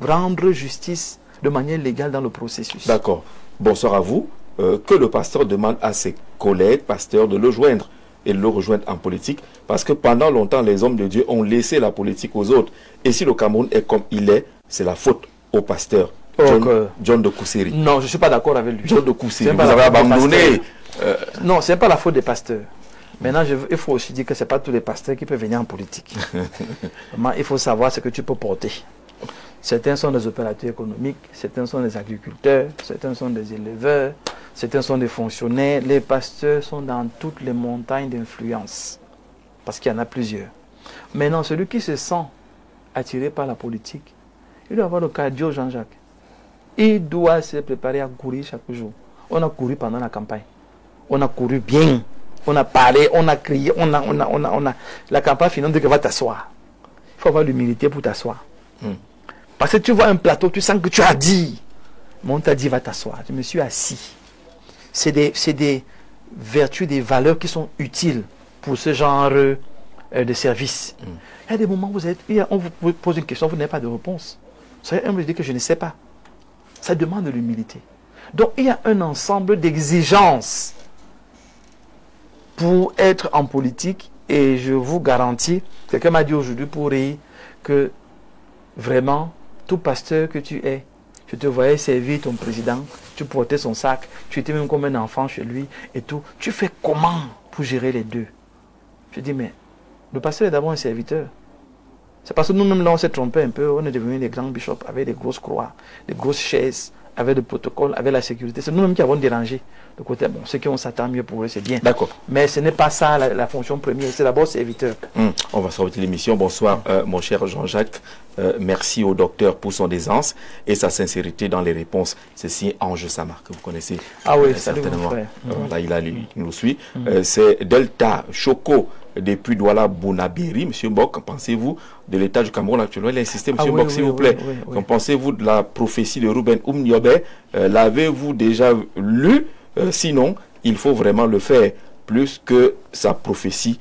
rendre justice de manière légale dans le processus. D'accord. Bonsoir à vous. Que le pasteur demande à ses collègues pasteurs de le joindre et de le rejoindre en politique. Parce que pendant longtemps, les hommes de Dieu ont laissé la politique aux autres. Et si le Cameroun est comme il est, c'est la faute au pasteur. John de Kousseri. Non, je ne suis pas d'accord avec lui. John de Kousseri, vous avez abandonné. Non, ce n'est pas la faute des pasteurs. Maintenant, il faut aussi dire que ce n'est pas tous les pasteurs qui peuvent venir en politique. Il faut savoir ce que tu peux porter. Certains sont des opérateurs économiques, certains sont des agriculteurs, certains sont des éleveurs, certains sont des fonctionnaires. Les pasteurs sont dans toutes les montagnes d'influence. Parce qu'il y en a plusieurs. Maintenant, celui qui se sent attiré par la politique, il doit avoir le cardio Jean-Jacques. Il doit se préparer à courir chaque jour. On a couru pendant la campagne. On a couru bien. On a parlé, on a crié, La campagne finale dit que va t'asseoir. Il faut avoir l'humilité pour t'asseoir. Parce que tu vois un plateau, tu sens que tu as dit. Mais on t'a dit va t'asseoir. Je me suis assis. C'est des vertus, des valeurs qui sont utiles pour ce genre de service. Il y a des moments où on vous pose une question, vous n'avez pas de réponse. Vous savez, on me dit que je ne sais pas. Ça demande de l'humilité. Donc il y a un ensemble d'exigences pour être en politique, et je vous garantis, quelqu'un m'a dit aujourd'hui pour rire, que vraiment, tout pasteur que tu es, je te voyais servir ton président, tu portais son sac, tu étais même comme un enfant chez lui et tout. Tu fais comment pour gérer les deux? Je dis, mais le pasteur est d'abord un serviteur. C'est parce que nous-mêmes là, on s'est trompé un peu, on est devenus des grands bishops avec des grosses croix, des grosses chaises, avec des protocoles, avec la sécurité. C'est nous-mêmes qui avons dérangé. De côté, bon, ceux qui ont Satan, mieux pour eux, c'est bien. D'accord. Mais ce n'est pas ça la fonction première, c'est d'abord serviteur. On va sortir l'émission. Bonsoir, mon cher Jean-Jacques. Merci au docteur pour son aisance et sa sincérité dans les réponses. Ceci, Ange Samar, que vous connaissez. Ah oui, certainement. Voilà, il nous suit. C'est Delta Choco depuis Douala Bounabiri. M. Mbok, qu'en pensez-vous de l'état du Cameroun actuellement? Il a insisté, M. Mbok, s'il vous plaît. Qu'en pensez-vous de la prophétie de Ruben Oumniobé? L'avez-vous déjà lu? Sinon, il faut vraiment le faire plus que sa prophétie,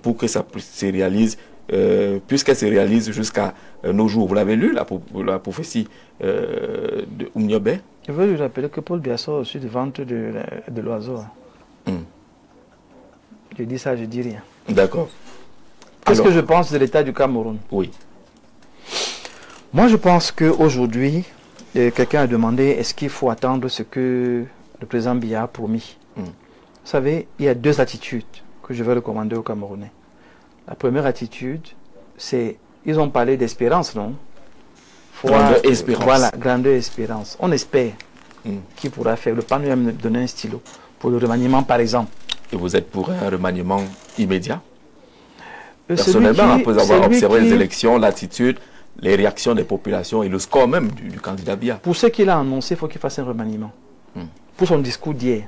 pour que ça se réalise, puisqu'elle se réalise jusqu'à nos jours. Vous l'avez lu, la prophétie de Oumniobé? Je veux lui rappeler que Paul Biasso a reçu du ventre de l'oiseau. Je dis ça, je dis rien. D'accord. Qu'est-ce que je pense de l'état du Cameroun? Oui. Moi, je pense qu'aujourd'hui, quelqu'un a demandé, est-ce qu'il faut attendre ce que le président Biya a promis? Vous savez, il y a deux attitudes que je vais recommander aux Camerounais. La première attitude, c'est, ils ont parlé d'espérance, non? Grandeur espérance. Voilà, grandeur espérance. On espère qu'il pourra faire. Le PAN lui a donné un stylo pour le remaniement, par exemple. Et vous êtes pour un remaniement immédiat? Personnellement, après avoir observé les élections, l'attitude les réactions des populations et le score même du candidat Biya. Pour ce qu'il a annoncé, il faut qu'il fasse un remaniement. Pour son discours d'hier,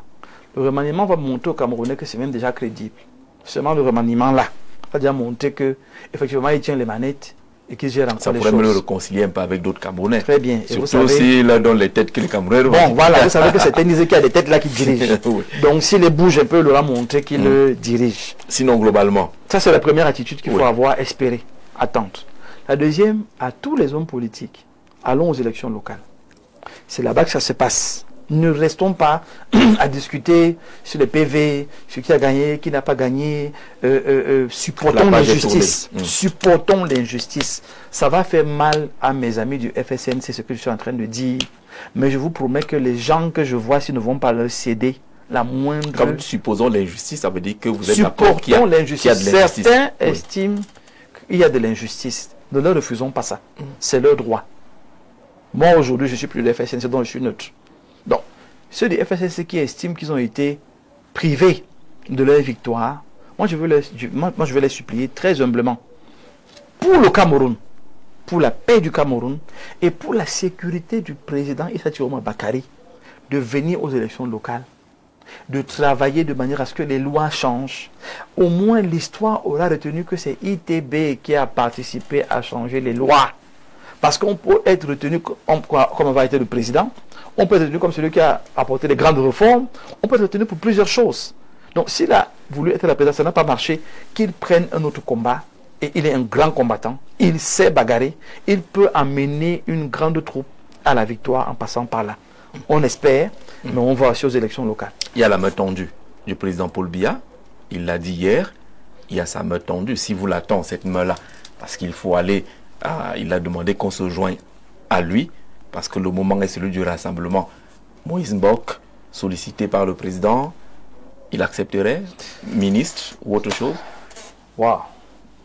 le remaniement va montrer aux Camerounais que c'est même déjà crédible. Seulement le remaniement là va déjà montrer que effectivement il tient les manettes et qu'il gère encore les choses. Ça pourrait me le réconcilier un peu avec d'autres Camerounais. Très bien. Et surtout s'il donne les têtes que les Camerounais... Bon, voilà, vous savez que c'est Ténisé qui a des têtes là qui dirigent. Oui. Donc s'il les bouge un peu, il leur a montré qu'il le dirige. Sinon, globalement... Ça, c'est la première attitude qu'il faut avoir, espérer, attendre. La deuxième, à tous les hommes politiques, allons aux élections locales. C'est là-bas que ça se passe. Ne restons pas à discuter sur les PV, sur qui a gagné, qui n'a pas gagné. Supportons l'injustice. Supportons l'injustice. Ça va faire mal à mes amis du FSN, c'est ce que je suis en train de dire. Mais je vous promets que les gens que je vois, s'ils ne vont pas leur céder la moindre... Comme supposons l'injustice, ça veut dire que vous êtes d'accord qu'il y a de l'injustice. Certains estiment qu'il y a de l'injustice. Ne leur refusons pas ça. C'est leur droit. Moi, aujourd'hui, je suis plus de FSNC, donc je suis neutre. Donc, ceux du FSNC qui estiment qu'ils ont été privés de leur victoire, moi, je veux les supplier très humblement. Pour le Cameroun, pour la paix du Cameroun et pour la sécurité du président Issa Tiroma Bakary, de venir aux élections locales, de travailler de manière à ce que les lois changent. Au moins, l'histoire aura retenu que c'est ITB qui a participé à changer les lois. Parce qu'on peut être retenu comme avoir été le président, on peut être retenu comme celui qui a apporté des grandes réformes, on peut être retenu pour plusieurs choses. Donc, s'il a voulu être la présidence, ça n'a pas marché, qu'il prenne un autre combat, et il est un grand combattant, il sait bagarrer, il peut amener une grande troupe à la victoire en passant par là. On espère, mais on va aussi aux élections locales. Il y a la main tendue du président Paul Biya, il l'a dit hier, il y a sa main tendue. Si vous l'attendez, cette main-là, parce qu'il faut aller, il a demandé qu'on se joigne à lui, parce que le moment est celui du rassemblement. Moïse Mbok, sollicité par le président, il accepterait, ministre ou autre chose? Waouh,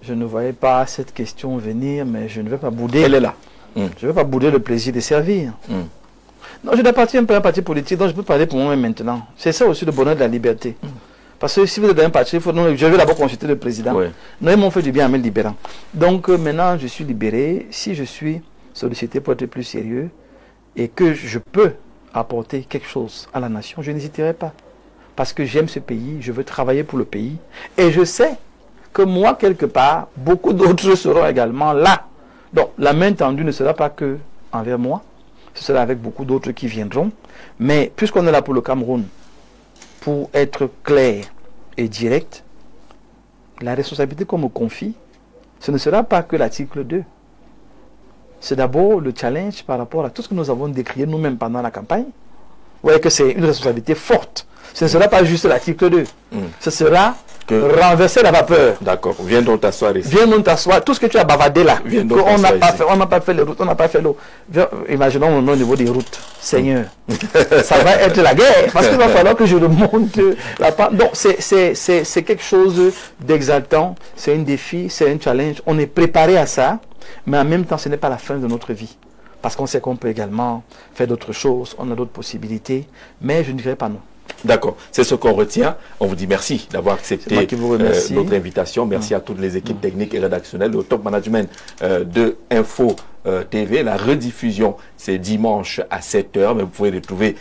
je ne voyais pas cette question venir, mais je ne vais pas bouder. Elle est là. Je ne vais pas bouder le plaisir de servir. Non, je n'appartiens pas à un parti politique, donc je peux parler pour moi-même maintenant. C'est ça aussi le bonheur de la liberté. Parce que si vous êtes dans un parti, je vais d'abord consulter le président. Oui. Non, ils m'ont fait du bien en me libérant. Donc maintenant, je suis libéré. Si je suis sollicité pour être plus sérieux et que je peux apporter quelque chose à la nation, je n'hésiterai pas. Parce que j'aime ce pays, je veux travailler pour le pays. Et je sais que moi, quelque part, beaucoup d'autres seront également là. Donc, la main tendue ne sera pas que envers moi. Ce sera avec beaucoup d'autres qui viendront. Mais puisqu'on est là pour le Cameroun, pour être clair et direct, la responsabilité qu'on me confie, ce ne sera pas que l'article 2. C'est d'abord le challenge par rapport à tout ce que nous avons décrié nous-mêmes pendant la campagne. Vous voyez que c'est une responsabilité forte. Ce ne sera pas juste l'article 2. Ce sera renverser la vapeur. D'accord. Viens donc t'asseoir ici. Viens donc t'asseoir. Tout ce que tu as bavardé là. On n'a pas fait les routes, on n'a pas fait l'eau. Imaginons au niveau des routes. Seigneur. Ça va être la guerre. Parce qu'il va falloir que je remonte la pente. Donc c'est quelque chose d'exaltant. C'est un défi, c'est un challenge. On est préparé à ça. Mais en même temps, ce n'est pas la fin de notre vie. Parce qu'on sait qu'on peut également faire d'autres choses. On a d'autres possibilités. Mais je ne dirais pas non. D'accord, c'est ce qu'on retient. On vous dit merci d'avoir accepté notre invitation. Merci à toutes les équipes techniques et rédactionnelles, au top management de Info TV. La rediffusion, c'est dimanche à 7 h, mais vous pouvez retrouver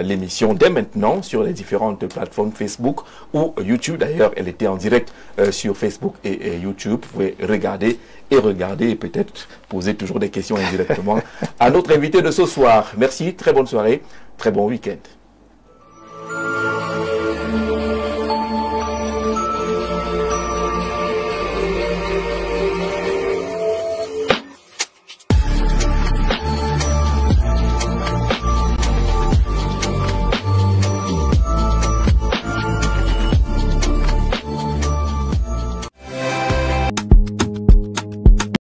l'émission dès maintenant sur les différentes plateformes Facebook ou YouTube. D'ailleurs, elle était en direct sur Facebook et YouTube. Vous pouvez regarder et peut-être poser toujours des questions indirectement à notre invité de ce soir. Merci, très bonne soirée, très bon week-end.